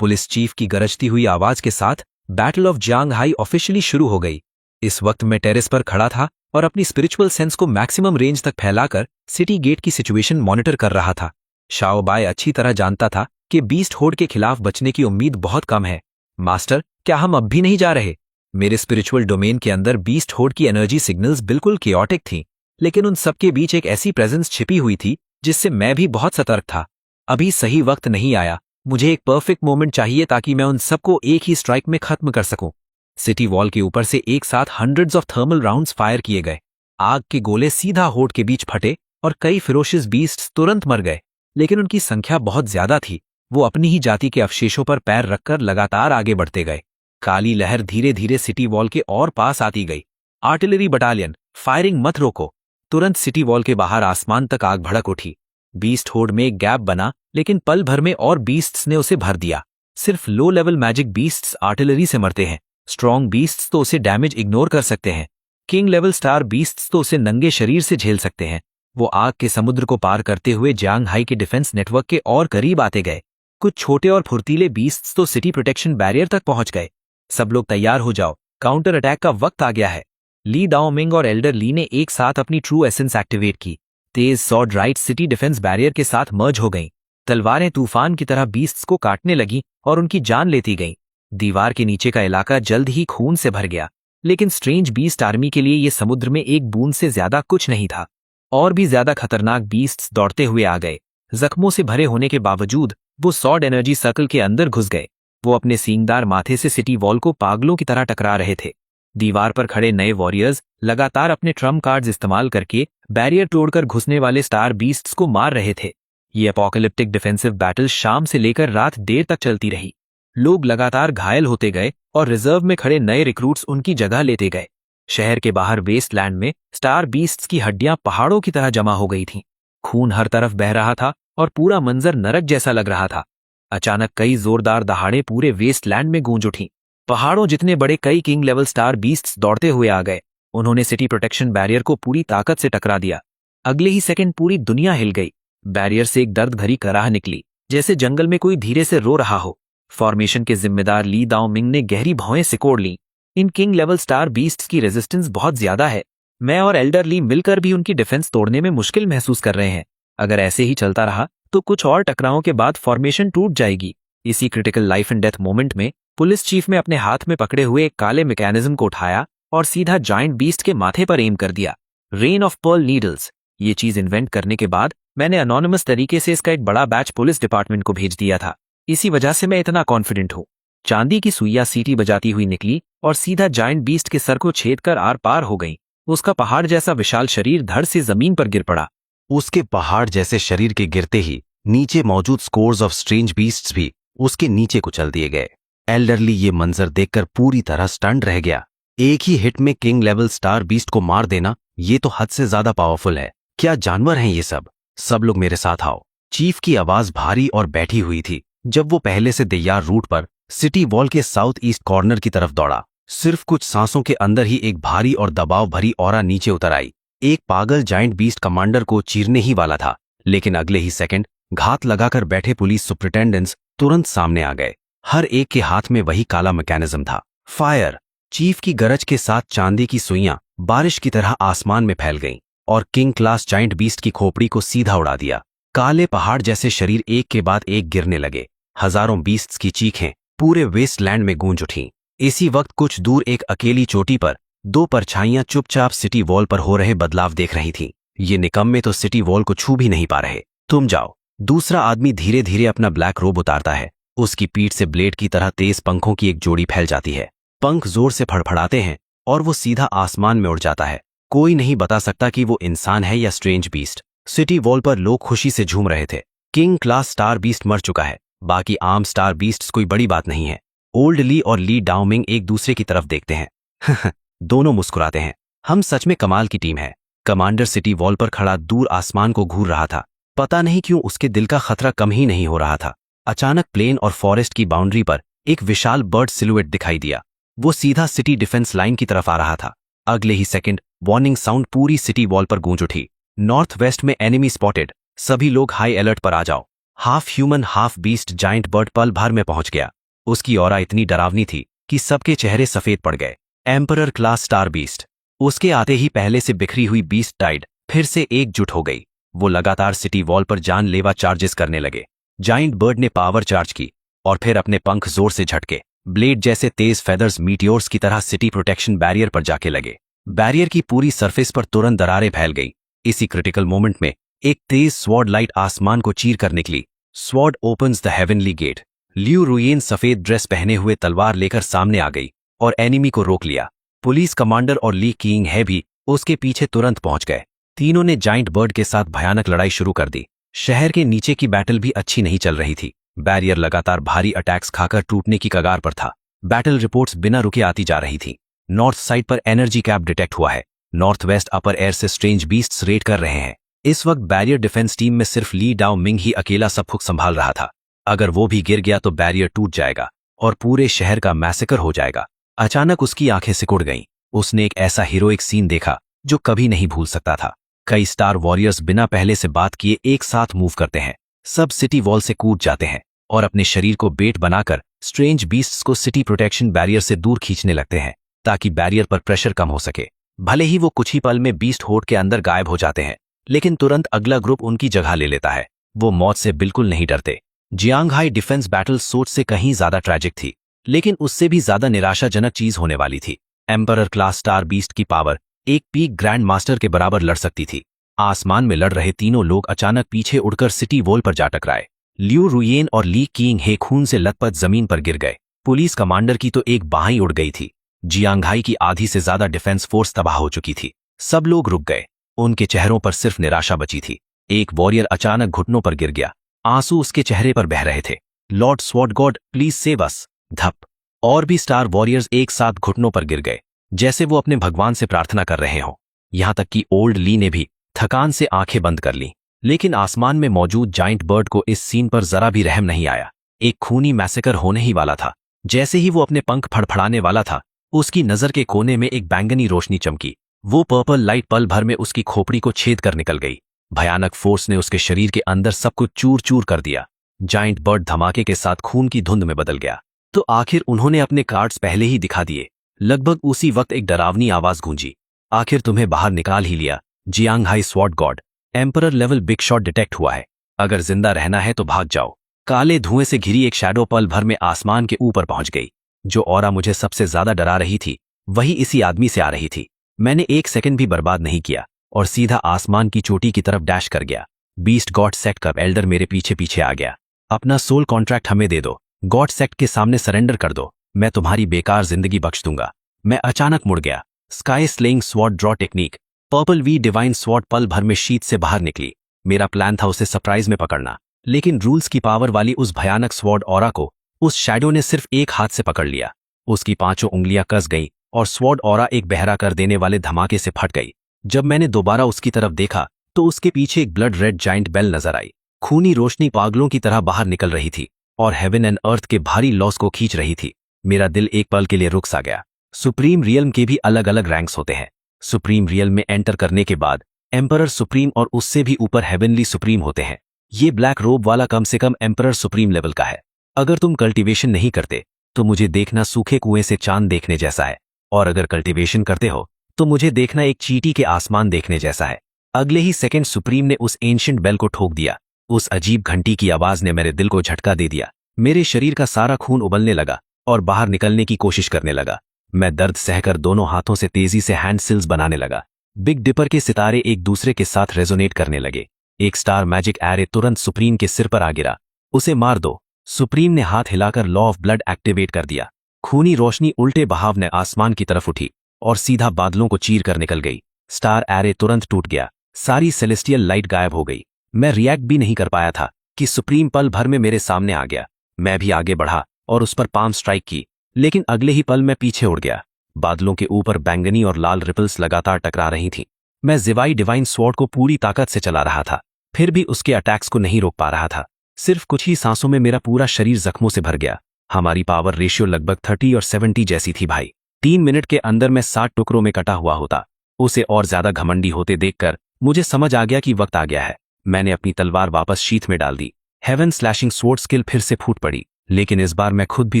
पुलिस चीफ की गरजती हुई आवाज के साथ battle of Jiang high officially शुरू हो गई। इस वक्त मैं टेरेस पर खड़ा था और अपनी स्पिरिचुअल सेंस को मैक्सिमम रेंज तक फैलाकर सिटी गेट की सिचुएशन मॉनिटर कर रहा था। शाओ बाय अच्छी तरह जानता था कि बीस्ट होड के खिलाफ बचने की उम्मीद बहुत कम है। मास्टर, क्या हम अब भी नहीं जा रहे? मेरे स्पिरिचुअल डोमेन के अंदर बीस्ट होड की एनर्जी सिग्नल्स बिल्कुल कियोटिक थीं, लेकिन उन सबके बीच एक ऐसी प्रेजेंस छिपी हुई थी जिससे मैं भी बहुत सतर्क था। अभी सही वक्त नहीं आया। मुझे एक परफेक्ट मोमेंट चाहिए ताकि मैं उन सबको एक ही स्ट्राइक में खत्म कर सकूं। सिटी वॉल के ऊपर से एक साथ hundreds of thermal rounds fire किए गए। आग के गोले सीधा होड के बीच फटे और कई फिरोशियस बीस्ट्स तुरंत मर गए, लेकिन उनकी संख्या बहुत ज्यादा थी। वो अपनी ही जाति के अवशेषों पर पैर रखकर लगातार आगे बढ़ते गए। काली लहर धीरे धीरे सिटी वॉल के और पास आती गई। आर्टिलरी बटालियन, फायरिंग मत रोको। तुरंत सिटी वॉल के बाहर आसमान तक आग भड़क उठी। बीस्ट होड में एक गैप बना, लेकिन पल भर में और बीस्ट्स ने उसे भर दिया। सिर्फ low level magic beasts artillery से मरते हैं। स्ट्रॉन्ग बीस्ट्स तो उसे डैमेज इग्नोर कर सकते हैं। किंग लेवल स्टार बीस्ट्स तो उसे नंगे शरीर से झेल सकते हैं। वो आग के समुद्र को पार करते हुए जियांग हाई के डिफेंस नेटवर्क के और करीब आते गए। कुछ छोटे और फुर्तीले बीस्ट्स तो सिटी प्रोटेक्शन बैरियर तक पहुंच गए। सब लोग तैयार हो जाओ, काउंटर अटैक का वक्त आ गया है। ली दाओमिंग और एल्डर ली ने एक साथ अपनी ट्रू एसेंस एक्टिवेट की। तेज सॉर्ड राइट सिटी डिफेंस बैरियर के साथ मर्ज हो गईं। तलवारें तूफान की तरह बीस्ट्स को काटने लगीं और उनकी जान लेती गईं। दीवार के नीचे का इलाका जल्द ही खून से भर गया, लेकिन स्ट्रेंज बीस्ट आर्मी के लिए ये समुद्र में एक बूंद से ज्यादा कुछ नहीं था। और भी ज्यादा खतरनाक बीस्ट्स दौड़ते हुए आ गए। जख्मों से भरे होने के बावजूद वो सॉर्ड एनर्जी सर्कल के अंदर घुस गए। वो अपने सींगदार माथे से सिटी वॉल को पागलों की तरह टकरा रहे थे। दीवार पर खड़े नए वॉरियर्स लगातार अपने ट्रम्प कार्ड्स इस्तेमाल करके बैरियर तोड़कर घुसने वाले स्टार बीस्ट्स को मार रहे थे। ये अपोकलिप्टिक डिफेंसिव बैटल शाम से लेकर रात देर तक चलती रही। लोग लगातार घायल होते गए और रिजर्व में खड़े नए रिक्रूट्स उनकी जगह लेते गए। शहर के बाहर वेस्टलैंड में स्टार बीस्ट्स की हड्डियां पहाड़ों की तरह जमा हो गई थीं। खून हर तरफ बह रहा था और पूरा मंजर नरक जैसा लग रहा था। अचानक कई जोरदार दहाड़े पूरे वेस्टलैंड में गूंज उठीं। पहाड़ों जितने बड़े कई किंग लेवल स्टार बीस्ट्स दौड़ते हुए आ गए। उन्होंने सिटी प्रोटेक्शन बैरियर को पूरी ताकत से टकरा दिया। अगले ही सेकंड पूरी दुनिया हिल गई। बैरियर से एक दर्द भरी कराह निकली, जैसे जंगल में कोई धीरे से रो रहा हो। फॉर्मेशन के जिम्मेदार ली दाओमिंग ने गहरी भौएं सिकोड़ लीं। इन किंग लेवल स्टार बीस्ट्स की रेजिस्टेंस बहुत ज्यादा है। मैं और एल्डर ली मिलकर भी उनकी डिफेंस तोड़ने में मुश्किल महसूस कर रहे हैं। अगर ऐसे ही चलता रहा तो कुछ और टकरावों के बाद फॉर्मेशन टूट जाएगी। इसी critical life and death moment में पुलिस चीफ ने अपने हाथ में पकड़े हुए एक काले मैकेनिज्म को उठाया और सीधा जायंट बीस्ट के माथे पर एम कर दिया। Rain of pearl needles. ये चीज इन्वेंट करने के बाद मैंने अनोनिमस तरीके से इसका एक बड़ा बैच पुलिस डिपार्टमेंट को भेज दिया था। इसी वजह से मैं इतना कॉन्फिडेंट हूँ। चांदी की सुइयां सीटी बजाती हुई निकली और सीधा जायंट बीस्ट के सर को छेद कर आर पार हो गई। उसका पहाड़ जैसा विशाल शरीर धड़ से जमीन पर गिर पड़ा। उसके पहाड़ जैसे शरीर के गिरते ही नीचे मौजूद स्कोर्स ऑफ स्ट्रेंज बीस्ट्स भी उसके नीचे कुचल दिए गए। एल्डरली ये मंजर देखकर पूरी तरह स्टन्ड रह गया। एक ही हिट में किंग लेवल स्टार बीस्ट को मार देना, ये तो हद से ज्यादा पावरफुल है। क्या जानवर हैं ये सब? सब लोग मेरे साथ आओ। चीफ की आवाज भारी और बैठी हुई थी जब वो पहले से तैयार रूट पर सिटी वॉल के साउथ ईस्ट कॉर्नर की तरफ दौड़ा। सिर्फ कुछ सांसों के अंदर ही एक भारी और दबाव भरी ऑरा नीचे उतर आई। एक पागल जायंट बीस्ट कमांडर को चीरने ही वाला था, लेकिन अगले ही सेकंड घात लगाकर बैठे पुलिस सुपरिटेंडेंट्स तुरंत सामने आ गए। हर एक के हाथ में वही काला मैकेनिज्म था। फायर! चीफ की गरज के साथ चांदी की सुइयां बारिश की तरह आसमान में फैल गईं और किंग क्लास जायंट बीस्ट की खोपड़ी को सीधा उड़ा दिया। काले पहाड़ जैसे शरीर एक के बाद एक गिरने लगे। हजारों बीस्ट्स की चीखें पूरे वेस्टलैंड में गूंज उठीं। इसी वक्त कुछ दूर एक अकेली चोटी पर दो परछाइयां चुपचाप सिटी वॉल पर हो रहे बदलाव देख रही थीं। ये निकम्मे तो सिटी वॉल को छू भी नहीं पा रहे। तुम जाओ। दूसरा आदमी धीरे धीरे अपना ब्लैक रोब उतारता है। उसकी पीठ से ब्लेड की तरह तेज पंखों की एक जोड़ी फैल जाती है। पंख जोर से फड़फड़ाते हैं और वो सीधा आसमान में उड़ जाता है। कोई नहीं बता सकता कि वो इंसान है या स्ट्रेंज बीस्ट। सिटी वॉल पर लोग खुशी से झूम रहे थे। किंग क्लास स्टार बीस्ट मर चुका है। बाकी आम स्टार बीस्ट्स कोई बड़ी बात नहीं है। ओल्ड ली और ली दाओमिंग एक दूसरे की तरफ देखते हैं। दोनों मुस्कुराते हैं। हम सच में कमाल की टीम है। कमांडर सिटी वॉल पर खड़ा दूर आसमान को घूर रहा था। पता नहीं क्यों उसके दिल का खतरा कम ही नहीं हो रहा था। अचानक प्लेन और फॉरेस्ट की बाउंड्री पर एक विशाल बर्ड सिलुएट दिखाई दिया। वो सीधा सिटी डिफेंस लाइन की तरफ आ रहा था। अगले ही सेकंड वार्निंग साउंड पूरी सिटी वॉल पर गूंज उठी। नॉर्थ वेस्ट में एनिमी स्पॉटेड। सभी लोग हाई अलर्ट पर आ जाओ। Half human half beast giant bird पल भर में पहुंच गया। उसकी ऑरा इतनी डरावनी थी कि सबके चेहरे सफेद पड़ गए। Emperor class star beast. उसके आते ही पहले से बिखरी हुई बीस्ट टाइड फिर से एकजुट हो गई। वो लगातार सिटी वॉल पर जानलेवा चार्जेस करने लगे। जाइंट बर्ड ने पावर चार्ज की और फिर अपने पंख जोर से झटके। ब्लेड जैसे तेज फेदर्स मीटियोर्स की तरह सिटी प्रोटेक्शन बैरियर पर जाके लगे। बैरियर की पूरी सरफेस पर तुरंत दरारें फैल गई। इसी क्रिटिकल मोमेंट में एक तेज स्वॉर्ड लाइट आसमान को चीर कर निकली। Sword opens the heavenly gate. Liu Ruyan सफेद ड्रेस पहने हुए तलवार लेकर सामने आ गई और एनिमी को रोक लिया। पुलिस कमांडर और ली किंग है भी उसके पीछे तुरंत पहुंच गए। तीनों ने जाइंट बर्ड के साथ भयानक लड़ाई शुरू कर दी। शहर के नीचे की बैटल भी अच्छी नहीं चल रही थी। बैरियर लगातार भारी अटैक्स खाकर टूटने की कगार पर था। बैटल रिपोर्ट्स बिना रुके आती जा रही थी। नॉर्थ साइड पर एनर्जी कैप डिटेक्ट हुआ है। नॉर्थ वेस्ट अपर एयर से स्ट्रेंज बीस्ट्स रेड कर रहे हैं। इस वक्त बैरियर डिफेंस टीम में सिर्फ ली डाओ मिंग ही अकेला सब कुछ संभाल रहा था। अगर वो भी गिर गया तो बैरियर टूट जाएगा और पूरे शहर का मैसेकर हो जाएगा। अचानक उसकी आंखें सिकुड़ गईं। उसने एक ऐसा हीरोइक सीन देखा जो कभी नहीं भूल सकता था। कई स्टार वॉरियर्स बिना पहले से बात किए एक साथ मूव करते हैं। सब सिटी वॉल से कूद जाते हैं और अपने शरीर को बेट बनाकर स्ट्रेंज बीस्ट्स को सिटी प्रोटेक्शन बैरियर से दूर खींचने लगते हैं ताकि बैरियर पर प्रेशर कम हो सके। भले ही वो कुछ ही पल में बीस्ट होड के अंदर गायब हो जाते हैं, लेकिन तुरंत अगला ग्रुप उनकी जगह ले लेता है। वो मौत से बिल्कुल नहीं डरते। जियांगहाई डिफेंस बैटल सोच से कहीं ज्यादा ट्रैजिक थी, लेकिन उससे भी ज्यादा निराशाजनक चीज होने वाली थी। एम्परर क्लास स्टार बीस्ट की पावर एक पीक ग्रैंड मास्टर के बराबर लड़ सकती थी। आसमान में लड़ रहे तीनों लोग अचानक पीछे उड़कर सिटी वॉल पर जा टकराए। लियू रुयेन और ली किंग हे खून से लथपथ जमीन पर गिर गए। पुलिस कमांडर की तो एक बाहीं उड़ गई थी। जियांगहाई की आधी से ज्यादा डिफेंस फोर्स तबाह हो चुकी थी। सब लोग रुक गए। उनके चेहरों पर सिर्फ निराशा बची थी। एक वॉरियर अचानक घुटनों पर गिर गया। आंसू उसके चेहरे पर बह रहे थे। Lord sword God please save us. धप। और भी स्टार वॉरियर्स एक साथ घुटनों पर गिर गए, जैसे वो अपने भगवान से प्रार्थना कर रहे हों। यहां तक कि ओल्ड ली ने भी थकान से आंखें बंद कर लीं। लेकिन आसमान में मौजूद जाइंट बर्ड को इस सीन पर जरा भी रहम नहीं आया। एक खूनी मैसेकर होने ही वाला था। जैसे ही वो अपने पंख फड़फड़ाने वाला था, उसकी नजर के कोने में एक बैंगनी रोशनी चमकी। वो पर्पल लाइट पल भर में उसकी खोपड़ी को छेद कर निकल गई। भयानक फोर्स ने उसके शरीर के अंदर सब कुछ चूर चूर कर दिया। जाइंट बर्ड धमाके के साथ खून की धुंध में बदल गया। तो आखिर उन्होंने अपने कार्ड्स पहले ही दिखा दिए। लगभग उसी वक्त एक डरावनी आवाज गूंजी। आखिर तुम्हें बाहर निकाल ही लिया, Jianghai sword god. Emperor level big shot detect हुआ है। अगर जिंदा रहना है तो भाग जाओ। काले धुएं से घिरी एक शैडो पल भर में आसमान के ऊपर पहुंच गई। जो ऑरा मुझे सबसे ज्यादा डरा रही थी, वही इसी आदमी से आ रही थी। मैंने एक सेकंड भी बर्बाद नहीं किया और सीधा आसमान की चोटी की तरफ डैश कर गया। बीस्ट गॉड सेक्ट का एल्डर मेरे पीछे पीछे आ गया। अपना सोल कॉन्ट्रैक्ट हमें दे दो। गॉड सेक्ट के सामने सरेंडर कर दो। मैं तुम्हारी बेकार जिंदगी बख्श दूंगा। मैं अचानक मुड़ गया। Sky slaying sword draw technique. Purple वी डिवाइन स्वॉर्ड पल भर में शीत से बाहर निकली। मेरा प्लान था उसे सरप्राइज में पकड़ना, लेकिन रूल्स की पावर वाली उस भयानक स्वॉर्ड ऑरा को उस शैडो ने सिर्फ एक हाथ से पकड़ लिया। उसकी 5 उंगलियां कस गईं और स्वॉर्ड ऑरा एक बहरा कर देने वाले धमाके से फट गई। जब मैंने दोबारा उसकी तरफ देखा तो उसके पीछे एक ब्लड रेड जाइंट बेल नजर आई। खूनी रोशनी पागलों की तरह बाहर निकल रही थी और हेवन एंड अर्थ के भारी लॉस को खींच रही थी। मेरा दिल एक पल के लिए रुक सा गया। सुप्रीम रियल्म के भी अलग अलग रैंक्स होते हैं। सुप्रीम रियल्म में एंटर करने के बाद एम्परर सुप्रीम और उससे भी ऊपर हेवनली सुप्रीम होते हैं। ये ब्लैक रोब वाला कम से कम एम्परर सुप्रीम लेवल का है। अगर तुम कल्टीवेशन नहीं करते तो मुझे देखना सूखे कुएं से चांद देखने जैसा है, और अगर कल्टीवेशन करते हो तो मुझे देखना एक चींटी के आसमान देखने जैसा है। अगले ही सेकंड सुप्रीम ने उस एंशिएंट बेल को ठोक दिया। उस अजीब घंटी की आवाज ने मेरे दिल को झटका दे दिया। मेरे शरीर का सारा खून उबलने लगा और बाहर निकलने की कोशिश करने लगा। मैं दर्द सहकर दोनों हाथों से तेजी से हैंड सिल्स बनाने लगा। बिग डिपर के सितारे एक दूसरे के साथ रेजोनेट करने लगे। एक स्टार मैजिक एरे तुरंत सुप्रीम के सिर पर आ गिरा। उसे मार दो। सुप्रीम ने हाथ हिलाकर लॉ ऑफ ब्लड एक्टिवेट कर दिया। खूनी रोशनी उल्टे बहाव ने आसमान की तरफ उठी और सीधा बादलों को चीर कर निकल गई। स्टार एरे तुरंत टूट गया। सारी सेलेस्टियल लाइट गायब हो गई। मैं रिएक्ट भी नहीं कर पाया था कि सुप्रीम पल भर में मेरे सामने आ गया। मैं भी आगे बढ़ा और उस पर पाम स्ट्राइक की, लेकिन अगले ही पल मैं पीछे उड़ गया। बादलों के ऊपर बैंगनी और लाल रिपल्स लगातार टकरा रही थीं। मैं जिवाई डिवाइन स्वॉर्ड को पूरी ताकत से चला रहा था, फिर भी उसके अटैक्स को नहीं रोक पा रहा था। सिर्फ कुछ ही सांसों में मेरा पूरा शरीर जख्मों से भर गया। हमारी पावर रेशियो लगभग 30 और 70 जैसी थी भाई। 3 मिनट के अंदर मैं 60 टुकड़ों में कटा हुआ होता। उसे और ज्यादा घमंडी होते देखकर मुझे समझ आ गया कि वक्त आ गया है। मैंने अपनी तलवार वापस शीथ में डाल दी। हेवन स्लैशिंग स्वॉर्ड स्किल फिर से फूट पड़ी, लेकिन इस बार मैं खुद भी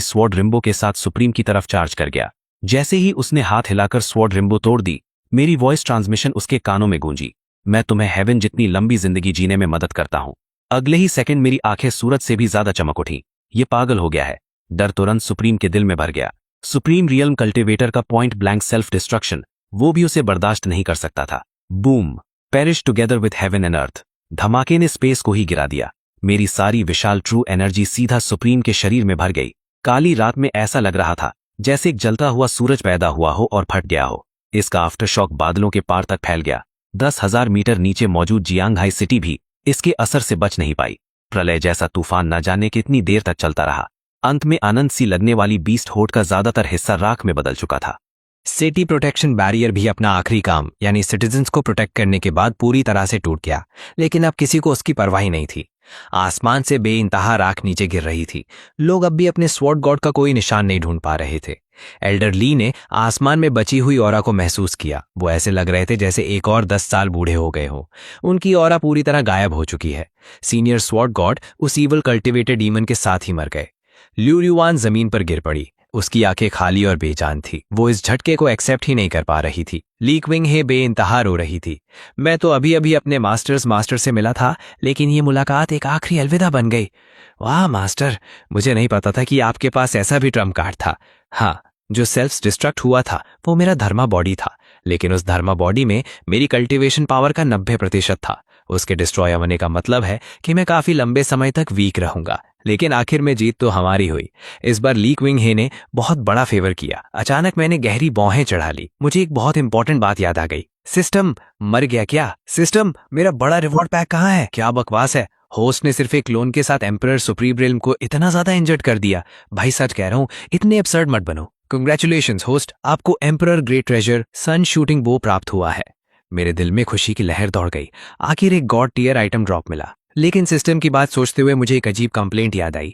स्वॉर्ड रिम्बो के साथ सुप्रीम की तरफ चार्ज कर गया। जैसे ही उसने हाथ हिलाकर स्वॉर्ड रिम्बो तोड़ दी, मेरी वॉइस ट्रांसमिशन उसके कानों में गूंजी। मैं तुम्हें हेवन जितनी लंबी जिंदगी जीने में मदद करता हूं। अगले ही सेकंड मेरी आंखें सूरज से भी ज्यादा चमक उठी। ये पागल हो गया है। डर तुरंत सुप्रीम के दिल में भर गया। सुप्रीम रियल्म कल्टिवेटर का पॉइंट ब्लैंक सेल्फ डिस्ट्रक्शन, वो भी उसे बर्दाश्त नहीं कर सकता था। Boom, perish together with heaven and earth. धमाके ने स्पेस को ही गिरा दिया। मेरी सारी विशाल ट्रू एनर्जी सीधा सुप्रीम के शरीर में भर गई। काली रात में ऐसा लग रहा था जैसे एक जलता हुआ सूरज पैदा हुआ हो और फट गया हो। इसका आफ्टरशॉक बादलों के पार तक फैल गया। 10,000 मीटर नीचे मौजूद जियांगहाई सिटी भी इसके असर से बच नहीं पाई। प्रलय जैसा तूफान न जाने कितनी देर तक चलता रहा। अंत में आनंद सी लगने वाली बीस्ट होर्ड का ज्यादातर हिस्सा राख में बदल चुका था। सिटी प्रोटेक्शन बैरियर भी अपना आखिरी काम यानी सिटीजन्स को प्रोटेक्ट करने के बाद पूरी तरह से टूट गया, लेकिन अब किसी को उसकी परवाह ही नहीं थी। आसमान से बेइंतहा राख नीचे गिर रही थी। लोग अब भी अपने स्वॉर्ड गॉड का कोई निशान नहीं ढूंढ पा रहे थे। एल्डर ली ने आसमान में बची हुई ऑरा को महसूस किया। वो ऐसे लग रहे थे जैसे एक और 10 साल बूढ़े हो गए हो। उनकी ऑरा पूरी तरह गायब हो चुकी है। सीनियर स्वॉर्ड गॉड उस ईवल कल्टिवेटेड डीमन के साथ ही मर गए। ल्यूरिवान जमीन पर गिर पड़ी। उसकी आंखें खाली और बेजान थी। वो इस झटके को एक्सेप्ट ही नहीं कर पा रही थी। लीक्विंग हे बेइंतहा रो रही थी। मैं तो अभी अभी अपने मास्टर से मिला था, लेकिन ये मुलाकात एक आखिरी अलविदा बन गई। वाह मास्टर, मुझे नहीं पता था कि आपके पास ऐसा भी ट्रम्प कार्ड था। हाँ, जो सेल्फ डिस्ट्रक्ट हुआ था वो मेरा धर्मा बॉडी था, लेकिन उस धर्मा बॉडी में मेरी कल्टीवेशन पावर का 90% था। उसके डिस्ट्रॉय होने का मतलब है कि मैं काफी लंबे समय तक वीक रहूंगा, लेकिन आखिर में जीत तो हमारी हुई। इस बार लीक्विंग हे ने बहुत बड़ा फेवर किया। अचानक मैंने गहरी भौहें चढ़ा ली। मुझे एक बहुत इंपॉर्टेंट बात याद आ गई। सिस्टम मर गया क्या? सिस्टम, मेरा बड़ा रिवॉर्ड पैक कहाँ है? क्या बकवास है। होस्ट ने सिर्फ एक क्लोन के साथ एम्परर सुप्रीम रियल्म को इतना ज्यादा इंजर्ड कर दिया। भाई सच कह रहा हूँ, इतने एब्सर्ड मत बनो। कंग्रेचुलेशंस होस्ट, आपको एम्परर ग्रेट ट्रेजर सन शूटिंग बो प्राप्त हुआ है। मेरे दिल में खुशी की लहर दौड़ गई। आखिर एक गॉड टियर आइटम ड्रॉप मिला। लेकिन सिस्टम की बात सोचते हुए मुझे एक अजीब कंप्लेंट याद आई।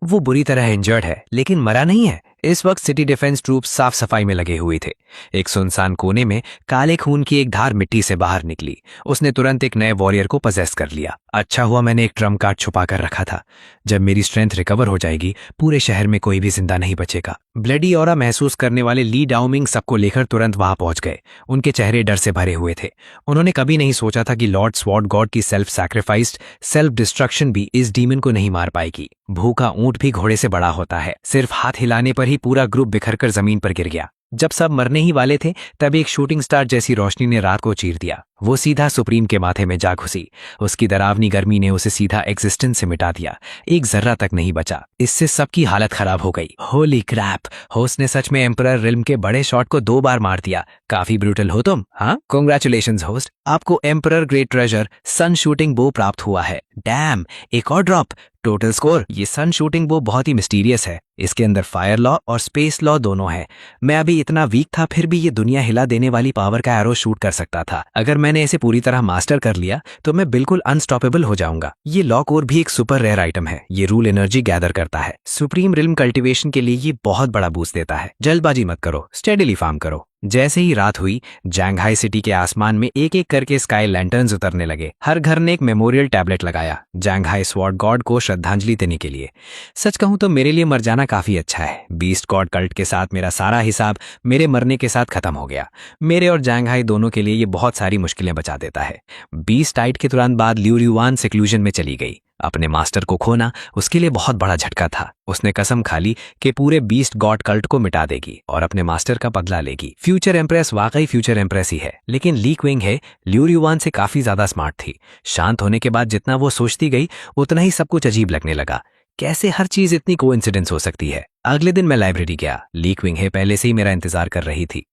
वो बुरी तरह इंजर्ड है, लेकिन मरा नहीं है। इस वक्त सिटी डिफेंस ट्रूप साफ सफाई में लगे हुए थे। एक सुनसान कोने में काले खून की एक धार मिट्टी से बाहर निकली। उसने तुरंत एक नए वॉरियर को पजेस कर लिया। अच्छा हुआ मैंने एक ट्रम्प कार्ड छुपा कर रखा था। जब मेरी स्ट्रेंथ रिकवर हो जाएगी, पूरे शहर में कोई भी जिंदा नहीं बचेगा। ब्लडी ऑरा महसूस करने वाले ली डाउमिंग सबको लेकर तुरंत वहां पहुंच गए। उनके चेहरे डर से भरे हुए थे। उन्होंने कभी नहीं सोचा था कि लॉर्ड स्वॉर्ड गॉड की सेल्फ सैक्रिफाइस्ड सेल्फ डिस्ट्रक्शन भी इस डीमन को नहीं मार पाएगी। भूखा ऊंट भी घोड़े से बड़ा होता है। सिर्फ हाथ हिलाने पर ही पूरा ग्रुप बिखरकर जमीन पर गिर गया। जब सब मरने ही वाले थे, तब एक शूटिंग स्टार जैसी रोशनी ने रात को चीर दिया। वो सीधा सुप्रीम के माथे में जा घुसी। उसकी डरावनी गर्मी ने उसे सीधा एग्जिस्टेंस से मिटा दिया। एक जर्रा तक नहीं बचा। इससे सबकी हालत खराब हो गई। होली क्रैप, होस्ट ने सच में एम्परर रिल्म के बड़े शॉट को 2 बार मार दिया। काफी ब्रूटल हो तुम। हाँ, कांग्रेचुलेशंस होस्ट, आपको एम्परर ग्रेट ट्रेजर सन शूटिंग बो प्राप्त हुआ है। डैम, एक और ड्रॉप। Total score. ये सन शूटिंग बो बहुत ही मिस्टीरियस है। इसके अंदर फायर लॉ और स्पेस लॉ दोनों है। मैं अभी इतना वीक था, फिर भी ये दुनिया हिला देने वाली पावर का एरो शूट कर सकता था। अगर मैंने इसे पूरी तरह मास्टर कर लिया तो मैं बिल्कुल अनस्टॉपेबल हो जाऊंगा। ये लॉ कोर भी एक सुपर रेयर आइटम है। ये रूल एनर्जी गैदर करता है। सुप्रीम रिल्म कल्टीवेशन के लिए ये बहुत बड़ा बूस्ट देता है। जल्दबाजी मत करो, स्टेडिली फार्म करो। जैसे ही रात हुई, जंगहाई सिटी के आसमान में एक एक करके स्काई लैंटर्न्स उतरने लगे। हर घर ने एक मेमोरियल टैबलेट लगाया जंगहाई स्वॉर्ड गॉड को श्रद्धांजलि देने के लिए। सच कहूं तो मेरे लिए मर जाना काफी अच्छा है। बीस्ट गॉड कल्ट के साथ मेरा सारा हिसाब मेरे मरने के साथ खत्म हो गया। मेरे और जंगहाई दोनों के लिए ये बहुत सारी मुश्किलें बचा देता है। बीस्ट टाइड के तुरंत बाद ल्यूरिवान सेक्लूजन में चली गई। अपने मास्टर को खोना उसके लिए बहुत बड़ा झटका था। उसने कसम खा ली कि पूरे बीस्ट गॉड कल्ट को मिटा देगी और अपने मास्टर का बदला लेगी। फ्यूचर एम्प्रेस वाकई फ्यूचर एम्प्रेस ही है, लेकिन लीक्विंग है ल्यूरिवान से काफी ज्यादा स्मार्ट थी। शांत होने के बाद जितना वो सोचती गई, उतना ही सब कुछ अजीब लगने लगा। कैसे हर चीज इतनी कोइंसिडेंस हो सकती है। अगले दिन मैं लाइब्रेरी गया। लीक्विंग है पहले से ही मेरा इंतजार कर रही थी।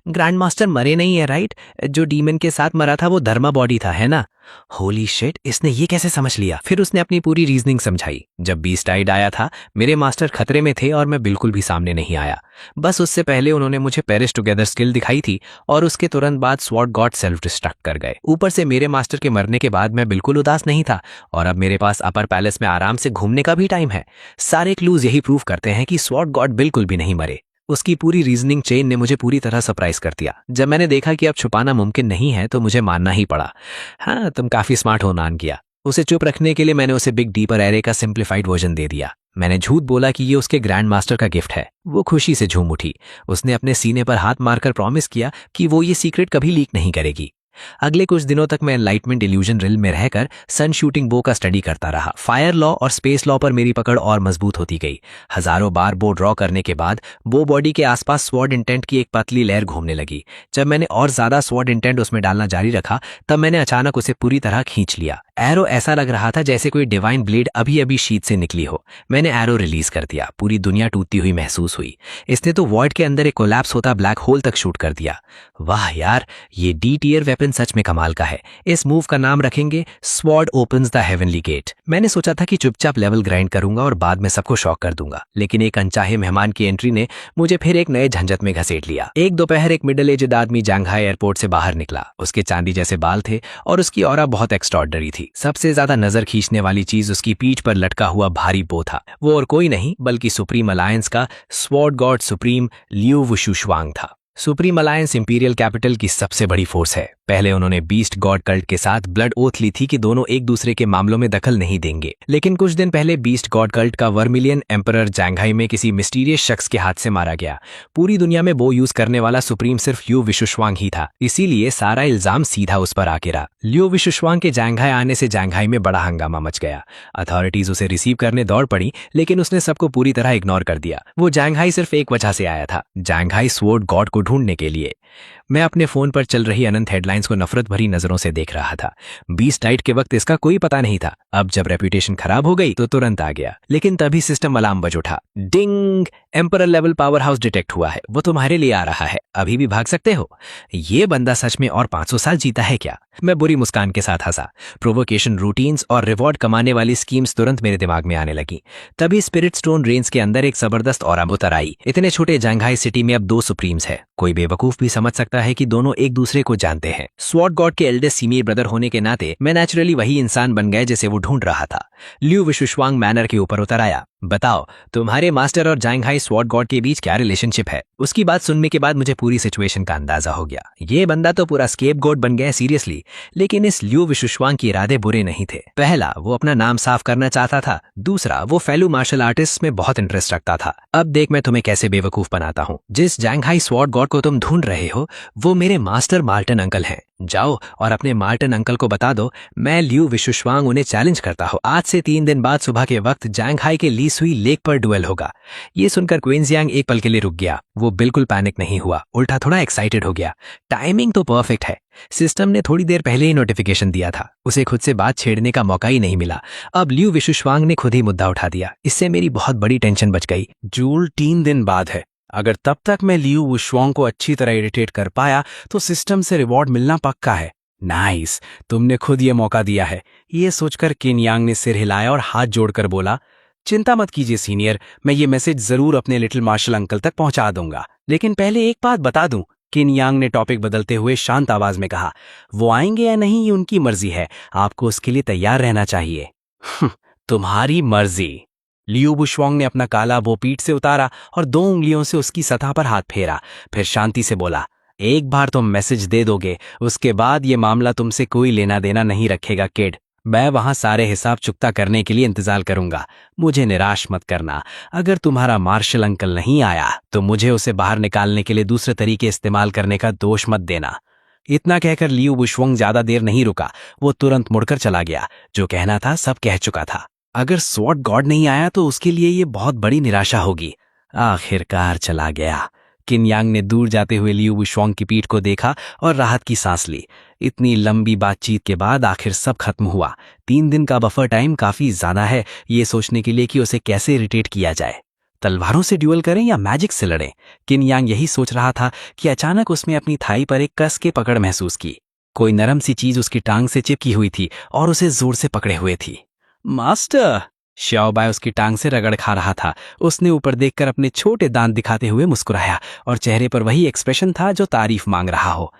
ग्रैंड मास्टर मरे नहीं है राइट? जो डीमन के साथ मरा था वो धर्मा बॉडी था, है ना? होली शिट, इसने ये कैसे समझ लिया? फिर उसने अपनी पूरी रीजनिंग समझाई। जब बीस्ट टाइड आया था, मेरे मास्टर खतरे में थे और मैं बिल्कुल भी सामने नहीं आया। बस उससे पहले उन्होंने मुझे पेरिश टुगेदर स्किल दिखाई थी और उसके तुरंत बाद स्वॉर्ड गॉड सेल्फ डिस्ट्रक्ट कर गए। ऊपर से मेरे मास्टर के मरने के बाद मैं बिल्कुल उदास नहीं था और अब मेरे पास अपर पैलेस में आराम से घूमने का भी टाइम है। सारे क्लूज यही प्रूव करते हैं कि स्वॉर्ड गॉड बिल्कुल भी नहीं मरे। उसकी पूरी रीजनिंग चेन ने मुझे पूरी तरह सरप्राइज कर दिया। जब मैंने देखा कि अब छुपाना मुमकिन नहीं है तो मुझे मानना ही पड़ा। हाँ, तुम काफी स्मार्ट हो, नान किया। उसे चुप रखने के लिए मैंने उसे बिग डीपर एरे का सिंप्लीफाइड वर्जन दे दिया। मैंने झूठ बोला कि ये उसके ग्रैंड मास्टर का गिफ्ट है। वो खुशी से झूम उठी। उसने अपने सीने पर हाथ मारकर प्रॉमिस किया कि वो ये सीक्रेट कभी लीक नहीं करेगी। अगले कुछ दिनों तक मैं एनलाइटमेंट इल्यूजन रिल में रहकर सन शूटिंग बो का स्टडी करता रहा। फायर लॉ और स्पेस लॉ पर मेरी पकड़ और मजबूत होती गई। हजारों बार बो ड्रॉ करने के बाद बो बॉडी के आसपास स्वॉर्ड इंटेंट की एक पतली लेयर घूमने लगी। जब मैंने और ज्यादा स्वॉर्ड इंटेंट उसमें डालना जारी रखा तब मैंने अचानक उसे पूरी तरह खींच लिया। एरो ऐसा लग रहा था जैसे कोई डिवाइन ब्लेड अभी अभी शीट से निकली हो। मैंने एरो रिलीज कर दिया। पूरी दुनिया टूटती हुई महसूस हुई। इसने तो वॉइड के अंदर एक कोलैप्स होता ब्लैक होल तक शूट कर दिया। वाह यार, ये डी टियर वेपन सच में कमाल का है। इस मूव का नाम रखेंगे sword opens the heavenly gate. मैंने सोचा था कि चुपचाप लेवल ग्राइंड करूंगा और बाद में सबको शॉक कर दूंगा, लेकिन एक अनचाहे मेहमान की एंट्री ने मुझे फिर एक नए झंझट में घसीट लिया। एक दोपहर एक मिडिल एजड आदमी जांघाई एयरपोर्ट से बाहर निकला। उसके चांदी जैसे बाल थे और उसकी ऑरा बहुत एक्स्ट्रॉर्डनरी थी। सबसे ज्यादा नजर खींचने वाली चीज उसकी पीठ पर लटका हुआ भारी बो था। वो और कोई नहीं बल्कि सुप्रीम अलायंस का स्वॉर्ड गॉड सुप्रीम लियू वुशुश्वांग था। सुप्रीम अलायंस इंपीरियल कैपिटल की सबसे बड़ी फोर्स है। पहले उन्होंने बीस्ट गॉड कल्ट के साथ ब्लड ओथ ली थी कि दोनों एक दूसरे के मामलों में दखल नहीं देंगे, लेकिन कुछ दिन पहले बीस्ट गॉड कल्ट का वर्मिलियन एम्परर जांघाई में किसी मिस्टीरियस शख्स के हाथ से मारा गया। पूरी दुनिया में बो यूज करने वाला सुप्रीम सिर्फ लियू विशुश्वांग ही था, इसीलिए सारा इल्जाम सीधा उस पर आके रहा। लियू विशुश्वांग के जांघाई आने से जांघाई में बड़ा हंगामा मच गया। अथॉरिटीज उसे रिसीव करने दौड़ पड़ी, लेकिन उसने सबको पूरी तरह इग्नोर कर दिया। वो जांघाई सिर्फ एक वजह से आया था, जांघाई स्वॉर्ड गॉड को ढूंढने के लिए। मैं अपने फोन पर चल रही अनंत हेडलाइंस को नफरत भरी नजरों से देख रहा था। बीस्ट नाइट के वक्त इसका कोई पता नहीं था। अब जब रेपुटेशन खराब हो गई तो तुरंत आ गया, लेकिन तभी सिस्टम अलार्म बज उठा। Ding! Emperor level powerhouse detect हुआ है। वो तुम्हारे लिए आ रहा है, अभी भी भाग सकते हो। ये बंदा सच में और 500 साल जीता है क्या? मैं बुरी मुस्कान के साथ हंसा। प्रोवोकेशन रूटीन्स और रिवॉर्ड कमाने वाली स्कीम्स तुरंत मेरे दिमाग में आने लगी। तभी स्पिरिट स्टोन रेंज के अंदर एक जबरदस्त ऑरा उतर आई। इतने छोटे जांघाई सिटी में अब 2 सुप्रीम्स है। कोई बेवकूफ भी समझ सकता है कि दोनों एक दूसरे को जानते हैं। स्वॉर्ड गॉड के एल्डेस्ट सीनियर ब्रदर होने के नाते मैं नेचुरली वही इंसान बन गए जिसे वो ढूंढ रहा था। लियू विशुश्वांग मैनर के ऊपर उतर आया। बताओ, तुम्हारे मास्टर और जांघाई स्वॉर्ड गॉड के बीच क्या रिलेशनशिप है? उसकी बात सुनने के बाद मुझे पूरी सिचुएशन का अंदाजा हो गया। ये बंदा तो पूरा स्केप गोड बन गया सीरियसली, लेकिन इस लियू विशुश्वांग के इरादे बुरे नहीं थे। पहला, वो अपना नाम साफ करना चाहता था। दूसरा, वो फेलू मार्शल आर्टिस्ट में बहुत इंटरेस्ट रखता था। अब देख मैं तुम्हें कैसे बेवकूफ बनाता हूँ। जिस जांघाई स्वॉर्ड गॉड को तुम ढूंढ रहे हो वो मेरे मास्टर मार्टन अंकल हैं। जाओ और अपने मार्टन अंकल को बता दो मैं लियू विशुश्वांग उन्हें चैलेंज करता हूँ। आज से 3 दिन बाद सुबह के वक्त जांघाई के ली सुई लेक पर डुएल होगा। ये सुनकर क्विंजियांग एक पल के लिए रुक गया। वो बिल्कुल पैनिक नहीं हुआ, उल्टा थोड़ा एक्साइटेड हो गया। टाइमिंग तो परफेक्ट है। सिस्टम ने थोड़ी देर पहले ही नोटिफिकेशन दिया था। उसे खुद से बात छेड़ने का मौका ही नहीं मिला। अब लियू विशुश्वांग ने खुद ही मुद्दा उठा दिया। इससे मेरी बहुत बड़ी टेंशन बच गई। जूल 3 दिन बाद है। अगर तब तक मैं लियू वुशवांग को अच्छी तरह इरिटेट कर पाया तो सिस्टम से रिवॉर्ड मिलना पक्का है। नाइस, तुमने खुद ये मौका दिया है। ये सोचकर किनयांग ने सिर हिलाया और हाथ जोड़कर बोला, चिंता मत कीजिए सीनियर, मैं ये मैसेज जरूर अपने लिटिल मार्शल अंकल तक पहुंचा दूंगा। लेकिन पहले एक बात बता दूं, किनयांग ने टॉपिक बदलते हुए शांत आवाज में कहा। वो आएंगे या नहीं ये उनकी मर्जी है, आपको उसके लिए तैयार रहना चाहिए। तुम्हारी मर्जी। लियू वुशवांग ने अपना काला बो पीठ से उतारा और 2 उंगलियों से उसकी सतह पर हाथ फेरा। फिर शांति से बोला, एक बार तुम मैसेज दे दोगे, उसके बाद ये मामला तुमसे कोई लेना देना नहीं रखेगा किड। मैं वहां सारे हिसाब चुकता करने के लिए इंतजार करूंगा। मुझे निराश मत करना। अगर तुम्हारा मार्शल अंकल नहीं आया तो मुझे उसे बाहर निकालने के लिए दूसरे तरीके इस्तेमाल करने का दोष मत देना। इतना कहकर लियू वुशवांग ज्यादा देर नहीं रुका। वो तुरंत मुड़कर चला गया। जो कहना था सब कह चुका था। अगर स्वॉर्ड गॉड नहीं आया तो उसके लिए ये बहुत बड़ी निराशा होगी। आखिरकार चला गया। किनयांग ने दूर जाते हुए लियू वुशवांग की पीठ को देखा और राहत की सांस ली। इतनी लंबी बातचीत के बाद आखिर सब खत्म हुआ। 3 दिन का बफर टाइम काफी ज्यादा है ये सोचने के लिए कि उसे कैसे इरिटेट किया जाए। तलवारों से ड्यूल करें या मैजिक से लड़ें? किनयांग यही सोच रहा था कि अचानक उसने अपनी थाई पर एक कस के पकड़ महसूस की। कोई नरम सी चीज उसकी टांग से चिपकी हुई थी और उसे जोर से पकड़े हुए थी। मास्टर! श्याओबाई उसकी टांग से रगड़ खा रहा था। उसने ऊपर देखकर अपने छोटे दांत दिखाते हुए मुस्कुराया और चेहरे पर वही एक्सप्रेशन था जो तारीफ मांग रहा हो।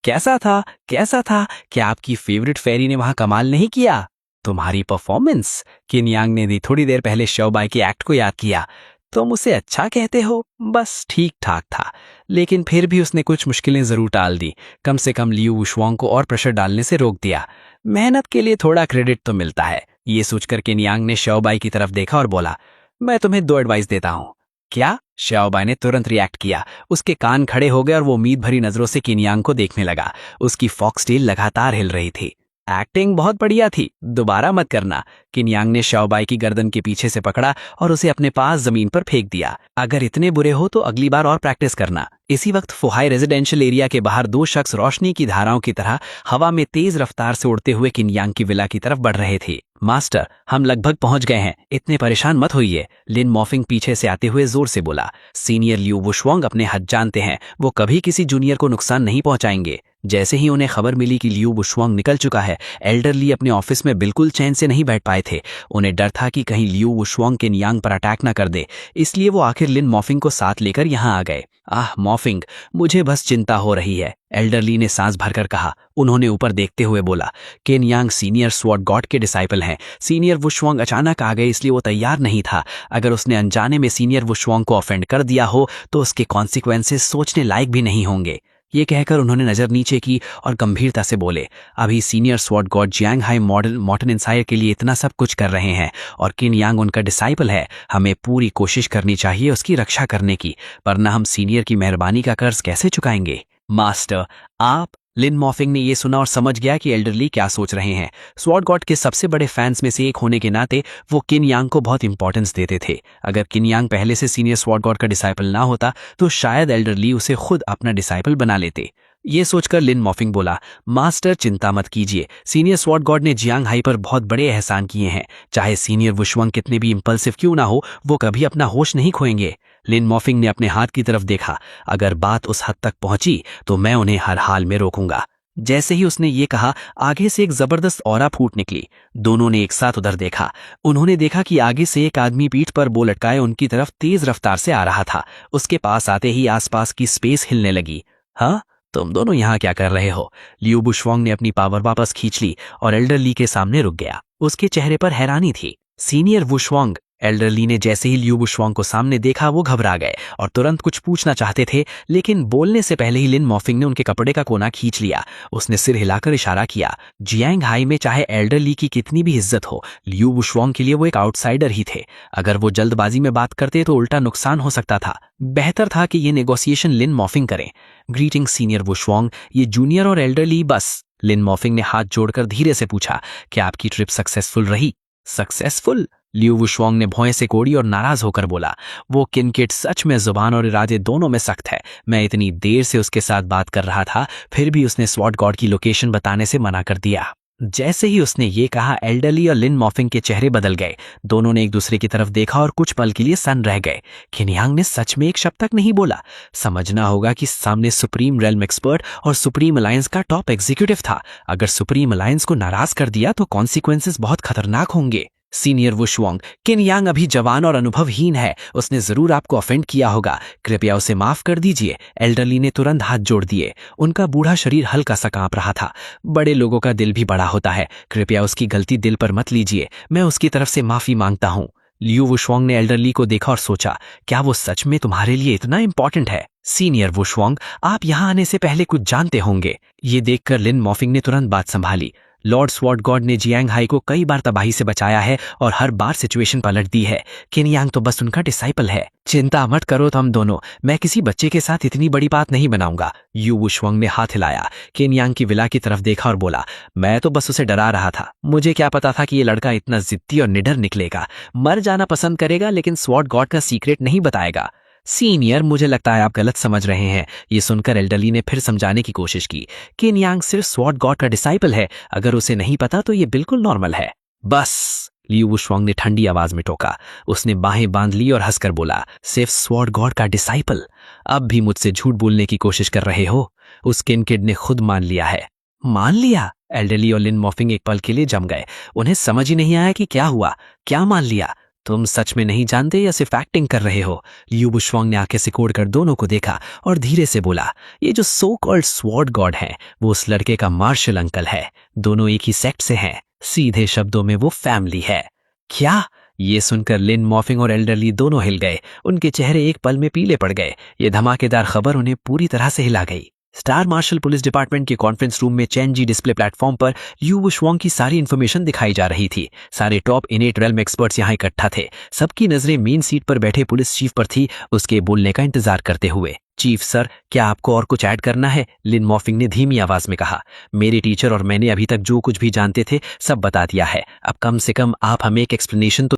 कैसा था? क्या आपकी फेवरेट फेरी ने वहां कमाल नहीं किया? तुम्हारी परफॉर्मेंस? किनयांग ने दी थोड़ी देर पहले श्याओबाई के एक्ट को याद किया। तुम उसे अच्छा कहते हो? बस ठीक ठाक था, लेकिन फिर भी उसने कुछ मुश्किलें जरूर टाल दी। कम से कम लियू वुशवांग को और प्रेशर डालने से रोक दिया। मेहनत के लिए थोड़ा क्रेडिट तो मिलता है। ये सोचकर किनयांग ने श्याओबाई की तरफ देखा और बोला, मैं तुम्हें 2 एडवाइस देता हूँ। क्या? श्याओबाई ने तुरंत रिएक्ट किया। उसके कान खड़े हो गए और वो उम्मीद भरी नजरों से किनयांग को देखने लगा। उसकी फॉक्सटेल लगातार हिल रही थी। एक्टिंग बहुत बढ़िया थी, दोबारा मत करना। किनयांग ने श्याओबाई की गर्दन के पीछे से पकड़ा और उसे अपने पास जमीन पर फेंक दिया। अगर इतने बुरे हो तो अगली बार और प्रैक्टिस करना। इसी वक्त फुहाई रेजिडेंशियल एरिया के बाहर 2 शख्स रोशनी की धाराओं की तरह हवा में तेज रफ्तार से उड़ते हुए किनयांग की विला की तरफ बढ़ रहे थे। मास्टर, हम लगभग पहुंच गए हैं, इतने परेशान मत होइए, लिन मॉफिंग पीछे से आते हुए जोर से बोला। सीनियर लियू वुशवांग अपने हद जानते हैं, वो कभी किसी जूनियर को नुकसान नहीं पहुंचाएंगे। जैसे ही उन्हें खबर मिली कि लियू वुशवांग निकल चुका है, एल्डरली अपने ऑफिस में बिल्कुल चैन से नहीं बैठ पाए थे। उन्हें डर था कि कहीं लियू वुशवांग किनयांग पर अटैक न कर दे, इसलिए वो आखिर लिन मॉफिंग को साथ लेकर यहाँ आ गए। आह मॉफिंग, मुझे बस चिंता हो रही है, एल्डरली ने सांस भरकर कहा। उन्होंने ऊपर देखते हुए बोला, किनयांग सीनियर स्वॉर्ड गॉड के डिसाइपल हैं। सीनियर वुशवांग अचानक आ गए इसलिए वो तैयार नहीं था। अगर उसने अनजाने में सीनियर वुशवांग को ऑफेंड कर दिया हो तो उसके कॉन्सिक्वेंसेस सोचने लायक भी नहीं होंगे। ये कहकर उन्होंने नजर नीचे की और गंभीरता से बोले, अभी senior sword god Jiang Hai मॉडल मॉर्टन इंसायर के लिए इतना सब कुछ कर रहे हैं और किनयांग उनका डिसाइपल है। हमें पूरी कोशिश करनी चाहिए उसकी रक्षा करने की, वरना हम सीनियर की मेहरबानी का कर्ज कैसे चुकाएंगे। मास्टर, आप? लिन मॉफिंग ने ये सुना और समझ गया कि एल्डरली क्या सोच रहे हैं। स्वॉर्ड गॉड के सबसे बड़े फैंस में से एक होने के नाते वो किनयांग को बहुत इंपॉर्टेंस देते थे। अगर किनयांग पहले से सीनियर स्वॉर्ड गॉड का डिसाइपल ना होता तो शायद एल्डरली उसे खुद अपना डिसाइपल बना लेते। ये सोचकर लिन मॉफिंग बोला, मास्टर चिंता मत कीजिए, सीनियर स्वॉर्ड गॉड ने जियांग हाई पर बहुत बड़े एहसान किए हैं। चाहे सीनियर वुशवांग कितने भी इंपल्सिव क्यों ना हो, वो कभी अपना होश नहीं खोएंगे। लिन मॉफिंग ने अपने हाथ की तरफ देखा, अगर बात उस हद तक पहुंची तो मैं उन्हें हर हाल में रोकूंगा। जैसे ही उसने ये कहा, आगे से एक जबरदस्त ऑरा फूट निकली। दोनों ने एक साथ उधर देखा। उन्होंने देखा कि आगे से एक आदमी पीठ पर बो लटकाए उनकी तरफ तेज रफ्तार से आ रहा था। उसके पास आते ही आसपास की स्पेस हिलने लगी। हाँ, तुम दोनों यहाँ क्या कर रहे हो? लियू वुशवांग ने अपनी पावर वापस खींच ली और एल्डरली के सामने रुक गया। उसके चेहरे पर हैरानी थी। सीनियर वुशवांग, एल्डरली ने जैसे ही लियू वुशवांग को सामने देखा वो घबरा गए और तुरंत कुछ पूछना चाहते थे, लेकिन बोलने से पहले ही लिन मॉफिंग ने उनके कपड़े का कोना खींच लिया। उसने सिर हिलाकर इशारा किया। जियांग हाई में चाहे एल्डरली की कितनी भी इज्जत हो, लियू वुशवांग के लिए वो एक आउटसाइडर ही थे। अगर वो जल्दबाजी में बात करते तो उल्टा नुकसान हो सकता था। बेहतर था कि ये नेगोशिएशन लिन मॉफिंग करें। ग्रीटिंग सीनियर वुशवांग, ये जूनियर और एल्डरली बस। लिन मॉफिंग ने हाथ जोड़कर धीरे से पूछा, क्या आपकी ट्रिप सक्सेसफुल रही? सक्सेसफुल? लियू वुशवांग ने भौएं से कोड़ी और नाराज होकर बोला, वो किनकिड सच में जुबान और इरादे दोनों में सख्त है। मैं इतनी देर से उसके साथ बात कर रहा था, फिर भी उसने स्वॉर्ड गॉड की लोकेशन बताने से मना कर दिया। जैसे ही उसने ये कहा, एल्डरली और लिन मॉफिंग के चेहरे बदल गए। दोनों ने एक दूसरे की तरफ देखा और कुछ पल के लिए सन्न रह गए। किनयांग ने सच में एक शब्द तक नहीं बोला। समझना होगा कि सामने सुप्रीम रेल्म एक्सपर्ट और सुप्रीम अलायंस का टॉप एग्जीक्यूटिव था। अगर सुप्रीम अलायंस को नाराज कर दिया तो कॉन्सिक्वेंसेस बहुत खतरनाक होंगे। सीनियर वुशवांग, किनयांग अभी जवान और अनुभवहीन है, उसने जरूर आपको ऑफेंड किया होगा, कृपया उसे माफ कर दीजिए। एल्डरली ने तुरंत हाथ जोड़ दिए। उनका बूढ़ा शरीर हल्का सा कांप रहा था। बड़े लोगों का दिल भी बड़ा होता है, कृपया उसकी गलती दिल पर मत लीजिए, मैं उसकी तरफ से माफी मांगता हूँ। लियू वुशवांग ने एल्डरली को देखा और सोचा, क्या वो सच में तुम्हारे लिए इतना इंपॉर्टेंट है? सीनियर वुशवांग, आप यहाँ आने से पहले कुछ जानते होंगे। ये देखकर लिन मॉफिंग ने तुरंत बात संभाली। लॉर्ड स्वॉर्ड गॉड ने जियांग हाई को कई बार तबाही से बचाया है और हर बार सिचुएशन पलट दी है। किनयांग तो बस उनका डिसाइपल है। चिंता मत करो तुम दोनों, मैं किसी बच्चे के साथ इतनी बड़ी बात नहीं बनाऊंगा। यू वुशवांग ने हाथ हिलाया। किनयांग की विला की तरफ देखा और बोला, मैं तो बस उसे डरा रहा था। मुझे क्या पता था कि ये लड़का इतना जिद्दी और निडर निकलेगा। मर जाना पसंद करेगा लेकिन स्वॉर्ड गॉड का सीक्रेट नहीं बताएगा। सीनियर, मुझे लगता है आप गलत समझ रहे हैं। ये सुनकर एल्डरली ने फिर समझाने की कोशिश की। किनयांग सिर्फ स्वॉर्ड गॉड का डिसाइपल है, अगर उसे नहीं पता तो ये बिल्कुल नॉर्मल है। बस, लियू वुशवांग ने ठंडी आवाज में टोका। उसने बाहें बांध ली और हंसकर बोला, सिर्फ स्वॉर्ड गॉड का डिसाइपल? अब भी मुझसे झूठ बोलने की कोशिश कर रहे हो? उस किनकिड ने खुद मान लिया है। मान लिया? एल्डरली और लिन मॉफिंग एक पल के लिए जम गए। उन्हें समझ ही नहीं आया कि क्या हुआ। क्या मान लिया? तुम सच में नहीं जानते या सिर्फ एक्टिंग कर रहे हो? लियू वुशवांग ने आंखें सिकोड़कर दोनों को देखा और धीरे से बोला, ये जो सो कॉल्ड स्वॉर्ड गॉड है वो उस लड़के का मार्शल अंकल है। दोनों एक ही सेक्ट से हैं। सीधे शब्दों में वो फैमिली है। क्या? ये सुनकर लिन मॉफिंग और एल्डरली दोनों हिल गए। उनके चेहरे एक पल में पीले पड़ गए। ये धमाकेदार खबर उन्हें पूरी तरह से हिला गई। स्टार मार्शल पुलिस डिपार्टमेंट के कॉन्फ्रेंस रूम में चैनजी डिस्प्ले प्लेटफॉर्म पर यू वुशवांग की सारी इन्फॉर्मेशन दिखाई जा रही थी। सारे टॉप इनेट रेल्म एक्सपर्ट्स यहाँ इकट्ठा थे। सबकी नजरें मेन सीट पर बैठे पुलिस चीफ पर थी, उसके बोलने का इंतजार करते हुए। चीफ सर, क्या आपको और कुछ ऐड करना है? लिन मॉर्फिंग ने धीमी आवाज में कहा। मेरे टीचर और मैंने अभी तक जो कुछ भी जानते थे सब बता दिया है। अब कम से कम आप हमें एक एक्सप्लेनेशन तो